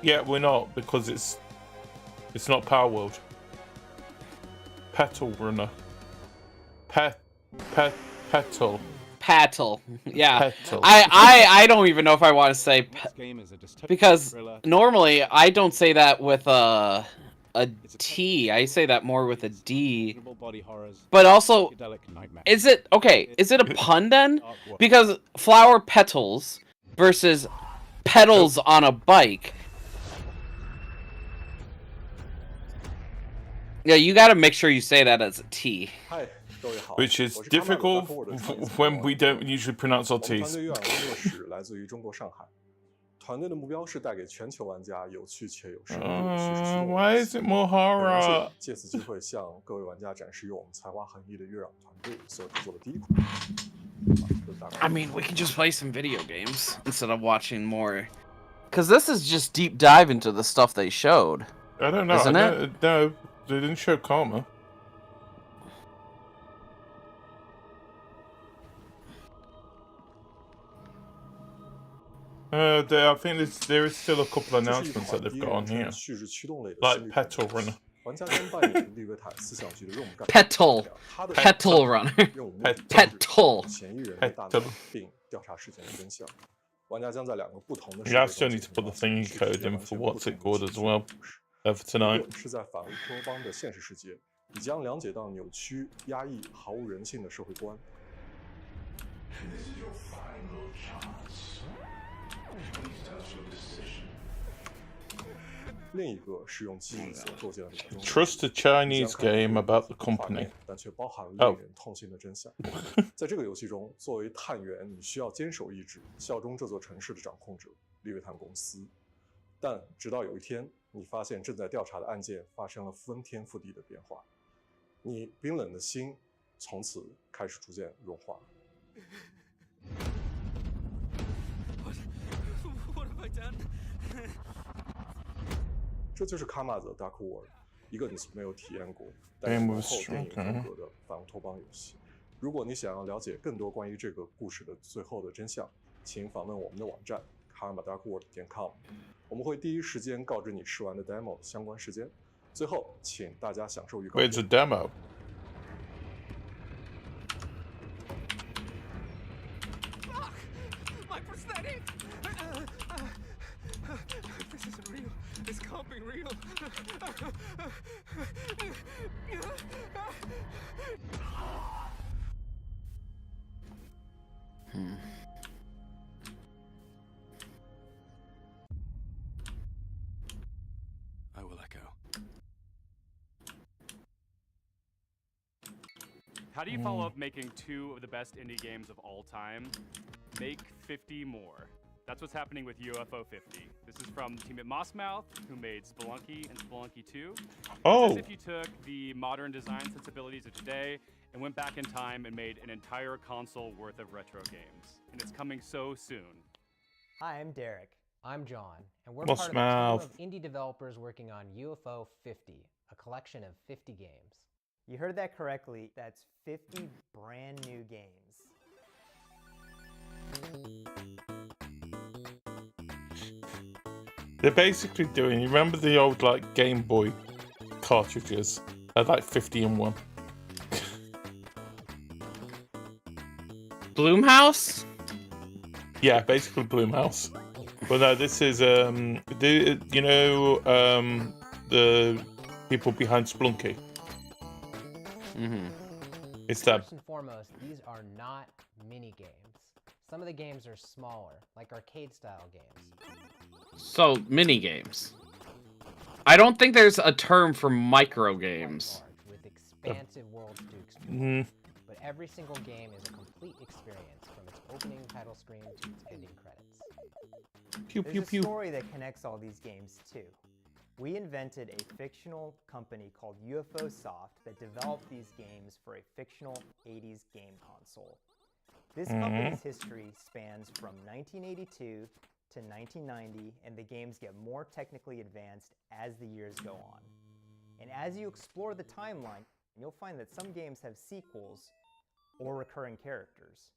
Yeah, we're not, because it's not Power World. Petal Runner. Petal. Patel. Yeah. Petal. I don't even know if I want to say because normally I don't say that with a T. I say that more with a D. But also, is it a pun then? Because flower petals versus pedals on a bike. Yeah, you gotta make sure you say that as a T. Which is difficult when we don't usually pronounce our T's. 团队的目标是带给全球玩家有趣且有深度的叙事驱动。 Why is it more horror? 借此机会向各位玩家展示由我们才华横溢的月壤团队所制作的第一款。I mean, we can just play some video games instead of watching more. Because this is just deep dive into the stuff they showed. I don't know. Isn't it? No, they didn't show Karma. I think there is still a couple of announcements that they've got on here. Like Petal Runner. 玩家将扮演利维坦思想局的任务干部。 Petal Runner. 嫌疑人的大脑，并调查事件的真相。玩家将在2个不同的。 You have still need to put the thingy code in for what's it called as well. For tonight. 是在反乌托邦的现实世界，你将了解到扭曲、压抑、毫无人性的社会观。 另一个是用记忆所构建的脑中。 Trust a Chinese game about the company. 但却包含了令人痛心的真相。在这个游戏中，作为探员，你需要坚守意志，效忠这座城市的掌控者——利维坦公司。但直到有一天，你发现正在调查的案件发生了翻天覆地的变化，你冰冷的心从此开始逐渐融化。 What have I done? 这就是《卡玛的 Dark World》，一个你从没有体验过但是浓厚电影风格的反乌托邦游戏。如果你想要了解更多关于这个故事的最后的真相，请访问我们的网站 karmadarkworld.com， 我们会第一时间告知你试玩的 demo 相关时间。最后，请大家享受预告。Where's the demo? My prosthetic! This isn't real. This can't be real. I will echo. How do you follow up making 2 of the best indie games of all time? Make 50 more. That's what's happening with UFO 50. This is from the team at Mossmouth, who made Spelunky and Spelunky 2. Oh. It's as if you took the modern design sensibilities of today and went back in time and made an entire console worth of retro games. And it's coming so soon. Hi, I'm Derek. I'm John, and we're part of a team of indie developers working on UFO 50, a collection of 50 games. You heard that correctly. That's 50 brand new games. They're basically doing, you remember the old like Game Boy cartridges? They're like 50 in one. Bloomhouse? Yeah, basically Bloomhouse. Well, no, this is the people behind Spelunky. Mm-hmm. It's that. First and foremost, these are not mini games. Some of the games are smaller, like arcade-style games. So, mini games. I don't think there's a term for micro games. With expansive worlds to explore. But every single game is a complete experience, from its opening title screen to its ending credits. There's a story that connects all these games too. We invented a fictional company called UFO Soft that developed these games for a fictional 80s game console. This company's history spans from 1982 to 1990, and the games get more technically advanced as the years go on. And as you explore the timeline, you'll find that some games have sequels or recurring characters.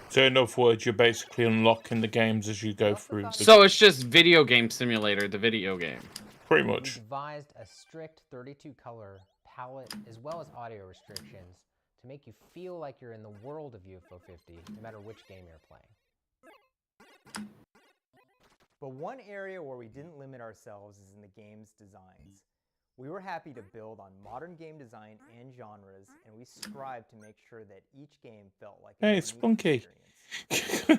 So in other words, you're basically unlocking the games as you go through. So it's just Video Game Simulator, the video game. Pretty much. We devised a strict 32-color palette as well as audio restrictions to make you feel like you're in the world of UFO 50, no matter which game you're playing. But one area where we didn't limit ourselves is in the game's designs. We were happy to build on modern game design and genres, and we strived to make sure that each game felt like a Spelunky.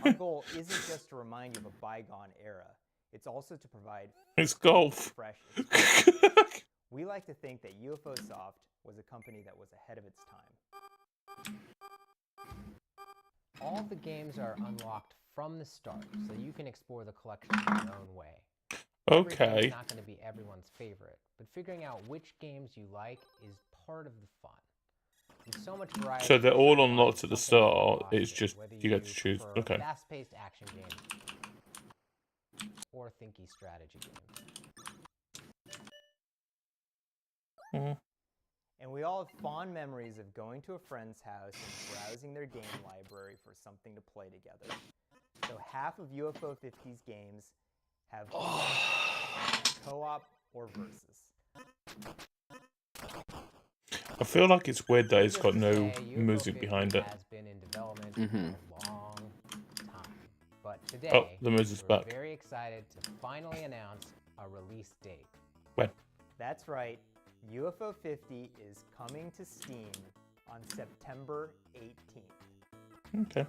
Our goal isn't just to remind you of a bygone era, it's also to provide golf. Fresh We like to think that UFO Soft was a company that was ahead of its time. All of the games are unlocked from the start, so you can explore the collection your own way. Okay. It's not going to be everyone's favorite, but figuring out which games you like is part of the fun. There's so much variety. So they're all unlocked at the start. It's just you get to choose. Okay. Fast-paced action game or thinky strategy game. And we all have fond memories of going to a friend's house and browsing their game library for something to play together. So half of UFO 50's games have co-op or versus. I feel like it's weird that it's got no music behind it. Has been in development for a long time, but today Oh, the music's we're back. very excited to finally announce a release date. When? That's right. UFO 50 is coming to Steam on September 18th. Okay.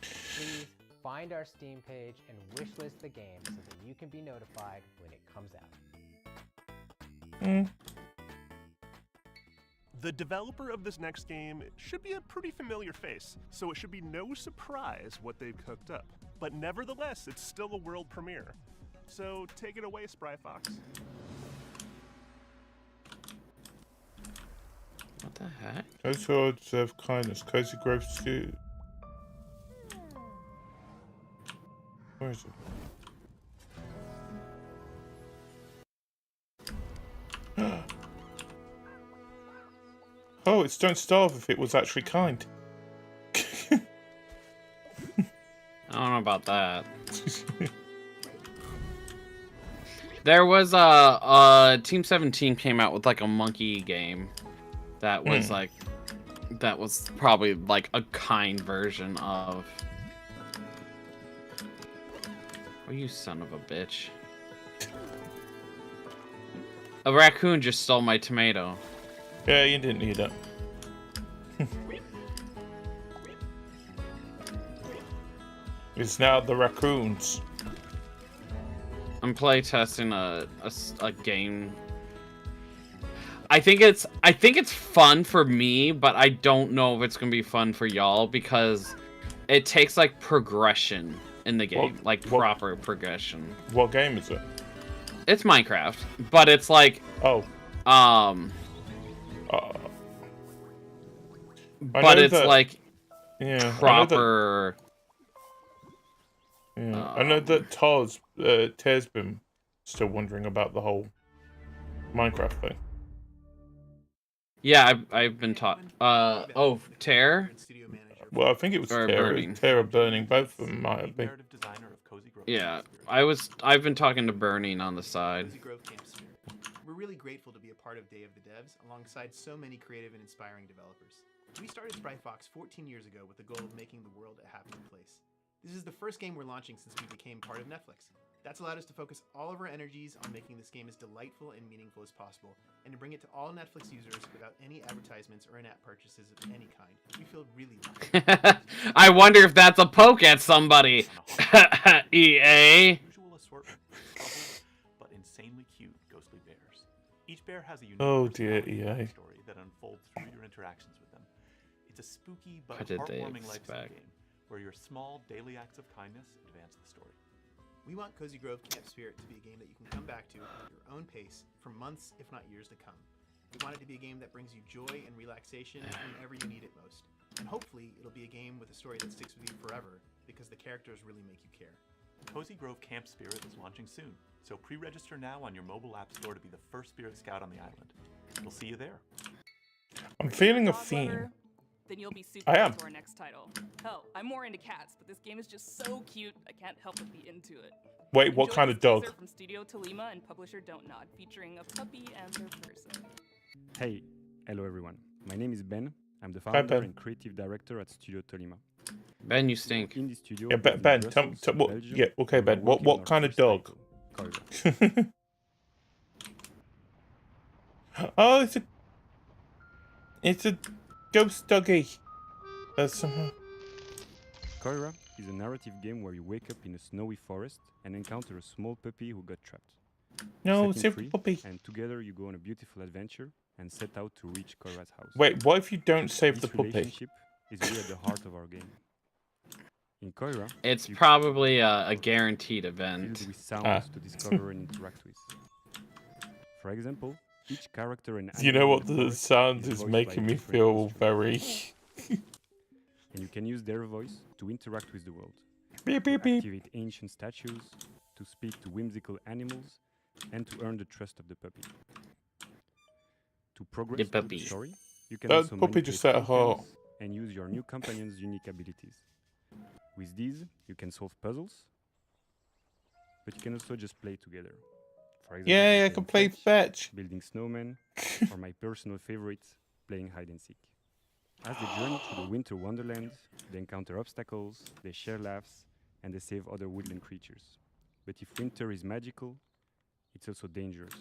Please find our Steam page and wishlist the game so that you can be notified when it comes out. The developer of this next game should be a pretty familiar face, so it should be no surprise what they've cooked up. But nevertheless, it's still a world premiere. So take it away, Spry Fox. What the heck? Those who deserve kindness. Cozy Grove Studio. Where is it? Oh, it's Don't Starve if it was actually kind. I don't know about that. There was Team 17 came out with like a monkey game that was like that was probably like a kind version of. Oh, you son of a bitch. A raccoon just stole my tomato. Yeah, you didn't need it. It's now the raccoons. I'm playtesting a game. I think it's fun for me, but I don't know if it's gonna be fun for y'all because it takes like progression in the game, proper progression. What game is it? It's Minecraft, but it's like but it's like proper. I know that Tear's been still wondering about the whole Minecraft thing. Yeah, I've been taught. Tear. Well, I think it was Tear or Burning. Both of them might have been. Yeah, I've been talking to Burning on the side. We're really grateful to be a part of Day of the Devs alongside so many creative and inspiring developers. We started Spry Fox 14 years ago with the goal of making the world a happier place. This is the first game we're launching since we became part of Netflix. That's allowed us to focus all of our energies on making this game as delightful and meaningful as possible, and to bring it to all Netflix users without any advertisements or in-app purchases of any kind. We feel really lucky. I wonder if that's a poke at somebody. EA. Usual assortment, but insanely cute ghostly bears. Each bear has a unique EA. story that unfolds through your interactions with them. It's a spooky but What did they heartwarming lifestyle expect? game where your small daily acts of kindness advance the story. We want Cozy Grove Camp Spirit to be a game that you can come back to at your own pace for months, if not years to come. We want it to be a game that brings you joy and relaxation whenever you need it most. And hopefully, it'll be a game with a story that sticks with you forever, because the characters really make you care. Cozy Grove Camp Spirit is launching soon, so pre-register now on your mobile app store to be the first Spirit Scout on the island. We'll see you there. I'm feeling a theme. Then you'll be super into our next title. Hell, I'm more into cats, but this game is just so cute, I can't help but be into it. Wait, what kind of dog? From Studio Tolima and publisher Don't Nod, featuring a puppy and their person. Hey, hello everyone. My name is Ben. I'm the Hi, founder Ben. and creative director at Studio Tolima. Ben, you stink. In the studio Yeah, Ben. Tell what? Yeah, okay, Ben. What kind of dog? Oh, it's a ghost doggy. Somehow. Koira is a narrative game where you wake up in a snowy forest and encounter a small puppy who got trapped. No, Set him save free, the puppy. And together you go on a beautiful adventure and set out to reach Kora's house. Wait, what if you don't save This the puppy? relationship is really at the heart of our game. In Koira, It's probably a guaranteed event. Filled with sounds to discover and interact with. For example, each character and You know animal what in the forest sound is voiced by making a me different feel instrument. very... And you can use their voice to interact with the world. Beep, beep, beep. Activate ancient statues, to speak to whimsical animals, and to earn the trust of the puppy. To progress through the story, you can That also puppy just manipulate set a heart. items and use your new companion's unique abilities. With these, you can solve puzzles, but you can also just play together. For example, Yeah, I playing can play fetch. building snowmen, or my personal favorite, playing hide and seek. As they journey through the winter wonderland, they encounter obstacles, they share laughs, and they save other woodland creatures. But if winter is magical, it's also dangerous.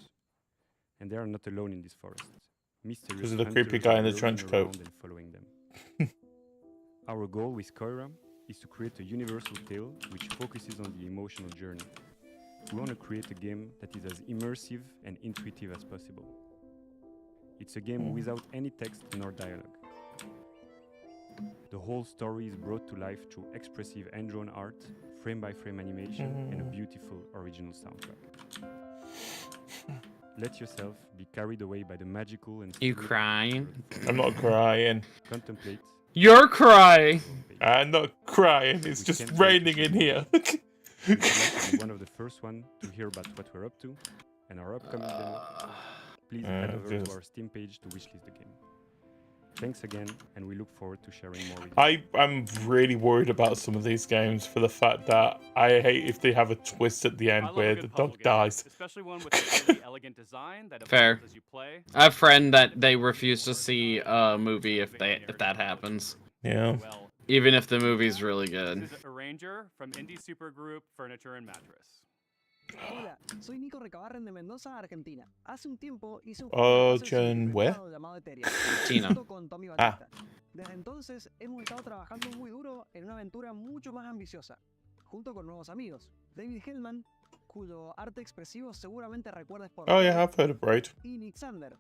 And they are not alone in this forest. Mysterious Because of the creepy hunters guy are in the lurking trench coat. around and following them. Our goal with Koira is to create a universal tale which focuses on the emotional journey. We want to create a game that is as immersive and intuitive as possible. It's a game without any text nor dialogue. The whole story is brought to life through expressive hand-drawn art, frame-by-frame animation, and a beautiful original soundtrack. Let yourself be carried away by the magical and... You crying? I'm not crying. Contemplate. You're crying! I'm not crying, it's just raining in here. We'd like to be one of the first one to hear about what we're up to, and our upcoming demo. Please head over to our Steam page to wishlist the game. Thanks again, and we look forward to sharing more with you. I'm really worried about some of these games for the fact that I hate if they have a twist at the end where the dog dies. Especially one with a really elegant design that Fair. evolves as you play. I have a friend that they refuse to see a movie if that happens. Yeah. Even if the movie's really good. This is Arranger from indie supergroup Furniture and Mattress. Hola, soy Nico Recabarren de Mendoza, Argentina. Hace un tiempo hice un Oh, juego John, where? llamado Ethereum, Argentina. junto con Tommy Batista. Desde entonces hemos estado trabajando muy duro en una aventura mucho más ambiciosa, junto con nuevos amigos. David Hellman, cuyo arte expresivo seguramente recuerdas por Oh yeah, I've heard of Braid. y Nick Sander,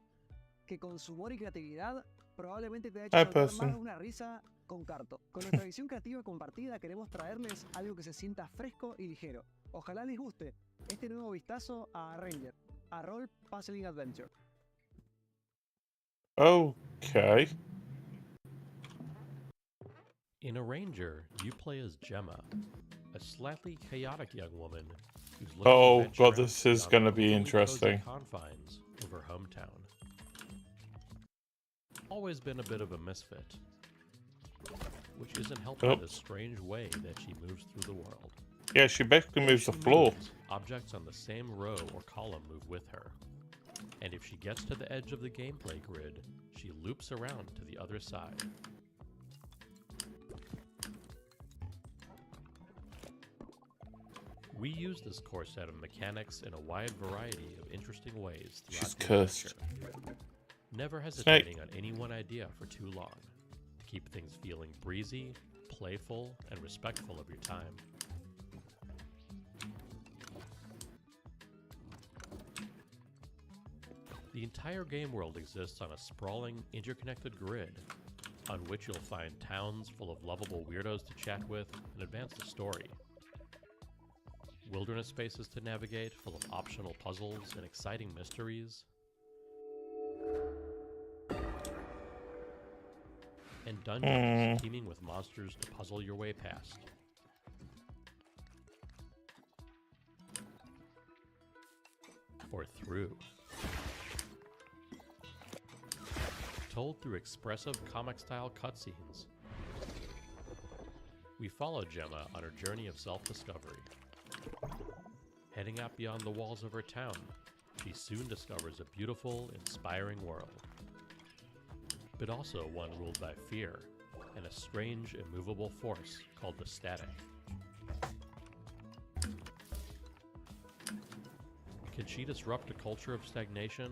que con su humor y creatividad probablemente te ha hecho Hi, soltar person. más de una risa con Carto. Con nuestra visión creativa compartida queremos traerles algo que se sienta fresco y ligero. Ojalá les guste este nuevo vistazo a Ranger, a Role Puzzling Adventure. Okay. In Arranger, you play as Gemma, a slightly chaotic young woman who's looking Oh to venture god, out this is beyond gonna the be cozy interesting. confines of her hometown. Always been a bit of a misfit, which isn't helped by the strange way that she moves through the world. Yeah, she basically moves the She floor. moves, objects on the same row or column move with her. And if she gets to the edge of the gameplay grid, she loops around to the other side. We use this core set of mechanics in a wide variety of interesting ways throughout She's the cursed. adventure. Never hesitating on any one idea for too long, to keep things feeling breezy, playful, and respectful of your time. The entire game world exists on a sprawling, interconnected grid, on which you'll find towns full of lovable weirdos to chat with and advance the story. Wilderness spaces to navigate full of optional puzzles and exciting mysteries. And dungeons teeming with monsters to puzzle your way past. Or through. Told through expressive comic-style cutscenes. We follow Gemma on her journey of self-discovery. Heading out beyond the walls of her town, she soon discovers a beautiful, inspiring world. But also one ruled by fear and a strange, immovable force called the Static. Can she disrupt a culture of stagnation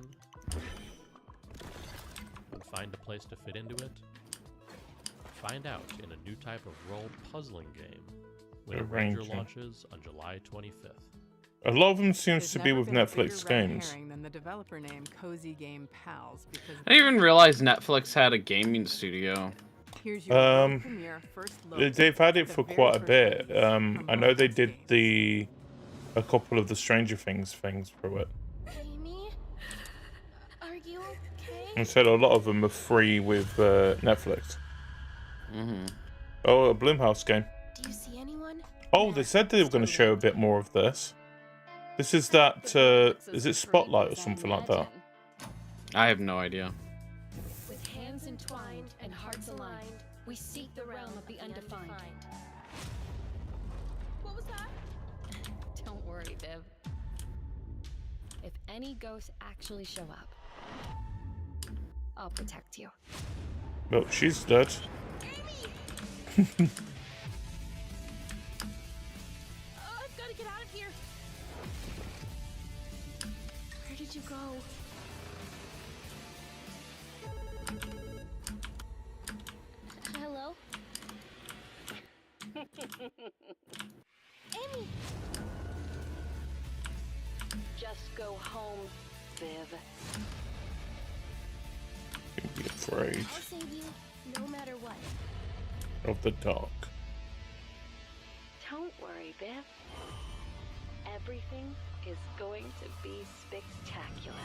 and find a place to fit into it? Find out in a new type of role puzzling game when Ranger Arranging. launches on July 25th. A lot of them seems There's to be never with been a Netflix bigger red games. herring than the developer name Cozy Game Pals, because I didn't even realize Netflix had a gaming studio. here's your world premiere first look They've had at it the for very quite a first bit. release from I know they Locust did Games. a couple of the Stranger Things through it. Amy? Are you okay? And said a lot of them are free with Netflix. Mm-hmm. Oh, a Blumhouse game. Do you see anyone? Oh, they said they were going to show a bit more of this. This is that, is it Spotlight or something like that? I have no idea. With hands entwined and hearts aligned, we seek the realm of the undefined. What was that? Don't worry, Viv. If any ghosts actually show up, I'll protect you. Well, she's dead. I've got to get out of here. Where did you go? Hello? Amy! Just go home, Viv. Don't be afraid I'll save you, no matter what. of the dark. Don't worry, Viv. Everything is going to be spectacular.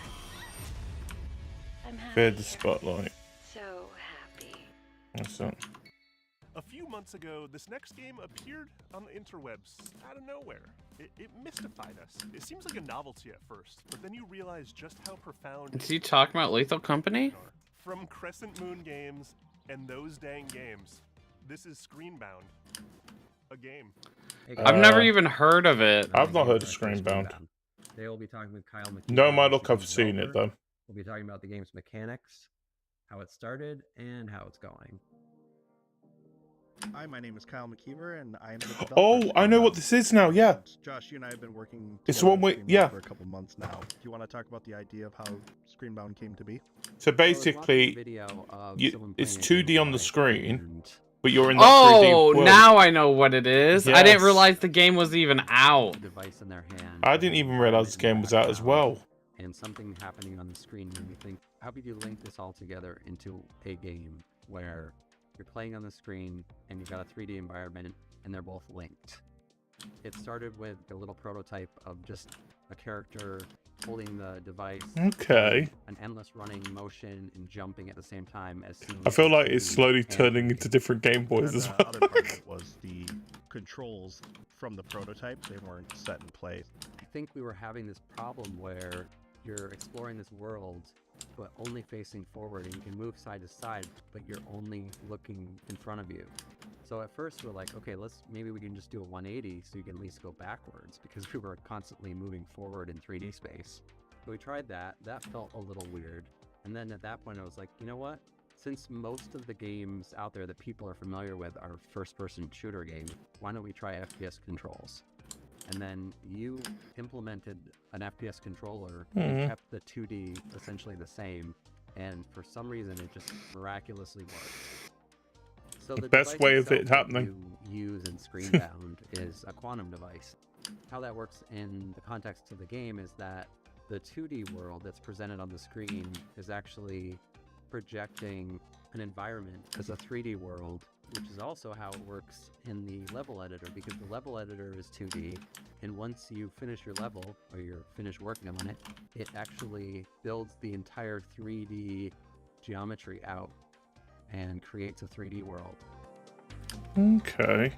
I'm happy. Fear the spotlight. So happy. That's it. A few months ago, this next game appeared on the interwebs out of nowhere. It mystified us. It seems like a novelty at first, but then you realize just how profound. Is he talking about Lethal Company? From Crescent Moon Games and those dang games, this is Screenbound, a game. I've never even heard of it. I've not heard of Screenbound. They will be talking with Kyle McKee. No, my luck, I've seen it though. We'll be talking about the game's mechanics, how it started, and how it's going. Hi, my name is Kyle McKeever, and I am the developer. Oh, I know what this is now. Yeah. Josh, you and I have been working It's the one together with on yeah. Screenbound for a couple months now. Do you want to talk about the idea of how Screenbound came to be? So basically, it's 2D on the screen, but you're in the 3D Oh, world. now I know what it is. I didn't Yes. realize the game was even out. Device in their hand. I didn't even realize the game was out as well. And something happening on the screen made me think, how could you link this all together into a game where you're playing on the screen and you've got a 3D environment and they're both linked? It started with a little prototype of just a character holding the device. Okay. An endless running motion and jumping at the same time as seen I feel like it's 3D slowly and turning into different Game Boys as The well. other part of it was the controls from the prototype. They weren't set in place. I think we were having this problem where you're exploring this world, but only facing forward, and you can move side to side, but you're only looking in front of you. So at first we're like, okay, maybe we can just do a 180 so you can at least go backwards, because we were constantly moving forward in 3D space. So we tried that. That felt a little weird. And then at that point I was like, you know what? Since most of the games out there that people are familiar with are first-person shooter games, why don't we try FPS controls? And then you implemented an FPS controller and kept the 2D essentially the same, and for some reason it just miraculously worked. So The best way of it happening. You use in Screenbound is a quantum device. How that works in the context of the game is that the 2D world that's presented on the screen is actually projecting an environment as a 3D world, which is also how it works in the level editor, because the level editor is 2D, and once you finish your level, or you're finished working on it, it actually builds the entire 3D geometry out and creates a 3D world. Okay.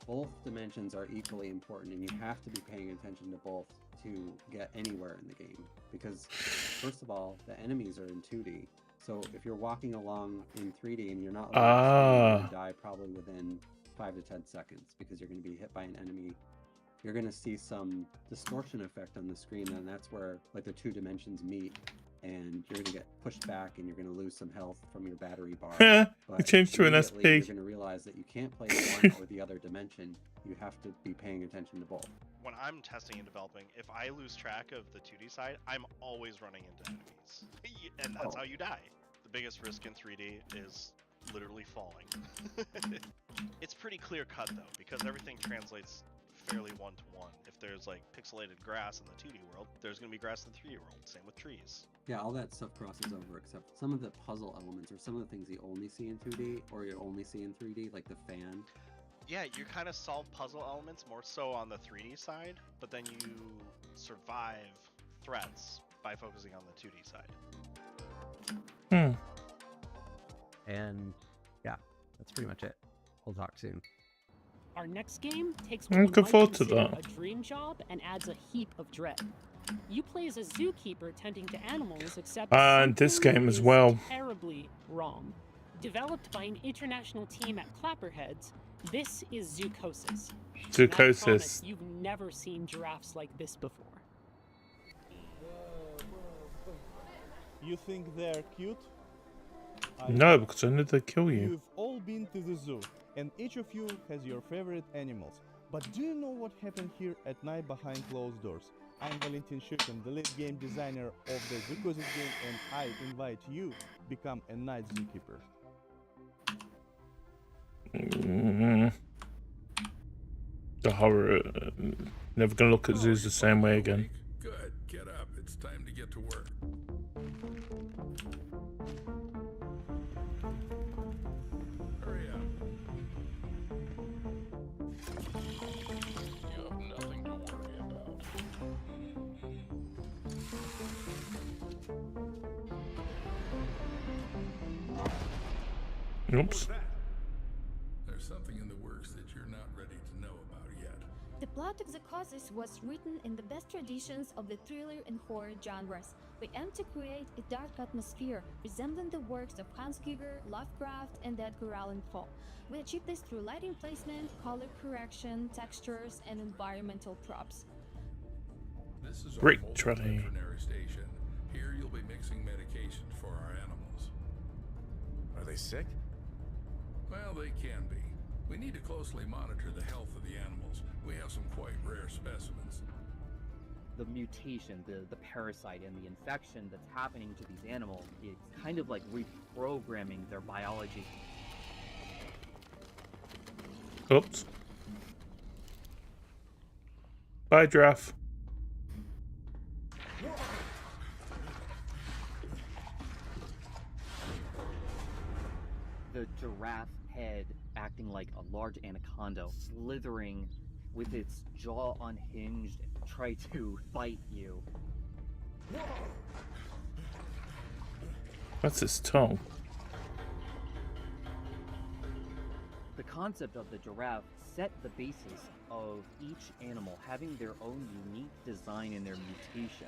Both dimensions are equally important, and you have to be paying attention to both to get anywhere in the game. Because, first of all, the enemies are in 2D. So if you're walking along in 3D and you're not looking at the screen, you're going to die probably within 5 to 10 seconds, because you're going to be hit by an enemy. You're going to see some distortion effect on the screen, and that's where like the two dimensions meet. And you're going to get pushed back, and you're going to lose some health from your battery bar. It changed to an SP. You're going to realize that you can't play one or the other dimension. You have to be paying attention to both. When I'm testing and developing, if I lose track of the 2D side, I'm always running into enemies. And that's how you die. the biggest risk in 3D is literally falling. It's pretty clear cut though, because everything translates fairly one-to-one. If there's like pixelated grass in the 2D world, there's going to be grass in the 3D world. Same with trees. Yeah, all that stuff crosses over except some of the puzzle elements or some of the things you only see in 2D or you only see in 3D, like the fan. Yeah, you kind of solve puzzle elements more so on the 3D side, but then you survive threats by focusing on the 2D side. And yeah, that's pretty much it. We'll talk soon. Our next game takes I'm what looking you might forward to consider that. a dream job and adds a heap of dread. You play as a zookeeper tending to animals, except And this something game as is well. terribly wrong. Developed by an international team at Clapperheads, this is Zoocosis. And I promise you've never seen giraffes like this before. You think they're cute? No, because I know they kill you. You've all been to the zoo, and each of you has your favorite animals. But do you know what happened here at night behind closed doors? I'm Valentin Shukin, the lead game designer of the Zoocosis game, and I invite you to become a night zookeeper. The horror. Never gonna look at zoos the same way again. Good, get up. It's time to get to work. Hurry up. You have nothing to worry about. Oops. There's something in the works that you're not ready to know about yet. The plot of Zoocosis was written in the best traditions of the thriller and horror genres. We aim to create a dark atmosphere resembling the works of Hans Giger, Lovecraft, and Edgar Allan Poe. We achieve this through lighting placement, color correction, textures, and environmental props. This is our Great Volvy try. veterinary station. Here you'll be mixing medications for our animals. Are they sick? Well, they can be. We need to closely monitor the health of the animals. We have some quite rare specimens. The mutation, the parasite, and the infection that's happening to these animals, it's kind of like reprogramming their biology. Oops. Bye, giraffe. The giraffe head acting like a large anaconda, slithering with its jaw unhinged, try to bite you. What's his tongue? The concept of the giraffe set the basis of each animal having their own unique design in their mutation.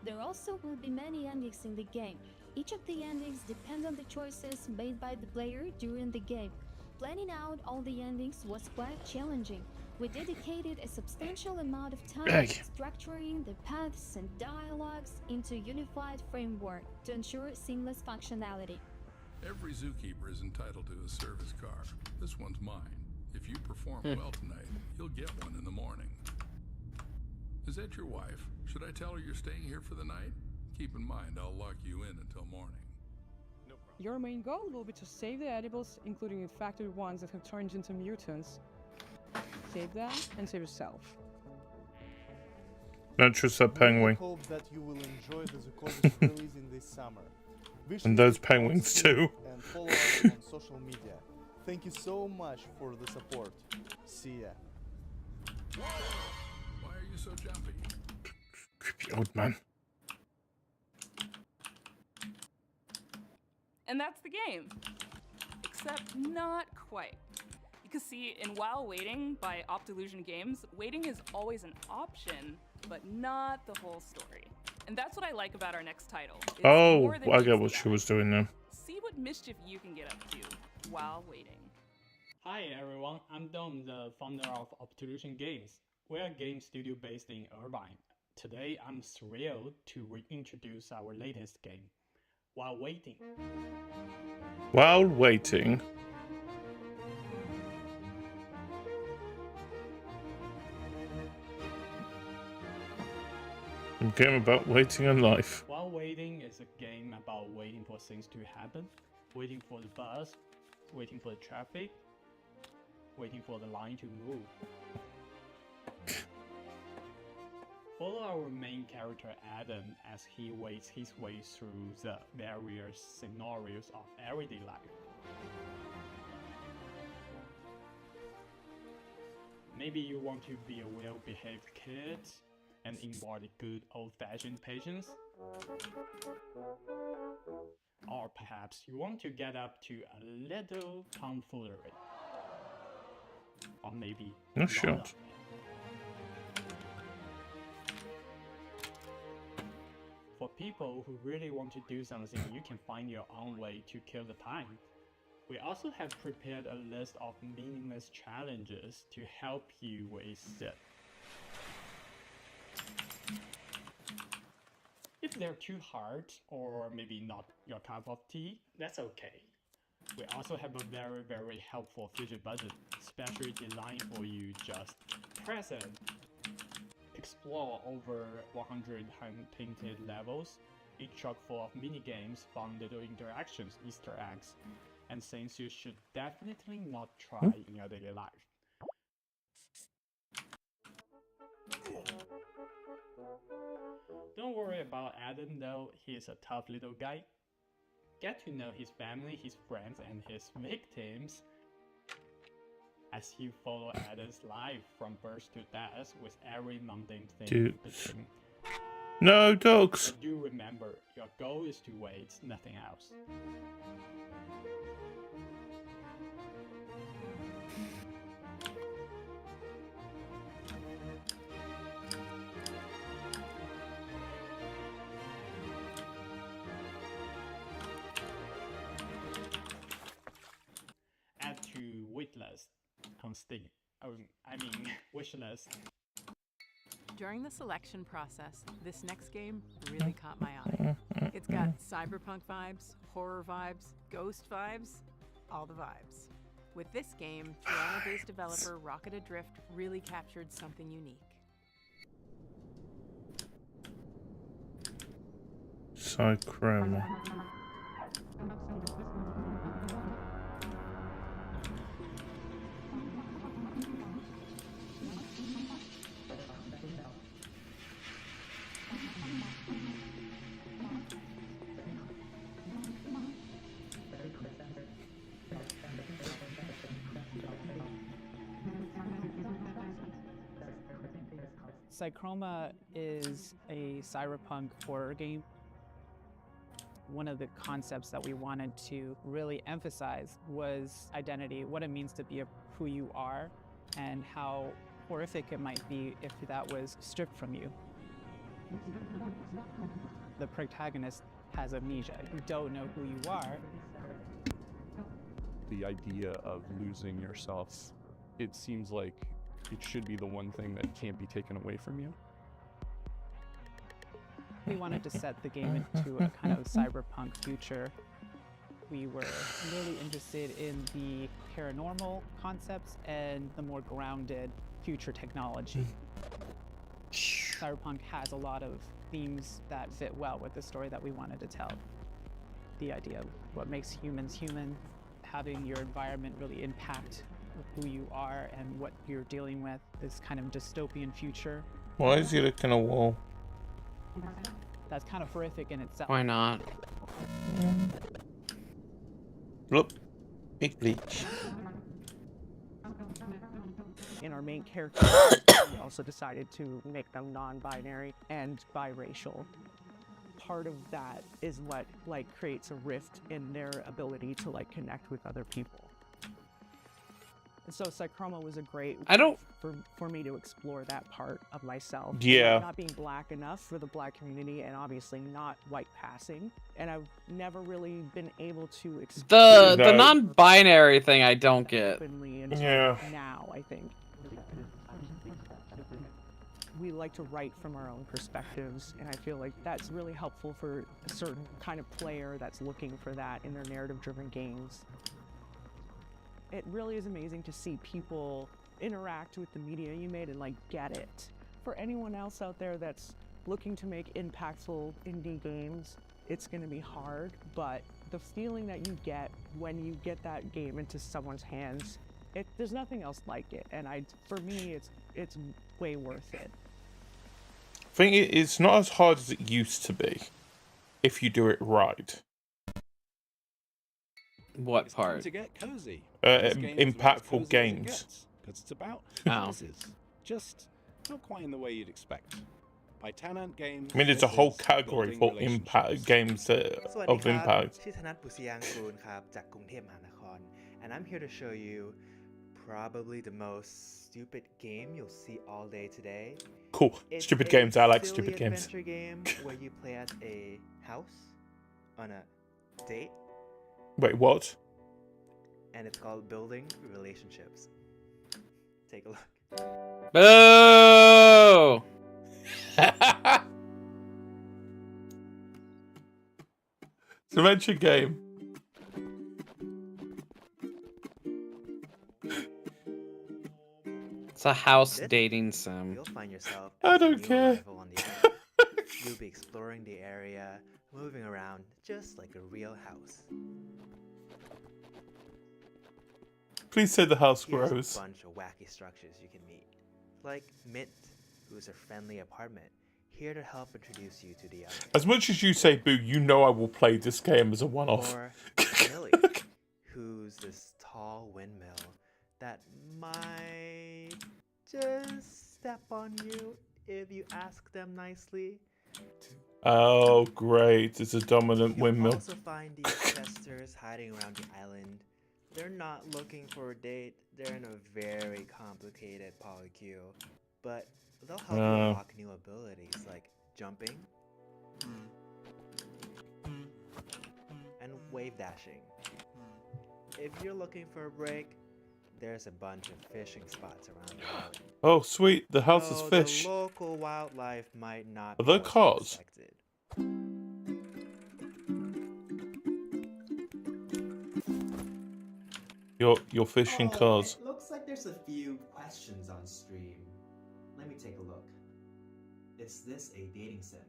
There also will be many endings in the game. Each of the endings depend on the choices made by the player during the game. Planning out all the endings was quite challenging. We dedicated a substantial amount of time structuring the paths and dialogues into a unified framework to ensure seamless functionality. Every zookeeper is entitled to a service car. This one's mine. If you perform well tonight, you'll get one in the morning. Is that your wife? Should I tell her you're staying here for the night? Keep in mind, I'll lock you in until morning. Your main goal will be to save the edibles, including infected ones that have turned into mutants. Save them and save yourself. Don't trust that penguin. We hope that you will enjoy the Zoocosis release in this summer. Wish And you those the penguins best too. And follow us on social media. Thank you so much for the support. See ya. Why are you so jumpy? Creepy old man. And that's the game. Except not quite. Because see, in While Waiting by Optilusion Games, waiting is always an option, but not the whole story. And that's what I like about our next title. It's Oh, more than I meets get the what she eye. was doing there. See what mischief you can get up to while waiting. Hi everyone, I'm Dom, the founder of Optilusion Games. We're a game studio based in Irvine. Today I'm thrilled to reintroduce our latest game, While Waiting. While waiting. A game about waiting in life. While Waiting things to happen, waiting for the bus, waiting for the traffic, waiting for the line to move. Follow our main character Adam as he waits his way through the various scenarios of everyday life. Maybe you want to be a well-behaved kid and embody good old-fashioned patience. Or perhaps you want to get up to a little tomfoolery. Or maybe No shot. For people who really want to do something, you can find your own way to kill the time. We also have prepared a list of meaningless challenges to help you with it. If they're too hard, or maybe not your cup of tea, that's okay. We also have a very helpful feature budget, specially designed for you. Just press it. Explore over 100 hand-painted levels, each chock full of mini-games, fun little interactions, Easter eggs, and things you should definitely not try in your daily life. Don't worry about Adam though, he's a tough little guy. Get to know his family, his friends, and his victims as you follow Adam's life from birth to death with every mundane thing in between. No dogs! But do remember, your goal is to wait, nothing else. Add to waitlist. Wish list. During the selection process, this next game really caught my eye. It's got cyberpunk vibes, horror vibes, ghost vibes, all the vibes. With this game, Toronto-based developer Rocket Adrift really captured something unique. Cychroma. Cychroma is a cyberpunk horror game. One of the concepts that we wanted to really emphasize was identity, what it means to be who you are, and how horrific it might be if that was stripped from you. The protagonist has amnesia. You don't know who you are. The idea of losing yourself, it seems like it should be the one thing that can't be taken away from you. We wanted to set the game into a kind of cyberpunk future. We were really interested in the paranormal concepts and the more grounded future technology. Cyberpunk has a lot of themes that fit well with the story that we wanted to tell. The idea of what makes humans human, having your environment really impact who you are and what you're dealing with, this kind of dystopian future. Why is he looking at a wall? That's kind of horrific in itself. Why not? Look, big bleach. In our main character, we also decided to make them non-binary and biracial. Part of that is what creates a rift in their ability to connect with other people. And so Cychroma was a great way for me to explore that part of myself. Yeah. Not being black enough for the black community and obviously not white passing. And I've never really been able to explore the non-binary thing I don't get. Yeah. Now, I think. We like to write from our own perspectives, and I feel like that's really helpful for a certain kind of player that's looking for that in their narrative-driven games. It really is amazing to see people interact with the media you made and get it. For anyone else out there that's looking to make impactful indie games, it's going to be hard, but the feeling that you get when you get that game into someone's hands, there's nothing else like it. And for me, it's way worth it. I think it's not as hard as it used to be if you do it right. What part? To get cozy. Impactful games. Because it's about Oh. houses. Just not quite in the way you'd expect. By Tenant Games. I mean, there's a whole category for impact games of impact. ชื่อธนัท บุษยางกูลครับ จากกรุงเทพมหานคร and I'm here to show you probably the most stupid game you'll see all day today. Cool. It's Stupid a games. I like silly stupid games. adventure game where you play as a house on a date. Wait, what? And it's called Building Relationships. Take a look. Boo! It's an adventure game. It's a house dating sim. You'll find yourself I don't care. on the island. You'll be exploring the area, moving around just like a real house. Please say the house Here's grows. a bunch of wacky structures you can meet, like Mint, who's a friendly apartment, here to help introduce you to the other. As much as you say boo, you know I will play this game as a one-off. Or Millie, who's this tall windmill that might just step on you if you ask them nicely. Oh, great. It's a dominant You'll windmill. also find these testers hiding around the island. They're not looking for a date. They're in a very complicated polycule, but they'll help you unlock new abilities like jumping and wave dashing. If you're looking for a break, there's a bunch of fishing spots around the island. Oh, sweet. The house is Though fish. The local wildlife might not Are be there what you cars? expected. You're fishing cars. It looks like there's a few questions on stream. Let me take a look. Is this a dating sim?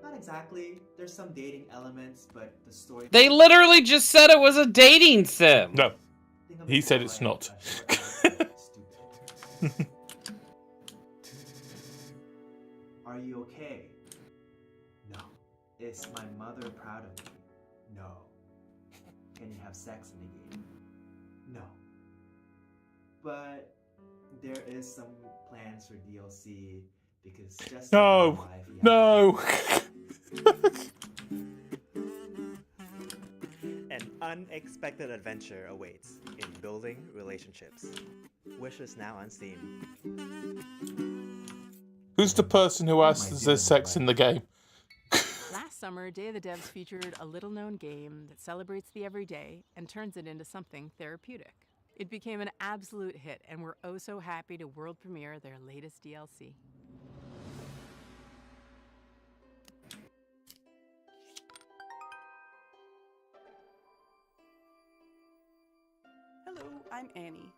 Not exactly. There's some dating elements, but the story... They literally just said it was a dating sim. No. He said it's not. Are you okay? No. Is my mother proud of me? No. Can you have sex in the game? No. But there is some plans for DLC because just No. like life, you No. An unexpected adventure awaits in Building Relationships. Wish is now on Steam. Who's the person who asks is there sex in the game? Last summer, Day of the Devs featured a little-known game that celebrates the everyday and turns it into something therapeutic. It became an absolute hit, and we're oh so happy to world premiere their latest DLC. Hello, I'm Annie.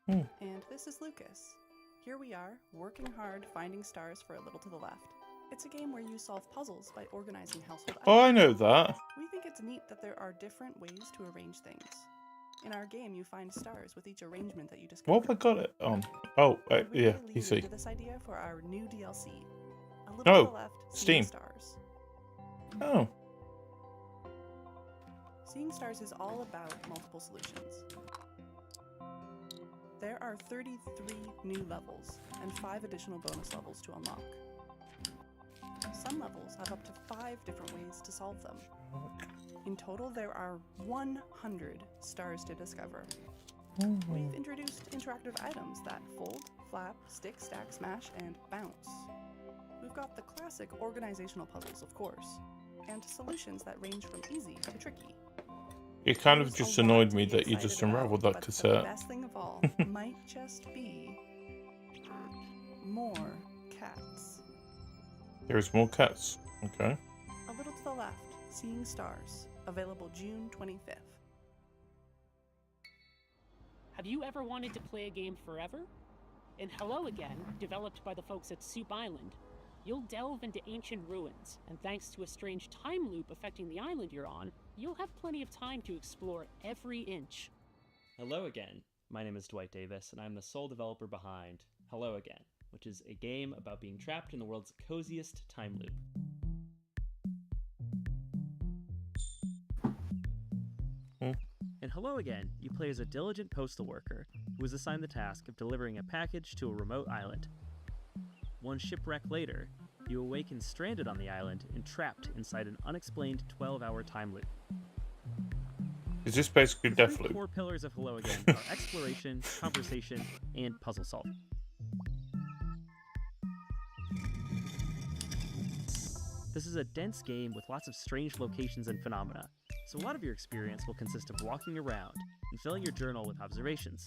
Hmm. And this is Lucas. Here we are, working hard, finding stars for a little to the left. It's a game where you solve puzzles by organizing household Oh, I items. know that. We think it's neat that there are different ways to arrange things. In our game, you find stars with each arrangement that you discover. What have I got it on? Oh, yeah, you Lead see. into this idea for our new DLC. A little Oh, to the left, Steam. Seeing Stars. Oh. Seeing Stars is all about multiple solutions. There are 33 new levels and 5 additional bonus levels to unlock. Some levels have up to 5 different ways to solve them. In total, there are 100 stars to discover. We've introduced interactive items that fold, flap, stick, stack, smash, and bounce. We've got the classic organizational puzzles, of course, and solutions that range from easy to tricky. It kind of just annoyed me that you just unraveled that But the cassette. best thing of all might just be more cats. There's more cats. Okay. A little to the left, Seeing Stars, available June 25th. Have you ever wanted to play a game forever? In Hello Again, developed by the folks at Soup Island, you'll delve into ancient ruins, and thanks to a strange time loop affecting the island you're on, you'll have plenty of time to explore every inch. Hello again. My name is Dwight Davis, and I'm the sole developer behind Hello Again, which is a game about being trapped in the world's coziest time loop. In Hello Again, you play as a diligent postal worker who is assigned the task of delivering a package to a remote island. One shipwreck later, you awaken stranded on the island and trapped inside an unexplained 12-hour time loop. Is this basically The Death three Loop? core pillars of Hello Again are exploration, conversation, and puzzle solving. This is a dense game with lots of strange locations and phenomena, so a lot of your experience will consist of walking around and filling your journal with observations.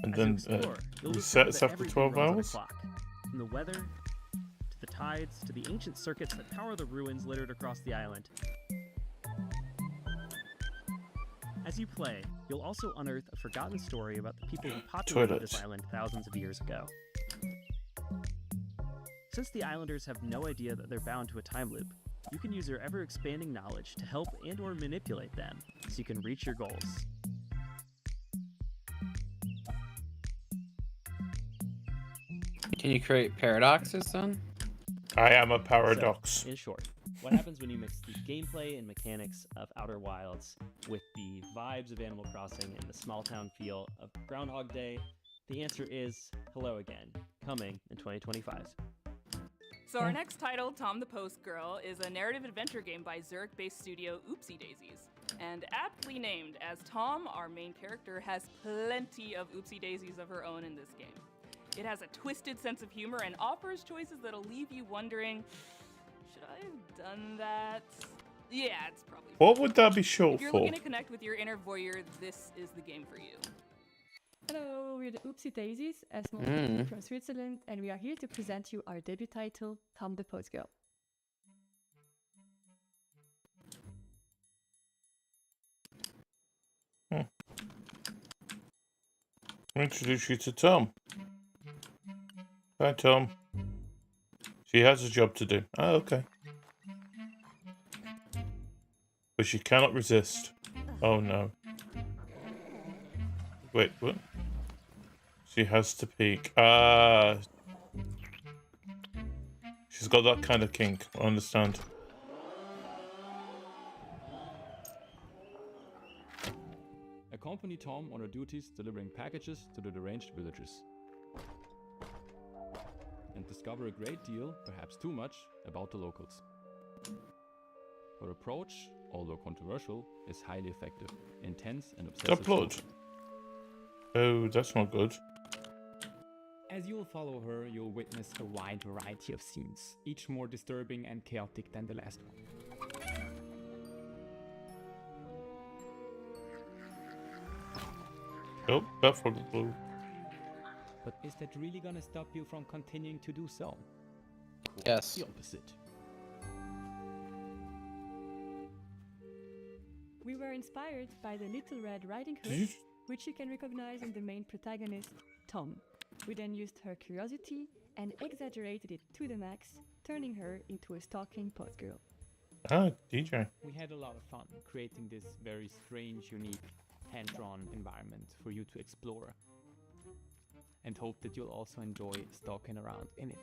And As you then explore, you'll reset discover us that after everything 12 runs on a hours? clock, from the weather to the tides to the ancient circuits that power the ruins littered across the island. As you play, you'll also unearth a forgotten story about the people who populated this Toilet. island thousands of years ago. Since the islanders have no idea that they're bound to a time loop, you can use your ever-expanding knowledge to help and or manipulate them so you can reach your goals. Can you create paradoxes then? I am a paradox. So, in short, what happens when you mix the gameplay and mechanics of Outer Wilds with the vibes of Animal Crossing and the small town feel of Groundhog Day? The answer is Hello Again, coming in 2025. So our next title, Tom the Post Girl, is a narrative adventure game by Zurich-based studio Oopsie Daisies. And aptly named, as Tom, our main character, has plenty of oopsie daisies of her own in this game. It has a twisted sense of humor and offers choices that'll leave you wondering, should I have done that? Yeah, it's probably. What would that be short If you're for? looking to connect with your inner voyeur, this is the game for you. Hello, we're the Oopsie Daisies, a small Mm. team from Switzerland, and we are here to present you our debut title, Tom the Post Girl. I'll introduce you to Tom. Hi, Tom. She has a job to do. Oh, okay. But she cannot resist. Oh, no. Wait, what? She has to peek. Ah. She's got that kind of kink. I understand. Accompany Tom on her duties delivering packages to the deranged villagers. And discover a great deal, perhaps too much, about the locals. Her approach, although controversial, is highly effective, intense and obsessive. Upload. Oh, that's not good. As you'll follow her, you'll witness a wide variety of scenes, each more disturbing and chaotic than the last one. Oh, that's for the blue. But is that really gonna stop you from continuing to do so? Yes. The opposite. We were inspired by the Little Red Riding Did Hood, you- which you can recognize in the main protagonist, Tom. We then used her curiosity and exaggerated it to the max, turning her into a stalking post girl. Ah, DJ. We had a lot of fun creating this very strange, unique, hand-drawn environment for you to explore, and hope that you'll also enjoy stalking around in it.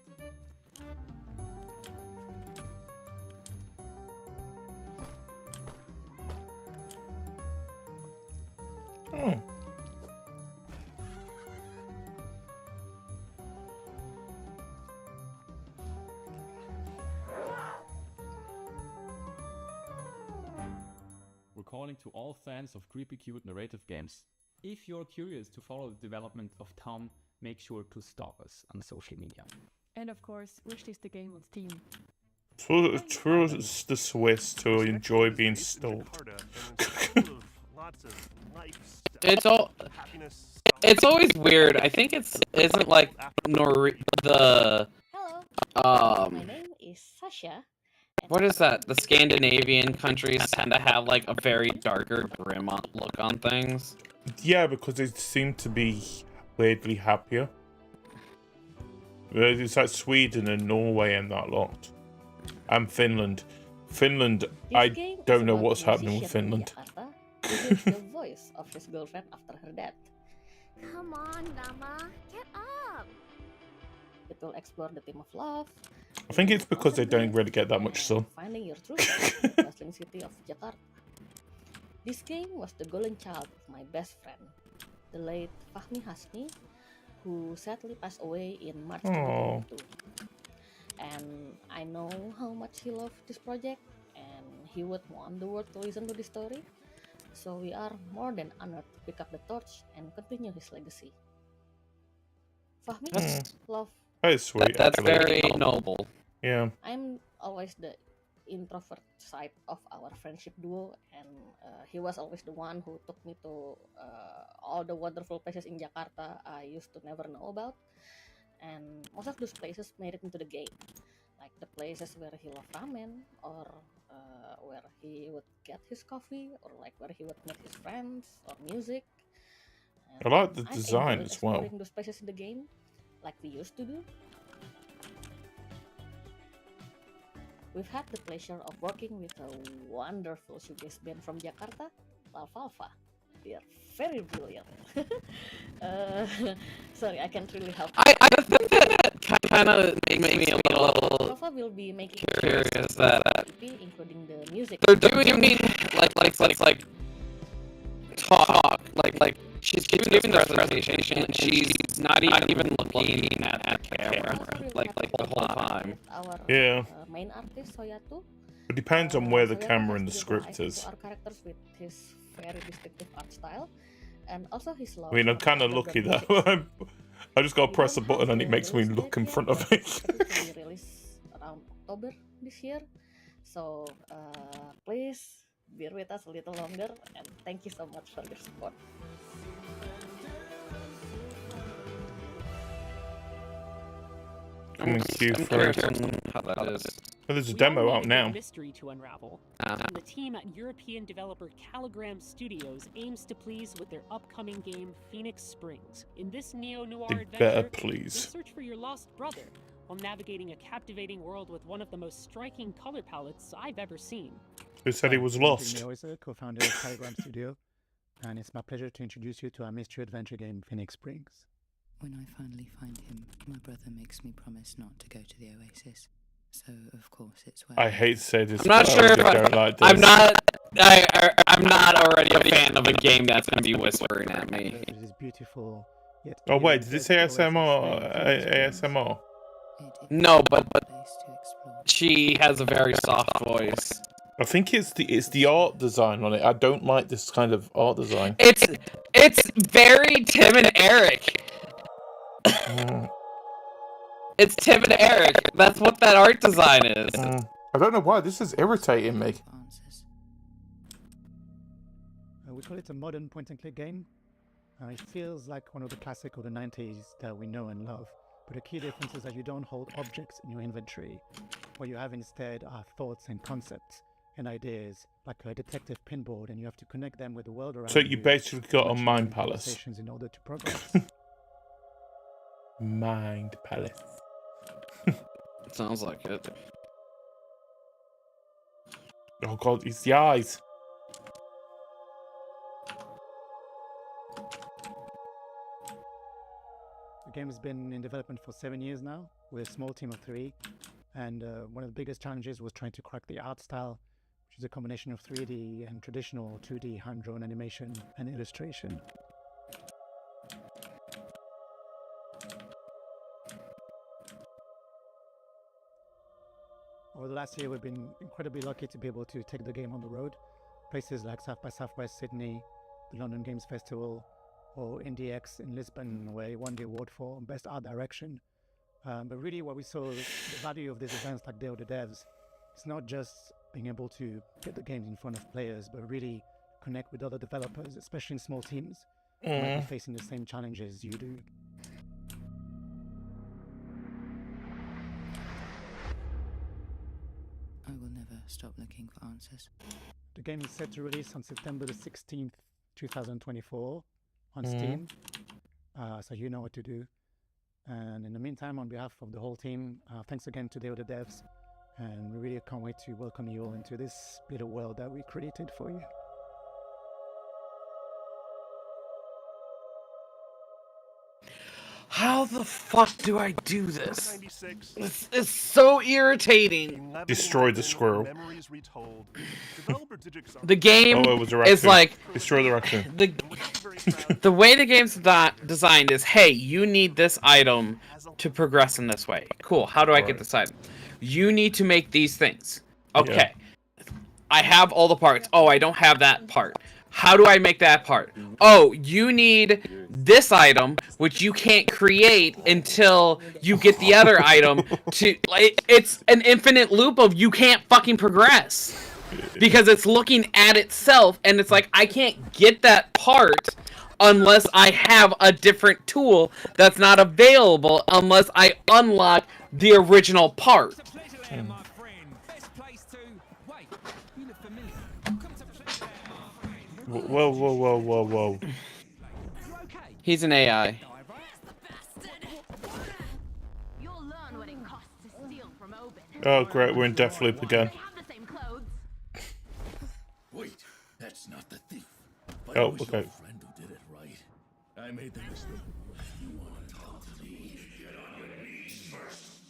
Oh. We're calling to all fans of creepy cute narrative games. If you're curious to follow the development of Tom, make sure to stalk us on social media. And of course, wishlist the game on Steam. Trust the Swiss to enjoy being stalked. It's all. It's always weird. I think isn't like the Hello. My name is Sasha. what is that? The Scandinavian countries tend to have like a very darker, grim look on things. Yeah, because they seem to be weirdly happier. It's like Sweden and Norway and that lot. and Finland. Finland, I don't know what's happening with Finland. Who gives the voice of his girlfriend after her death. Come on, Nama, get up! It will explore the theme of love. I think it's because they don't really get that much sun. Finding your true self in the bustling city of Jakarta. This game was the golden child of my best friend, the late Fahmi Hasmi, who sadly passed away in March 2022. And I know how much he loved this project, and he would want the world to listen to this story. So we are more than honored to pick up the torch and continue his legacy. Fahmi, love. That is sweet. That's actually. very noble. Yeah. I'm always the introvert side of our friendship duo, and he was always the one who took me to all the wonderful places in Jakarta I used to never know about. And most of those places made it into the game, like the places where he loved ramen, or where he would get his coffee, or like where he would meet his friends, or music. I like the I design enjoyed as well. exploring those places in the game, like we used to do. We've had the pleasure of working with a wonderful shoegaze band from Jakarta, Alfalfa. They are very brilliant. Sorry, I can't really help. I think that kind of makes me a little Alfalfa will be making curious that EP, including the music. they're doing like talk, like she's giving the presentation and she's not even looking at the camera like the whole time. Yeah. Main artist Soyatu. It depends on where the Soyatu camera has and the given script life is. to our characters with his very distinctive art style, and also his love. I mean, I'm for kind of underground lucky music. that I just gotta press a button and it makes me look in front of it. It will be released around October this year, so please bear with us a little longer, and thank you so much for your support. Thank you I'm for curious it. how that is. Well, there's a We all demo need out a now. good mystery to unravel. And the team at European developer Caligram Studios aims to please with their upcoming game Phoenix Springs. In this neo-noir They adventure, better you'll please. search for your lost brother while navigating a captivating world with one of the most striking color palettes I've ever seen. Who said he was I'm lost? Jimmy Oiser, co-founder of Caligram Studio, and it's my pleasure to introduce you to our mystery adventure game, Phoenix Springs. When I finally find him, my brother makes me promise not to go to the Oasis. So, of course, it's where I hate to say this. I'm not but sure I if don't like this. I'm not already a fan of a game that's gonna be whispering at me. It is beautiful. Yet Oh wait, did it say ASMR? ASMR? No, but she has a very soft voice. I think it's the art design on it. I don't like this kind of art design. It's very Tim and Eric. It's Tim and Eric. That's what that art design is. I don't know why this is irritating me. We call it a modern point-and-click game. It feels like one of the classic of the 90s that we know and love. But the key difference is that you don't hold objects in your inventory. What you have instead are thoughts and concepts and ideas, like a detective pinboard, and you have to connect them with the world around So you. you basically got a which mind are palace. conversations in order to progress. Mind palace. Sounds like it. Oh god, it's the eyes. The game has been in development for 7 years now, with a small team of 3, and one of the biggest challenges was trying to crack the art style, which is a combination of 3D and traditional 2D hand-drawn animation and illustration. Over the last year, we've been incredibly lucky to be able to take the game on the road. Places like South by Southwest Sydney, the London Games Festival, or IndieX in Lisbon, where he won the award for Best Art Direction. But really what we saw, the value of these events like Day of the Devs, it's not just being able to get the games in front of players, but really connect with other developers, especially in small teams, who might be facing the same challenges you do. I will never stop looking for answers. The game is set to release on September the 16th, 2024 on Steam, so you know what to do. And in the meantime, on behalf of the whole team, thanks again to Day of the Devs, and we really can't wait to welcome you all into this little world that we created for you. How the fuck do I do this? This is so irritating. Destroy the squirrel. The game it was a is raccoon. like Destroy the raccoon. The way the game's designed is, hey, you need this item to progress in this way. Cool. How do I get this item? You need to make these things. Okay. Yeah. I have all the parts. Oh, I don't have that part. How do I make that part? Oh, you need this item, which you can't create until you get the other item. It's an infinite loop of you can't fucking progress. Because it's looking at itself, and it's like, I can't get that part unless I have a different tool that's not available unless I unlock the original part. Whoa, whoa, whoa, whoa, whoa. He's an AI. Oh, great, we're in Deathloop again. Wait, that's not the thief. Oh, okay. Friend who did it right. I made the mistake. You want to talk to me? Get on your knees first.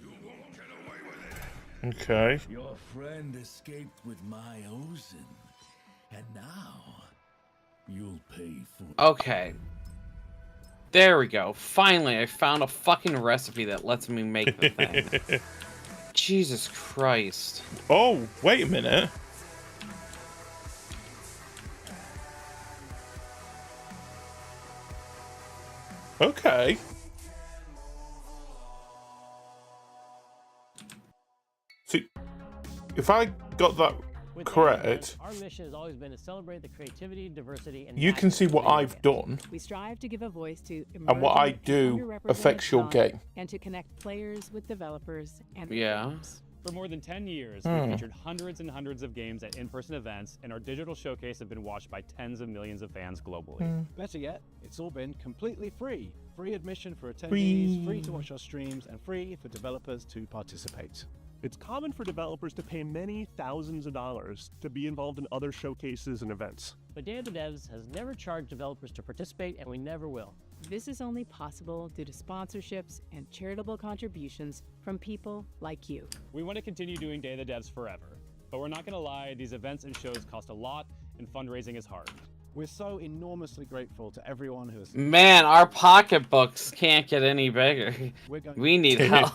You won't get away with it. Okay. Your friend escaped with my Ozen, and now you'll pay for. Okay. There we go. Finally, I found a fucking recipe that lets me make the thing. Jesus Christ. Oh, wait a minute. Okay. See, if I got that correct, our mission has always been to celebrate the creativity, diversity, and you can see what I've done. We strive to give a voice to And what I do affects your game. and to connect players with developers and games. For more than 10 years, we've featured hundreds and hundreds of games at in-person events, and our digital showcase have been watched by tens of millions of fans globally. Better yet, it's all been completely free. Free admission for attendees, free to watch our streams, and free for developers to participate. It's common for developers to pay many thousands of dollars to be involved in other showcases and events. But Day of the Devs has never charged developers to participate, and we never will. This is only possible due to sponsorships and charitable contributions from people like you. We want to continue doing Day of the Devs forever, but we're not going to lie, these events and shows cost a lot, and fundraising is hard. We're so enormously grateful to everyone who has... Man, our pocketbooks can't get any bigger. We need help.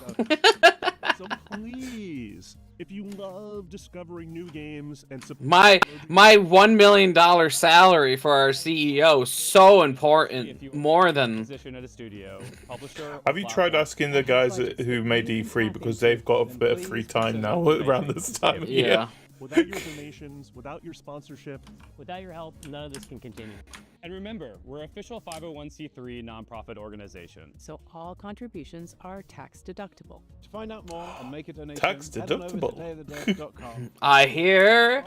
So please, if you love discovering new games and my $1 million salary for our CEO, so important, more than. Have you tried asking the guys who made E3 because they've got a bit of free time now around this time of year? Without your donations, without your sponsorship, without your help, none of this can continue. And remember, we're an official 501c3 nonprofit organization. So all contributions are tax deductible. To find out more and make a donation, tax deductible. I hear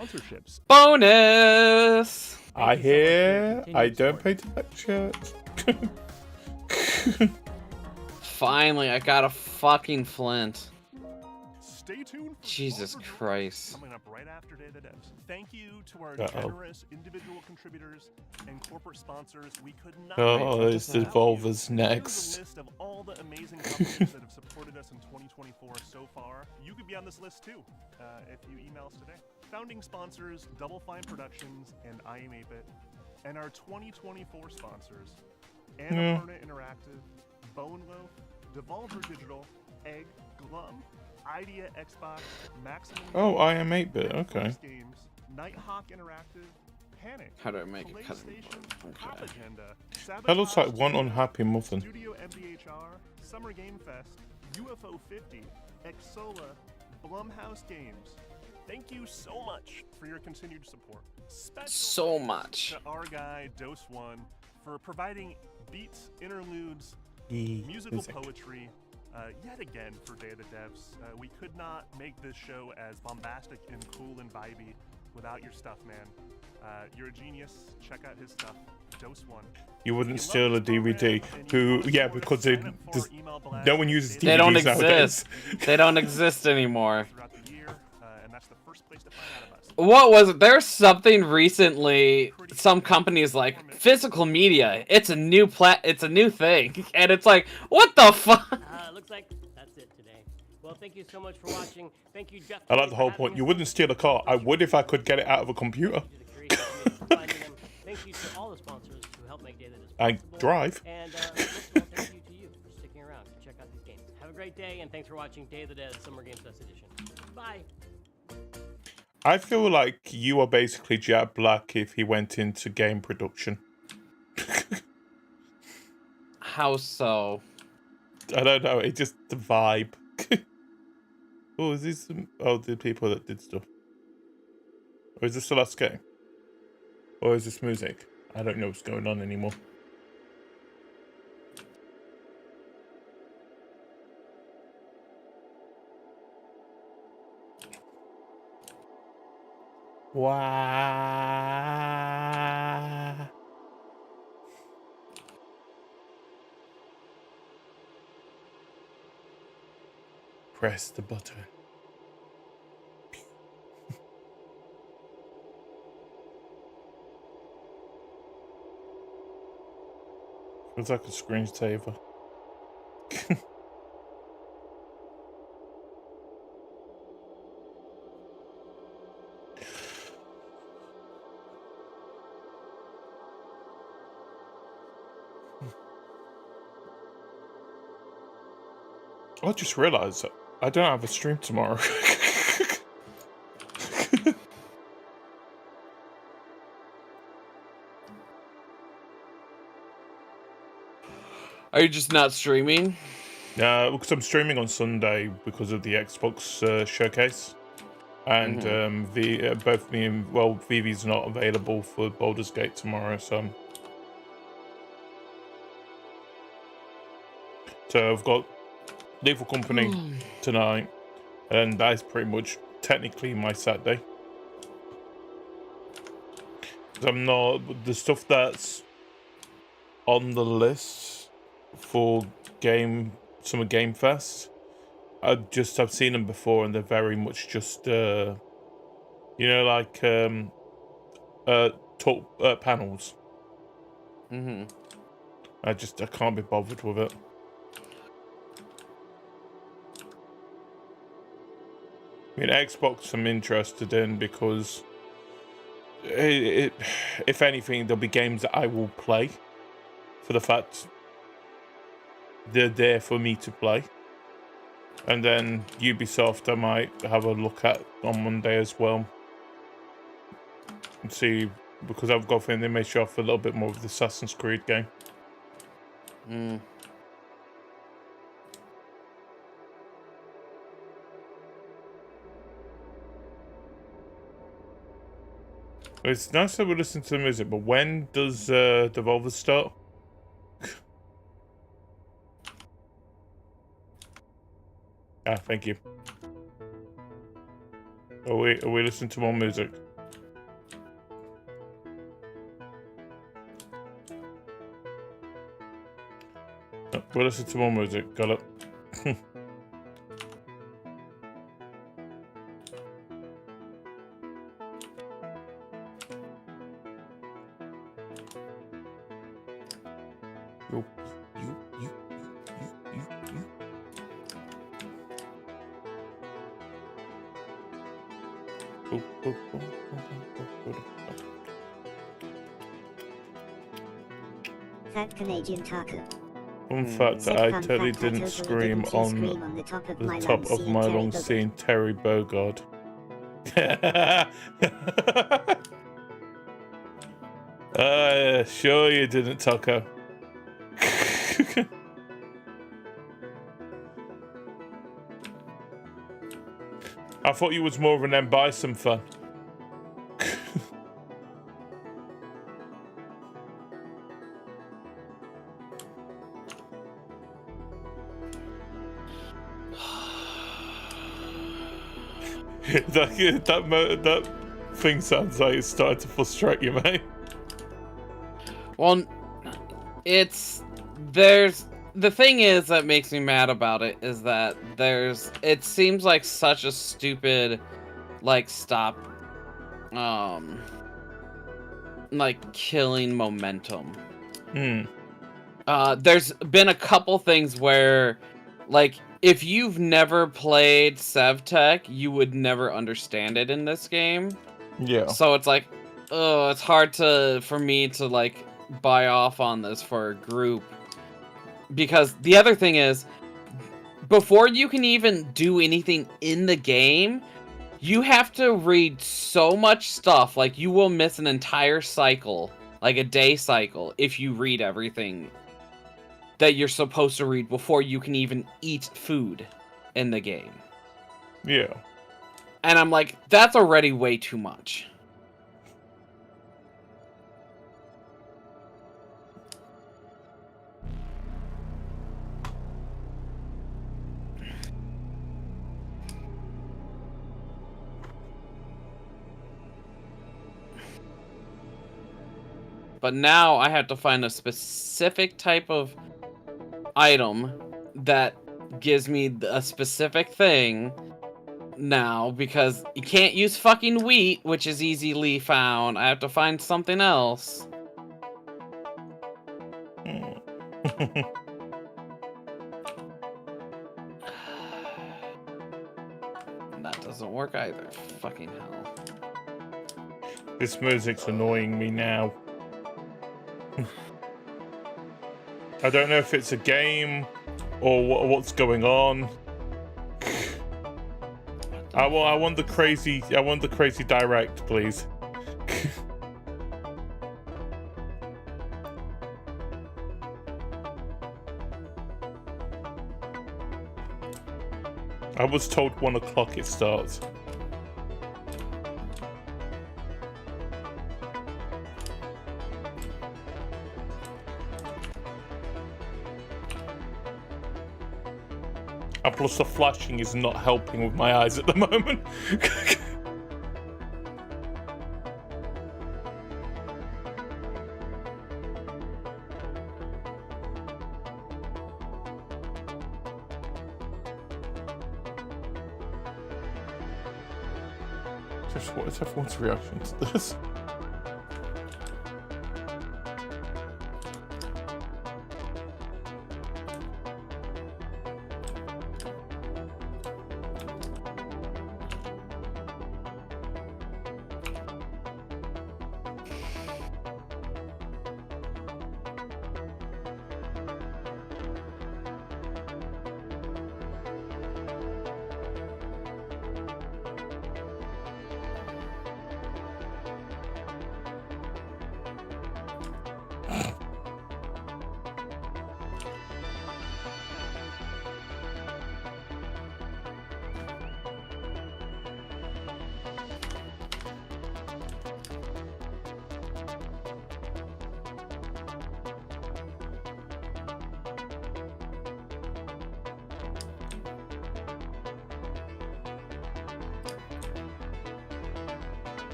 bonus. I hear I don't pay tax yet. Finally, I got a fucking flint. Stay tuned for Jesus Christ. Coming up right after Day of the Devs. Thank you to our generous individual contributors and corporate sponsors. We could not it's Devolver's next. Here's a list of all the amazing companies that have supported us in 2024 so far. You could be on this list too if you email us today. Founding sponsors, Double Fine Productions and I Am 8-Bit. And our 2024 sponsors, Annapurna Interactive, Bone Loaf, Devolver Digital, Egg, Glum, Idea Xbox, Maximum. Oh, I Am 8-Bit. Okay. Games, Nighthawk Interactive, Panic. How do I make it? Pop Agenda, That looks like one unhappy muffin. Studio MDHR, Summer Game Fest, UFO 50, Exola, Blumhouse Games. Thank you so much for your continued support. So much. To our guy Dose One for providing beats, interludes, musical music. poetry. Yet again for Day of the Devs. We could not make this show as bombastic and cool and vibey without your stuff, man. You're a genius. Check out his stuff. Dose 1. You wouldn't steal a DVD. Because no one uses DVDs They don't nowadays. exist. They don't exist anymore. And that's the first place to find out about us. What was it? There's something recently. Some companies like physical media. It's a new It's a new thing, and it's like, what the fuck? Looks like that's it today. Well, thank you so much for watching. Thank you, Jeff. I like the whole point. You wouldn't steal a car. I would if I could get it out of a computer. Thank you to all the sponsors who help make Day That Is I possible. drive. And most of all, thank you to you for sticking around to check out these games. Have a great day, and thanks for watching Day of the Dead Summer Games Fest Edition. Bye. I feel like you are basically Jack Black if he went into game production. How so? I don't know. It's just the vibe. Oh, is this the people that did stuff? Or is this the last game? Or is this music? I don't know what's going on anymore. Wow. Press the button. Feels like a screensaver. I just realised that I don't have a stream tomorrow. Are you just not streaming? Because I'm streaming on Sunday because of the Xbox showcase. And both me and, Vivi's not available for Baldur's Gate tomorrow, so I've got Lethal Company tonight, and that's pretty much technically my Saturday. I'm not the stuff that's on the list for Summer Game Fest. I've seen them before, and they're very much just talk panels. I can't be bothered with it. I mean, Xbox I'm interested in because if anything, there'll be games that I will play for the fact they're there for me to play. And then Ubisoft I might have a look at on Monday as well. And see, because I've got a feeling they may show off a little bit more of the Assassin's Creed game. It's nice that we listen to the music, but when does Devolver start? Thank you. Are we listening to more music? No, we'll listen to more music. Got it. Fat Canadian taco. Fun fact that I totally didn't scream on the top of my lungs seeing Terry Bogard. Sure you didn't, Taco. I thought you was more of an M. Bison fan. that thing sounds like it's starting to frustrate you, mate. Well, the thing is that makes me mad about it is that it seems like such a stupid, like, stop, like, killing momentum. There's been a couple things where, like, if you've never played Sevtech, you would never understand it in this game. Yeah. So it's like, it's hard for me to, like, buy off on this for a group. Because the other thing is, before you can even do anything in the game, you have to read so much stuff. Like, you will miss an entire cycle, like a day cycle, if you read everything that you're supposed to read before you can even eat food in the game. Yeah. And I'm like, that's already way too much. But now I have to find a specific type of item that gives me a specific thing now, because you can't use fucking wheat, which is easily found. I have to find something else. That doesn't work either. Fucking hell. This music's annoying me now. I don't know if it's a game or what's going on. I want the crazy direct, please. I was told 1 o'clock it starts. And plus the flashing is not helping with my eyes at the moment. Just what is everyone's reaction to this?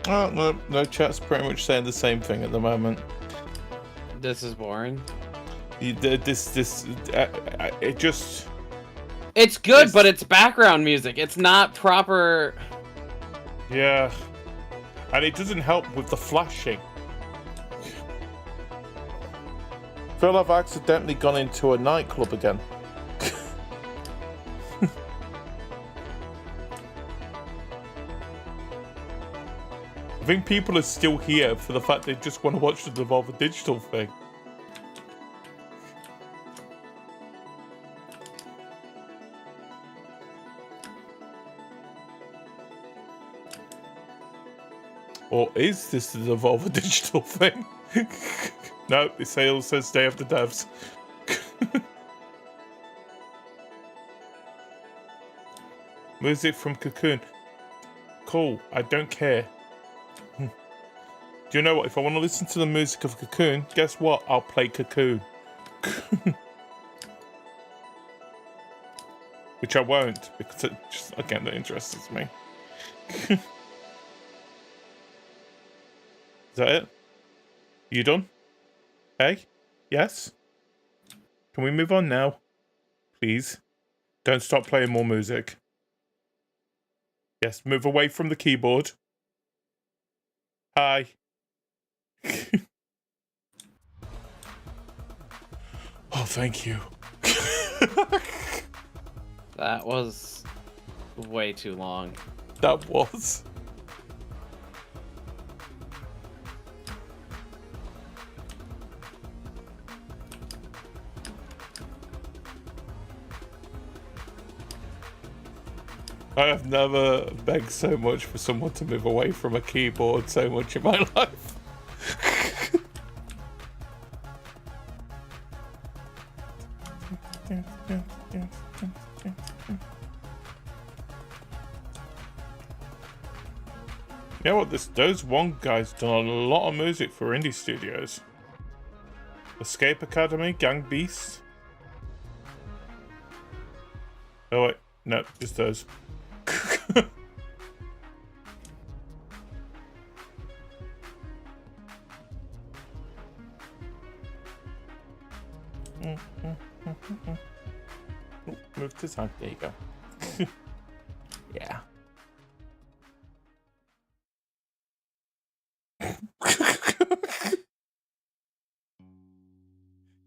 Oh, no, chat's pretty much saying the same thing at the moment. This is boring. It just... It's good, but it's background music. It's not proper... Yeah. And it doesn't help with the flashing. I feel I've accidentally gone into a nightclub again. I think people are still here for the fact they just want to watch the Devolver Digital thing. Or is this the Devolver Digital thing? No, it says Day of the Devs. Music from Cocoon. Cool, I don't care. Do you know what? If I want to listen to the music of Cocoon, guess what? I'll play Cocoon. Which I won't, because it just, again, that interests me. Is that it? You done? Hey? Yes? Can we move on now? Please? Don't stop playing more music. Yes, move away from the keyboard. Hi. Oh, thank you. That was way too long. That was. I have never begged so much for someone to move away from a keyboard so much in my life. You know what, those one guy's done a lot of music for indie studios. Escape Academy, Gang Beast. Oh wait, no, just those. Move to side, there you go. Yeah.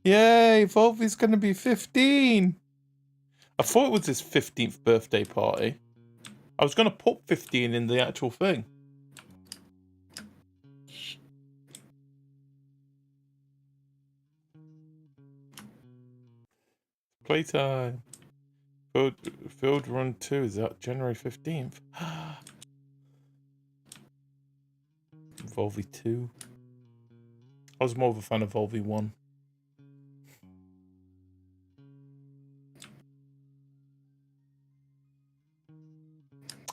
Yay, Volvy's gonna be 15. I thought it was his 15th birthday party. I was gonna put 15 in the actual thing. Playtime. Field Run 2 is that January 15th. Volvy 2. I was more of a fan of Volvy 1.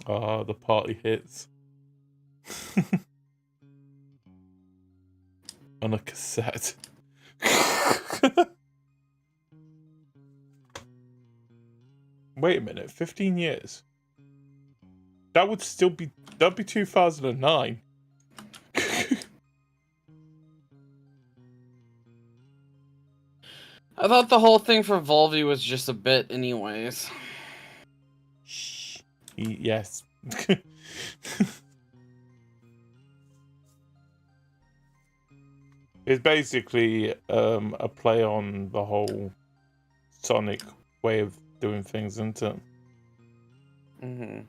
Ah, the party hits. On a cassette. Wait a minute, 15 years? That would still be, that'd be 2009. I thought the whole thing for Volvy was just a bit anyways. Shh. Yes. It's basically a play on the whole Sonic way of doing things, isn't it? Mm-hmm.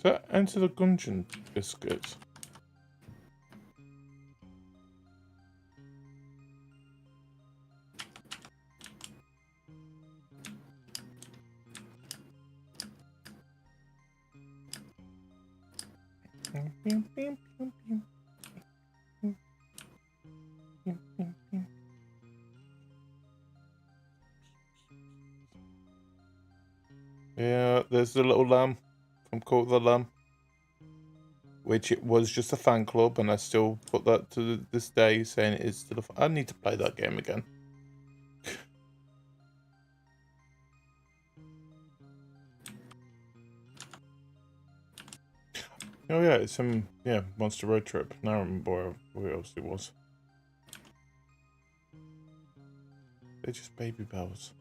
So Enter the Gungeon biscuit. Yeah, there's the little lamb from Cult of the Lamb, which it was just a fan club, and I still put that to this day, saying it is still I need to play that game again. Oh yeah, it's yeah, Monster Road Trip. Now I remember where else it was. They're just baby bells.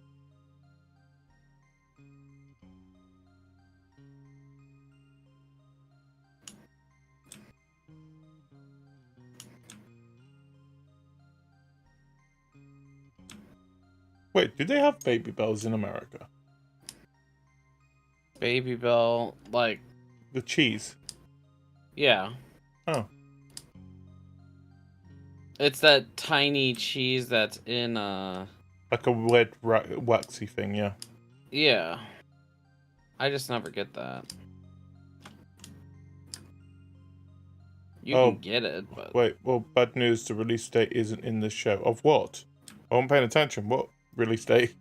Wait, do they have baby bells in America? Baby Bell, like the cheese. Yeah. Oh. It's that tiny cheese that's in like a red waxy thing, yeah. Yeah. I just never get that. You can get it, but Wait, well, bad news, the release date isn't in the show. Of what? I wasn't paying attention. What release date?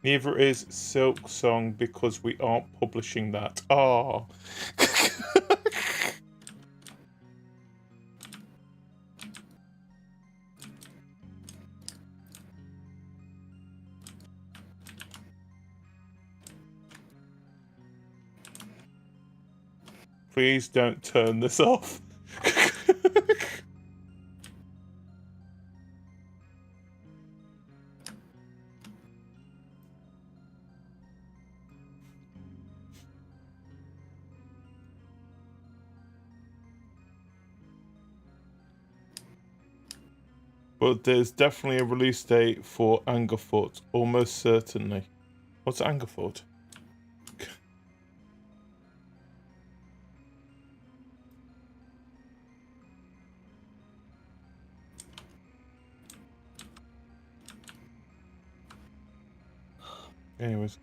Neither is Silk Song because we aren't publishing that. Oh. Please don't turn this off. But there's definitely a release date for Angerfoot, almost certainly. What's Angerfoot? Anyways,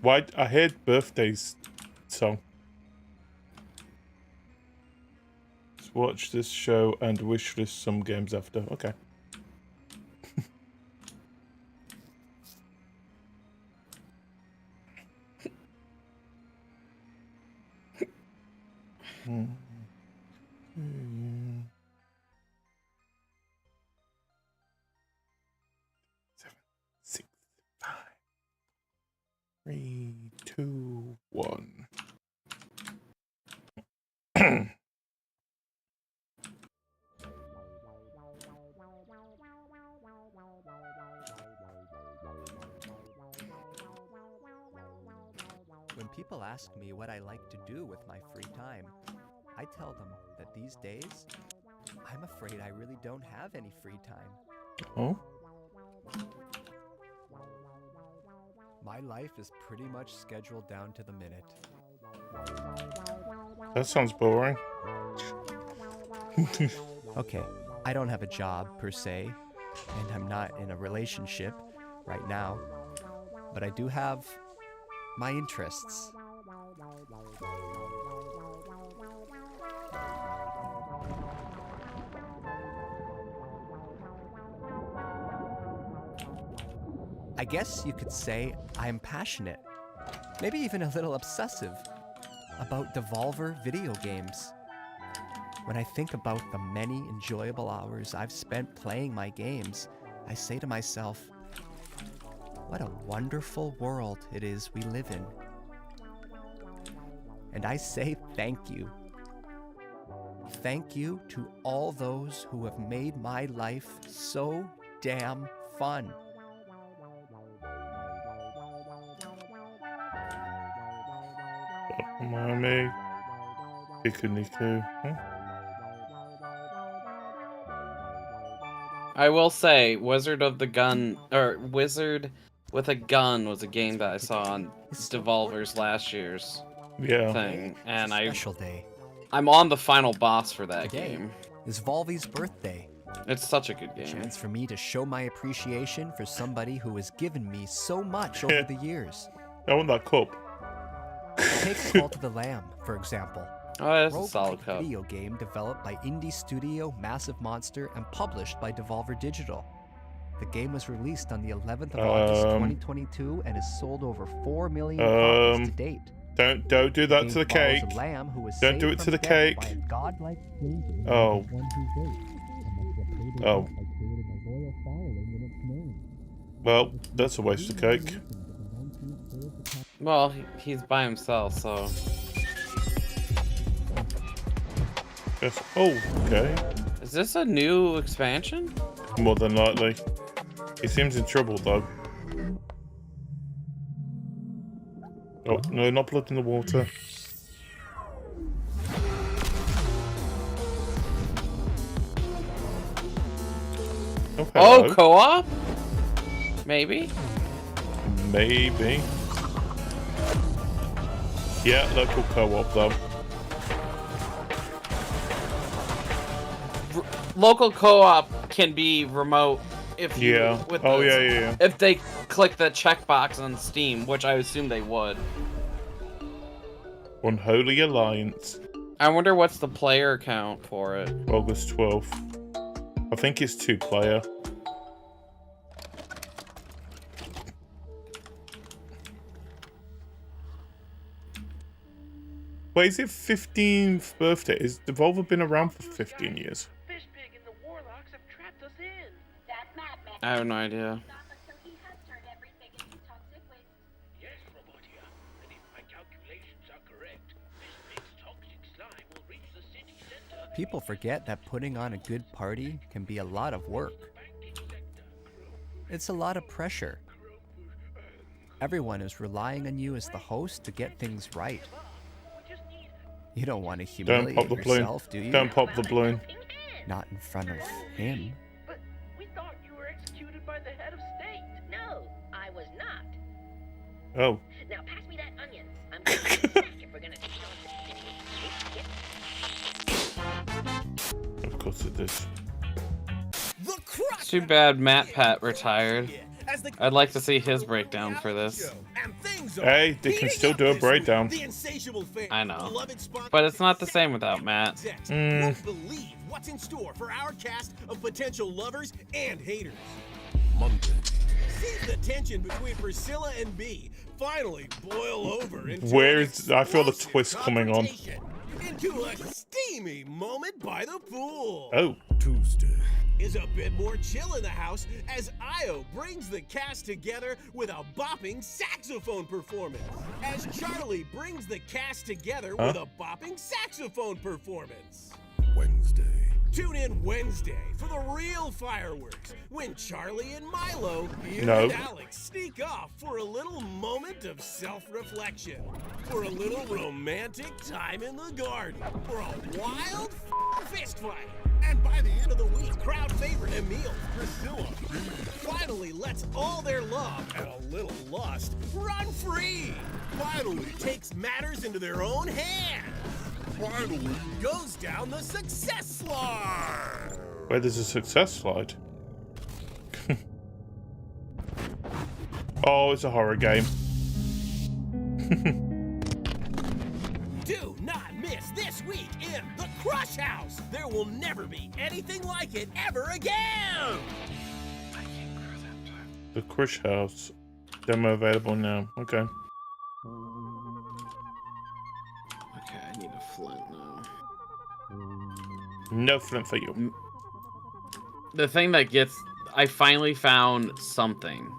why I heard birthdays song. Let's watch this show and wishlist some games after. Okay. Hmm. 7, 6, 5, 3, 2, 1. When people ask me what I like to do with my free time, I tell them that these days, I'm afraid I really don't have any free time. Oh? My life is pretty much scheduled down to the minute. That sounds boring. Okay, I don't have a job per se, and I'm not in a relationship right now, but I do have my interests. I guess you could say I am passionate, maybe even a little obsessive, about Devolver video games. When I think about the many enjoyable hours I've spent playing my games, I say to myself, what a wonderful world it is we live in. And I say thank you. Thank you to all those who have made my life so damn fun. Mommy. Niku. I will say, Wizard with a Gun was a game that I saw on Devolver's last year's thing, and I'm on the final boss for that game. It's Volvy's birthday. It's such a good game. A chance for me to show my appreciation for somebody who has given me so much over the years. I want that cup. Take Call to the Lamb, for example. Oh, that's a solid cup. Video game developed by indie studio Massive Monster and published by Devolver Digital. The game was released on the 11th of August 2022 and has sold over 4 million copies to date. Don't do that to the cake. Don't do it to the cake. Oh. Oh. Well, that's a waste of cake. Well, he's by himself, so. Yes. Oh, okay. Is this a new expansion? More than likely. He seems in trouble, though. Oh, no, not blood in the water. Oh, co-op? Maybe? Maybe. Yeah, local co-op, though. Local co-op can be remote if you if they click the checkbox on Steam, which I assume they would. Unholy Alliance. I wonder what's the player count for it. August 12th. I think it's 2-player. Wait, is it 15th birthday? Is Devolver been around for 15 years? I have no idea. People forget that putting on a good party can be a lot of work. It's a lot of pressure. Everyone is relying on you as the host to get things right. You don't want to humiliate Don't pop the balloon. yourself, do you? Don't pop the balloon. Not in front of him. But we thought you were executed by the head of state. No, I was not. Oh. Now pass me that onion. I'm going to back if we're going to take Of course it is. It's too bad Matt Pat retired. I'd like to see his breakdown for this. Hey, they can still do a breakdown. I know. But it's not the same without Matt. Won't believe what's in store for our cast of potential lovers and haters. Monday. See the tension between Priscilla and B finally boil over into I feel the twist coming on. into a steamy moment by the pool. Oh. Tuesday is a bit more chill in the house as Io brings the cast together with a bopping saxophone performance. As Charlie brings the cast together with a bopping saxophone performance. Wednesday. Tune in Wednesday for the real fireworks when Charlie and Milo and Alex sneak off for a little moment of self-reflection, for a little romantic time in the garden, for a wild fist fight. And by the end of the week, crowd favorite Emil, Priscilla, finally lets all their love and a little lust run free. Finally takes matters into their own hands. Finally goes down the success slide. Where there's a success slide. Oh, it's a horror game. Do not miss this week in the Crush House. There will never be anything like it ever again. The Crush House. Demo available now. Okay. Okay, I need a flint now. No flint for you. The thing that gets... I finally found something.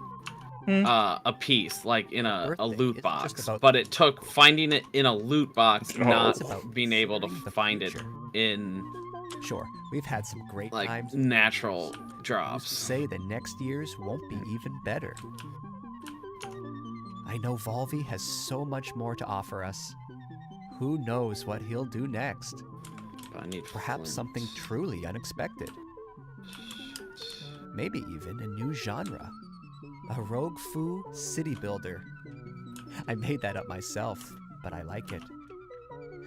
A piece, like in a loot box. But it took finding it in a loot box, not being able to find it in... Sure, we've had some great times. Natural drops. To say the next years won't be even better. I know Volvy has so much more to offer us. Who knows what he'll do next? Perhaps something truly unexpected. Maybe even a new genre. A rogue foo city builder. I made that up myself, but I like it.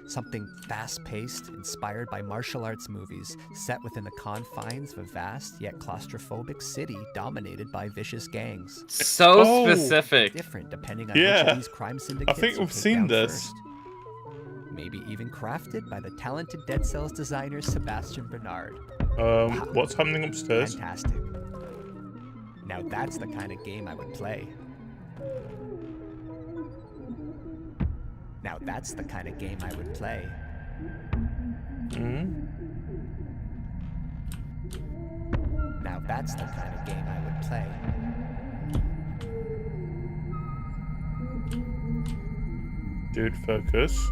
Something fast-paced, inspired by martial arts movies, set within the confines of a vast yet claustrophobic city dominated by vicious gangs. So specific. Different depending on which of these crime syndicates I think we've seen this. First. Maybe even crafted by the talented Dead Cells designer Sebastian Bernard. What's happening upstairs? Fantastic. Now that's the kind of game I would play. Now that's the kind of game I would play. Now that's the kind of game I would play. Dude, focus.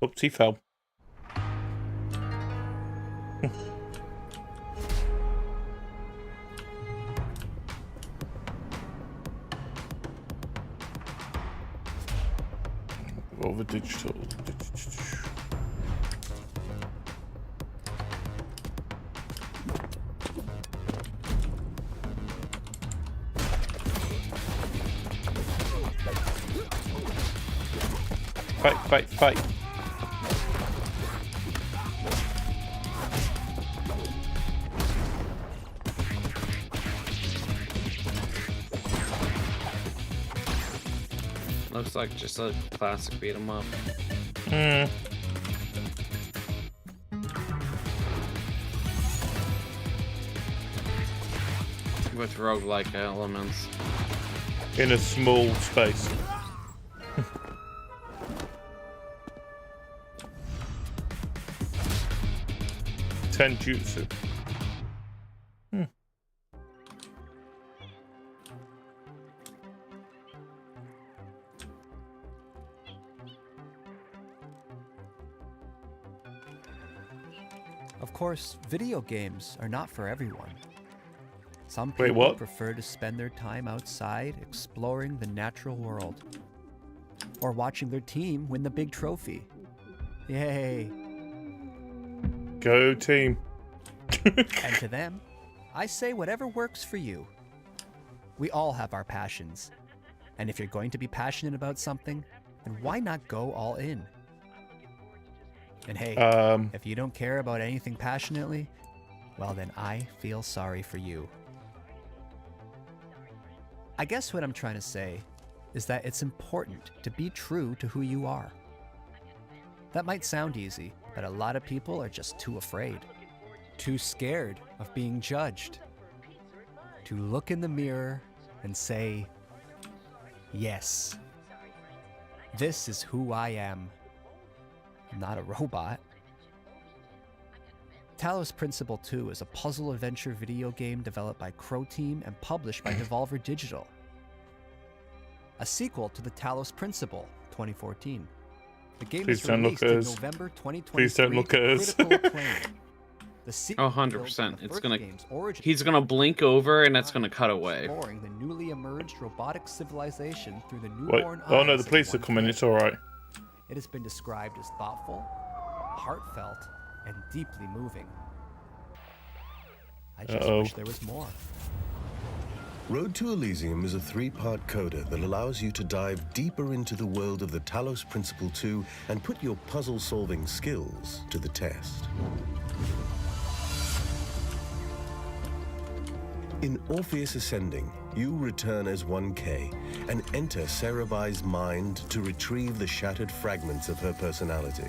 Oops, he fell. Over digital. Fight, fight, fight. Looks like just a classic beat 'em up. With roguelike elements. In a small space. Tenjutsu. course, video games are not for everyone. Some people prefer to spend their time outside exploring the natural world. Or watching their team win the big trophy. Yay! Go team! And to them, I say whatever works for you. We all have our passions. And if you're going to be passionate about something, then why not go all in? And hey, if you don't care about anything passionately, well then I feel sorry for you. I guess what I'm trying to say is that it's important to be true to who you are. That might sound easy, but a lot of people are just too afraid, too scared of being judged, to look in the mirror and say, yes, this is who I am. I'm not a robot. Talos Principle 2 is a puzzle adventure video game developed by Crow Team and published by Devolver Digital. A sequel to the Talos Principle 2014. The game was released in November 2023. Please don't look at us. The sequel 100%. It's gonna. He's gonna blink over and it's gonna cut away. Exploring the newly emerged robotic civilization through the newborn Oh no, eyes the police are coming. It's all right. It has been described as thoughtful, heartfelt, and deeply moving. I just wish there was more. Road to Elysium is a 3-part coda that allows you to dive deeper into the world of the Talos Principle 2 and put your puzzle-solving skills to the test. In Orpheus Ascending, you return as 1K and enter Cerebi's mind to retrieve the shattered fragments of her personality.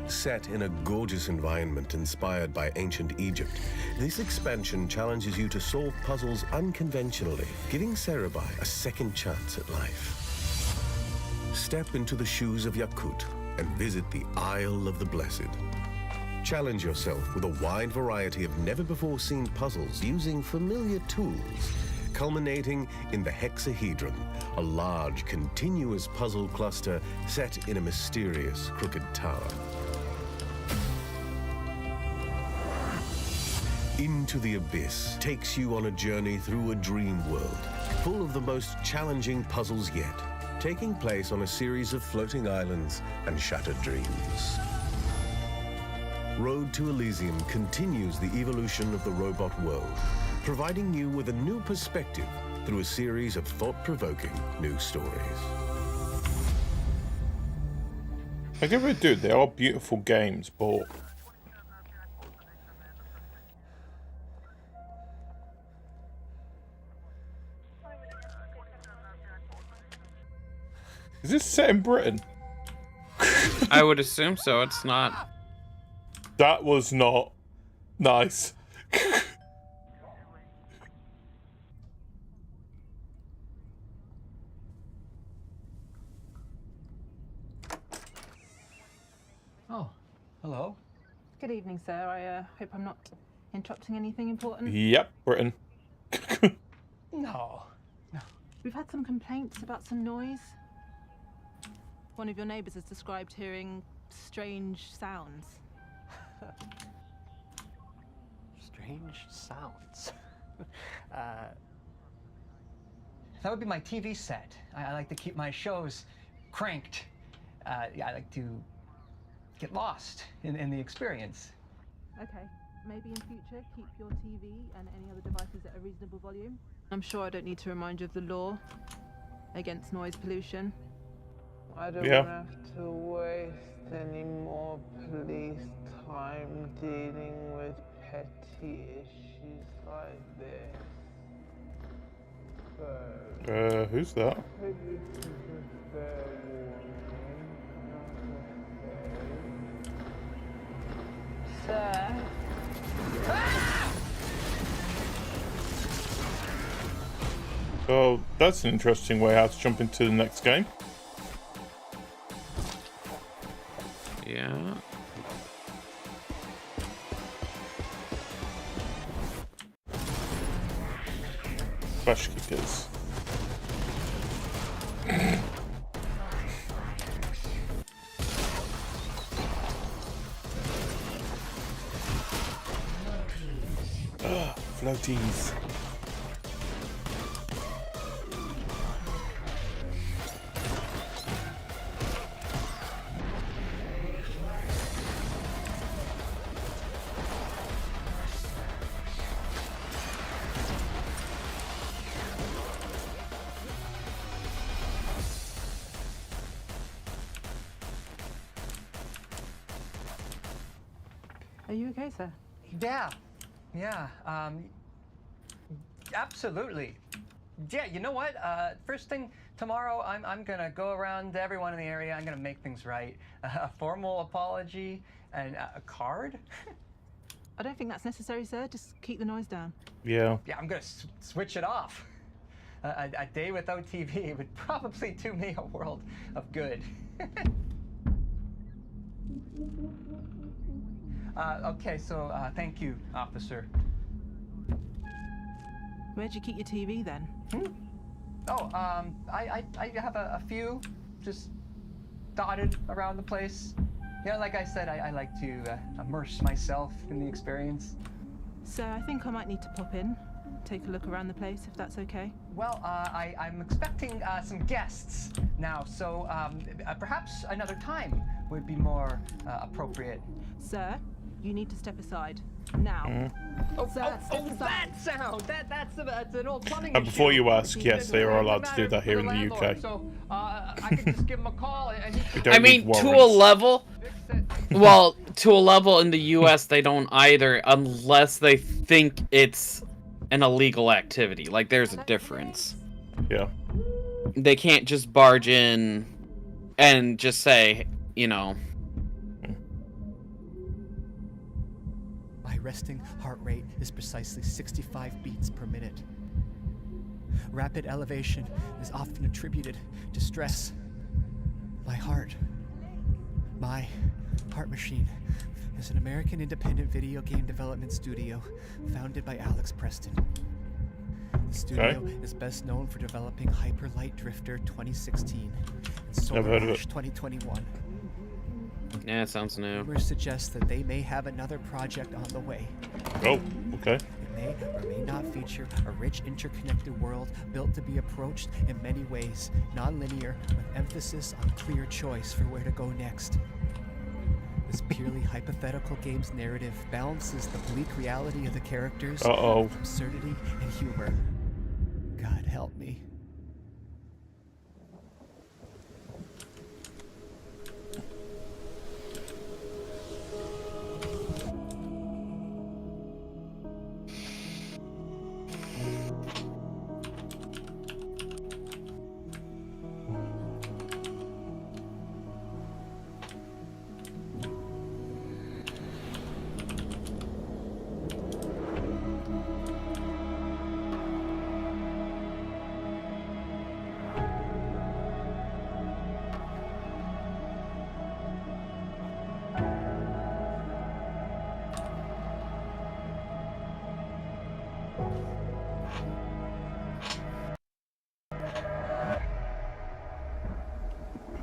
Set in a gorgeous environment inspired by ancient Egypt, this expansion challenges you to solve puzzles unconventionally, giving Cerebi a second chance at life. Step into the shoes of Yakut and visit the Isle of the Blessed. Challenge yourself with a wide variety of never-before-seen puzzles using familiar tools, culminating in the Hexahedron, a large, continuous puzzle cluster set in a mysterious crooked tower. Into the Abyss takes you on a journey through a dream world, full of the most challenging puzzles yet, taking place on a series of floating islands and shattered dreams. Road to Elysium continues the evolution of the robot world, providing you with a new perspective through a series of thought-provoking new stories. I give it a dude, they are beautiful games, but is this set in Britain? I would assume so. It's not. That was not nice. Oh, hello. Good evening, sir. I hope I'm not interrupting anything important. Yep, Britain. No. We've had some complaints about some noise. One of your neighbors has described hearing strange sounds. Strange sounds. That would be my TV set. I like to keep my shows cranked. Yeah, I like to get lost in the experience. Okay, maybe in future keep your TV and any other devices at a reasonable volume. I'm sure I don't need to remind you of the law against noise pollution. I don't have to waste any more police time dealing with petty issues like this. So, who's that? maybe this is a fair warning, not a Sir? Oh, that's an interesting way how to jump into the next game. Yeah. Flash kickers. Floaties. Are you okay, sir? Yeah, absolutely. Yeah, you know what? First thing tomorrow, I'm gonna go around to everyone in the area. I'm gonna make things right. A formal apology and a card. I don't think that's necessary, sir. Just keep the noise down. Yeah. Yeah, I'm gonna switch it off. A day without TV would probably do me a world of good. Okay, so thank you, officer. Where'd you keep your TV then? Oh, I have a few just dotted around the place. You know, like I said, I like to immerse myself in the experience. So I think I might need to pop in, take a look around the place, if that's okay. Well, I'm expecting some guests now, so perhaps another time would be more appropriate. Sir, you need to step aside. Now. Sir, step aside. That sound! That's an old plumbing And before issue. you ask, yes, they are allowed to do that here in the UK. So I could just give him a call and he We don't need to a warrants. level. Well, to a level in the US, they don't either, unless they think it's an illegal activity. Like, there's a difference. Yeah. They can't just barge in and just say, you know. My resting heart rate is precisely 65 beats per minute. Rapid elevation is often attributed to stress. My heart machine is an American independent video game development studio founded by Alex Preston. The studio is best known for developing Hyper Light Drifter 2016 and Solar Ash 2021. Yeah, it sounds new. Rumors suggest that they may have another project on the way. Oh, okay. It may or may not feature a rich, interconnected world built to be approached in many ways, non-linear, with emphasis on clear choice for where to go next. This purely hypothetical game's narrative balances the bleak reality of the characters with absurdity and humor. God help me.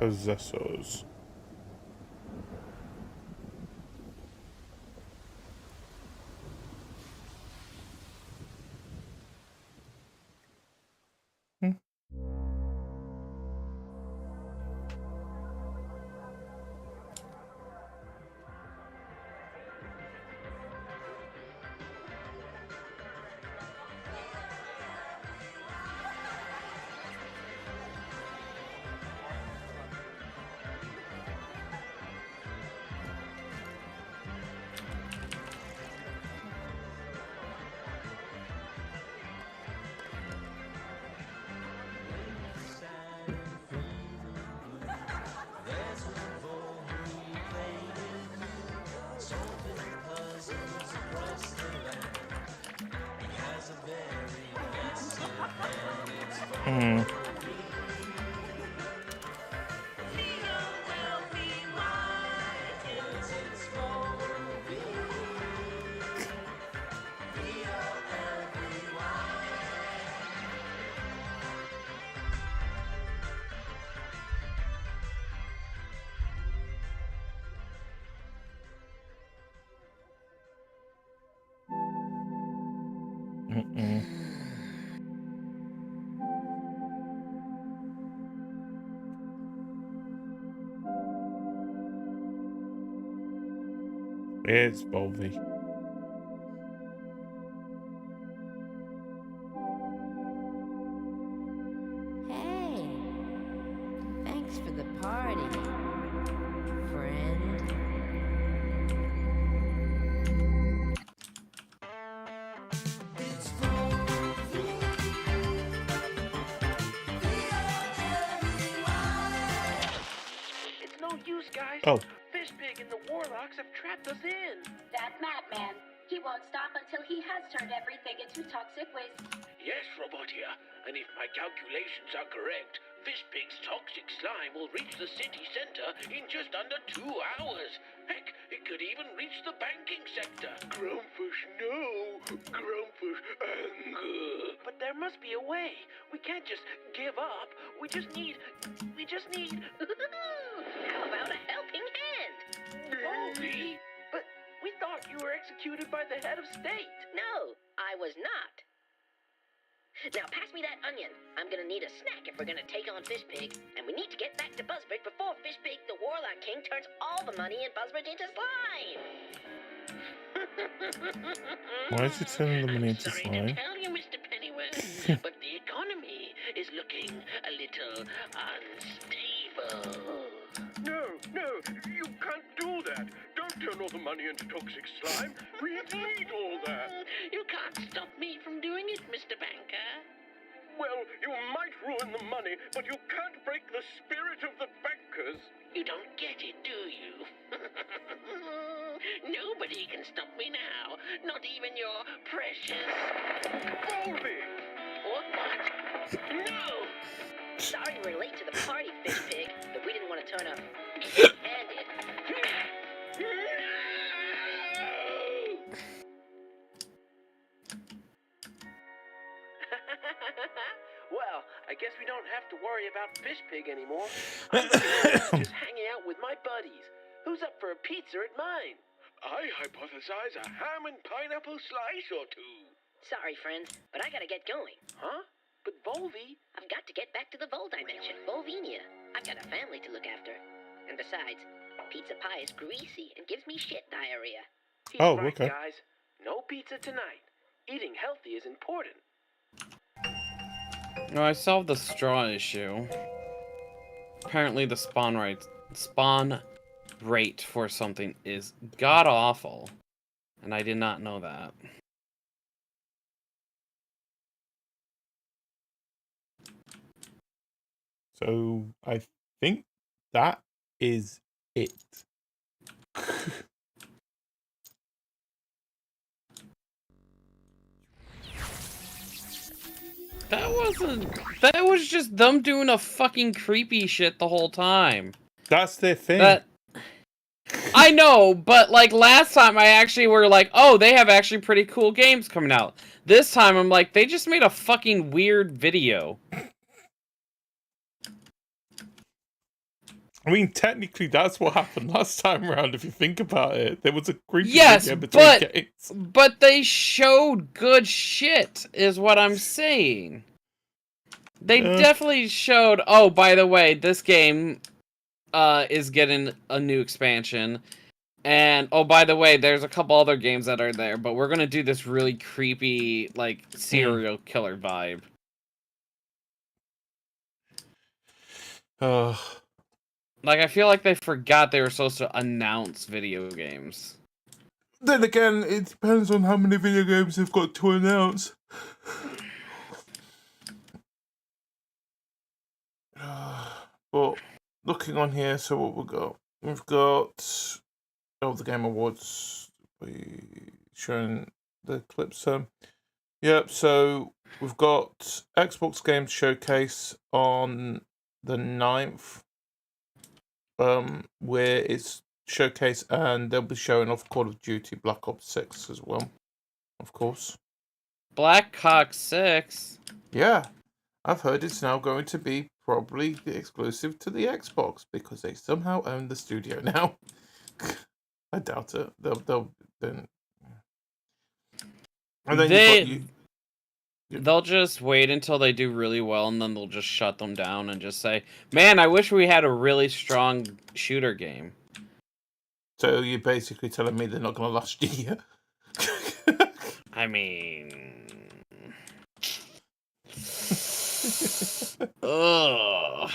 Possessors. It's Volvy. Hey, thanks for the party, friend. It's no use, guys. Oh. Fishpig and the Warlocks have trapped us in. That madman. He won't stop until he has turned everything into toxic waste. Yes, Robotia, and if my calculations are correct, Fishpig's toxic slime will reach the city center in just under 2 hours. Heck, it could even reach the banking sector. Grumpfish, no. Grumpfish, anger. But there must be a way. We can't just give up. We just need... How about a helping hand? Volvy? But we thought you were executed by the head of state. No, I was not. Now pass me that onion. I'm gonna need a snack if we're gonna take on Fishpig. And we need to get back to Buzzbridge before Fishpig, the Warlock King, turns all the money in Buzzbridge into slime. Why is he turning the money into Sorry slime? to tell you, Mr. Pennyworth, but the economy is looking a little unstable. No, you can't do that. Don't turn all the money into toxic slime. We need all that. You can't stop me from doing it, Mr. Banker. Well, you might ruin the money, but you can't break the spirit of the bankers. You don't get it, do you? Nobody can stop me now. Not even your precious... Volvy! What? No! Sorry we're late to the party, Fishpig, but we didn't want to turn up empty-handed. Well, I guess we don't have to worry about Fishpig anymore. I'm looking forward to just hanging out with my buddies. Who's up for a pizza at mine? I hypothesize a ham and pineapple slice or two. Sorry, friends, but I gotta get going. Huh? But Volvy? I've got to get back to the Vol dimension, Volvinia. I've got a family to look after. And besides, pizza pie is greasy and gives me shit diarrhea. He's Oh, right, okay. guys. No pizza tonight. Eating healthy is important. No, I solved the straw issue. Apparently the spawn rate for something is god-awful. And I did not know that. So I think that is it. That was just them doing a fucking creepy shit the whole time. That's their thing. I know, but like last time I actually were like, oh, they have actually pretty cool games coming out. This time I'm like, they just made a fucking weird video. I mean, technically, that's what happened last time around. If you think about it, there was a creepy video between games. But they showed good shit, is what I'm saying. They definitely showed. Oh, by the way, this game is getting a new expansion, and oh, by the way, there's a couple other games that are there. But we're gonna do this really creepy, like serial killer vibe. Like, I feel like they forgot they were supposed to announce video games. Then again, it depends on how many video games they've got to announce. But looking on here, so what we've got the Game Awards. We showing the clips. Yep. So we've got Xbox Games Showcase on the 9th. Where it's showcase, and they'll be showing off Call of Duty Black Ops 6 as well, of course. Black Ops 6? Yeah, I've heard it's now going to be probably exclusive to the Xbox because they somehow own the studio now. I doubt it. They'll then. And then they'll just wait until they do really well, and then they'll just shut them down and just say, "Man, I wish we had a really strong shooter game." So you're basically telling me they're not going to last a year? I mean, ugh.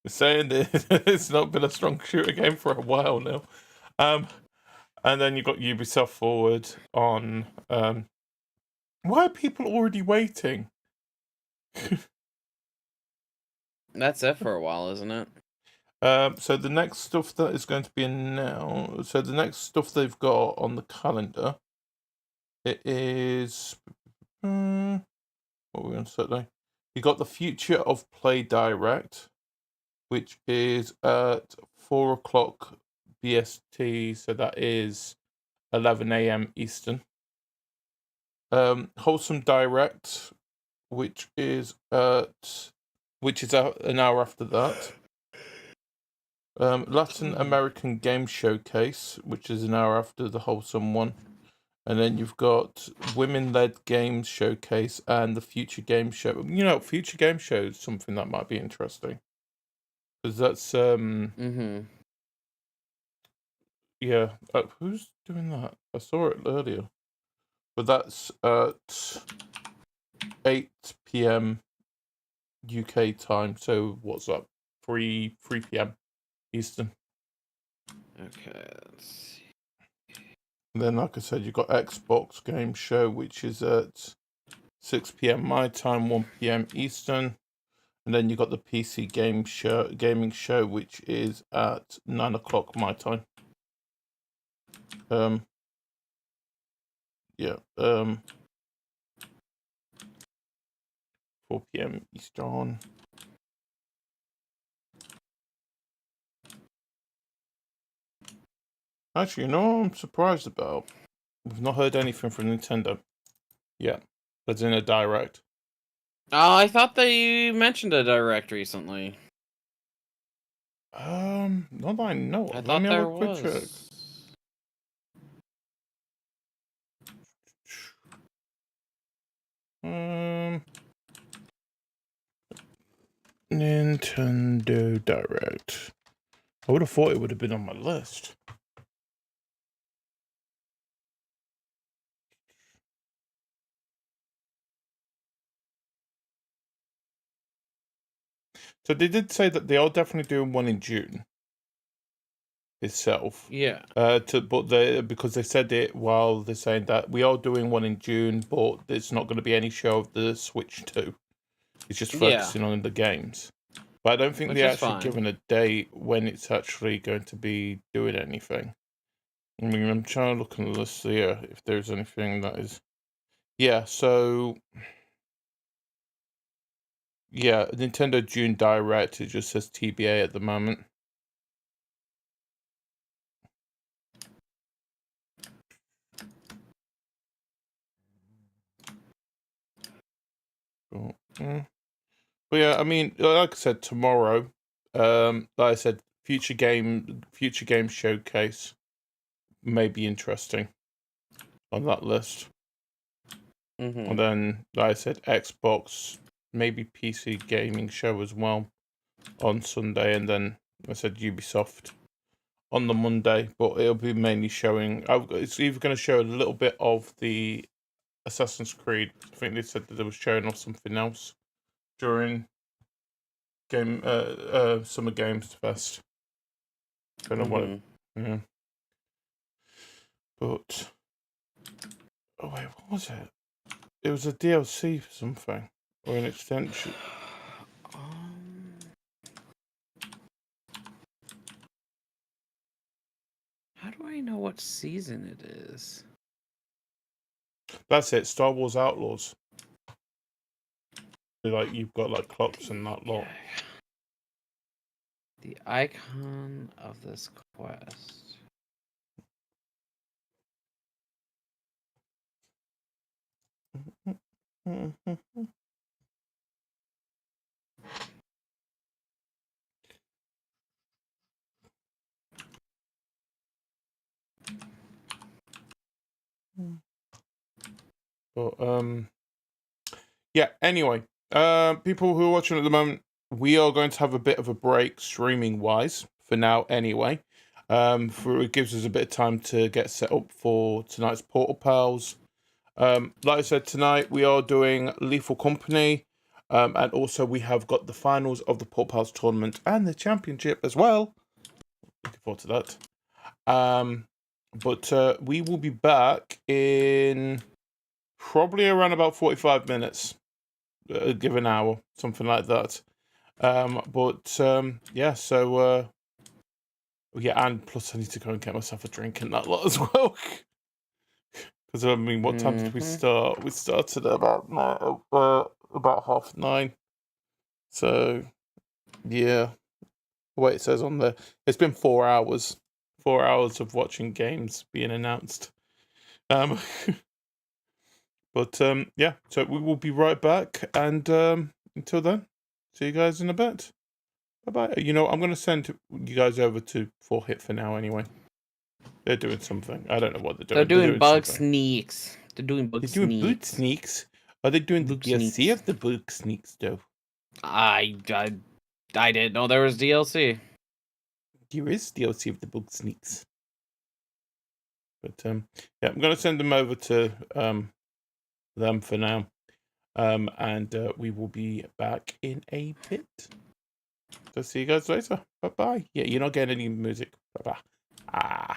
Saying that it's not been a strong shooter game for a while now. And then you've got Ubisoft Forward on. Why are people already waiting? That's it for a while, isn't it? So the next stuff that is going to be now. So the next stuff they've got on the calendar. It is. What are we on Saturday? You got the Future of Play Direct, which is at 4 o'clock BST, so that is 11 a.m. Eastern. Wholesome Direct, which is an hour after that. Latin American Game Showcase, which is an hour after the Wholesome one. And then you've got Women-Led Games Showcase and the Future Game Show. You know, Future Game Show is something that might be interesting. Because that's... Yeah. Who's doing that? I saw it earlier. But that's at 8 p.m. UK time. So what's that? 3 p.m. Eastern. Okay, let's see. And then, like I said, you've got Xbox Game Show, which is at 6 p.m. my time, 1 p.m. Eastern. And then you've got the PC Gaming Show, which is at 9 o'clock my time. 4 p.m. Eastern. Actually, you know what I'm surprised about? We've not heard anything from Nintendo. Yeah, that's in a direct. Oh, I thought they mentioned a direct recently. Not that I know of. I Let thought me have there a quick check. was. Nintendo Direct. I would have thought it would have been on my list. So they did say that they are definitely doing one in June itself. Yeah. Because they said it while they're saying that we are doing one in June, but there's not going to be any show of the Switch 2. It's just focusing on the games. But I don't think they're actually given a date when it's actually going to be doing anything. I mean, I'm trying to look on the list here if there's anything that is. Yeah, so. Yeah, Nintendo June Direct, it just says TBA at the moment. But yeah, I mean, like I said, tomorrow, like I said, future game showcase may be interesting on that list. And then, like I said, Xbox, maybe PC gaming show as well on Sunday, and then I said Ubisoft on the Monday, but it'll be mainly showing. It's either going to show a little bit of the Assassin's Creed. I think they said that they were showing off something else during Summer Games Fest. Don't know what. Yeah. But oh wait, what was it? It was a DLC for something or an extension. How do I know what season it is? That's it. Star Wars Outlaws. Like you've got like clocks and that lot. The icon of this quest. But yeah. Anyway, people who are watching at the moment, we are going to have a bit of a break streaming wise for now. Anyway, it gives us a bit of time to get set up for tonight's Portal Pals. Like I said, tonight we are doing Lethal Company, and also we have got the finals of the Portal Pals tournament and the championship as well. Looking forward to that. But we will be back in probably around about 45 minutes, give an hour, something like that. Yeah, so yeah, and plus I need to go and get myself a drink and that lot as well. Because I mean, what time did we start? We started at about 9:30. So yeah, the way it says on there, it's been 4 hours. 4 hours of watching games being announced. But yeah, so we will be right back, and until then, see you guys in a bit. Bye bye. You know, I'm gonna send you guys over to 4Hit for now anyway. They're doing something. I don't know what they're doing. They're doing bug sneaks. They're doing bug sneaks. They're doing boot sneaks. Are they doing the DLC of the bug sneaks though? I didn't know there was DLC. There is DLC of the bug sneaks. But yeah, I'm gonna send them over to them for now. And we will be back in a bit. So see you guys later. Bye bye. Yeah, you're not getting any music. Bye bye.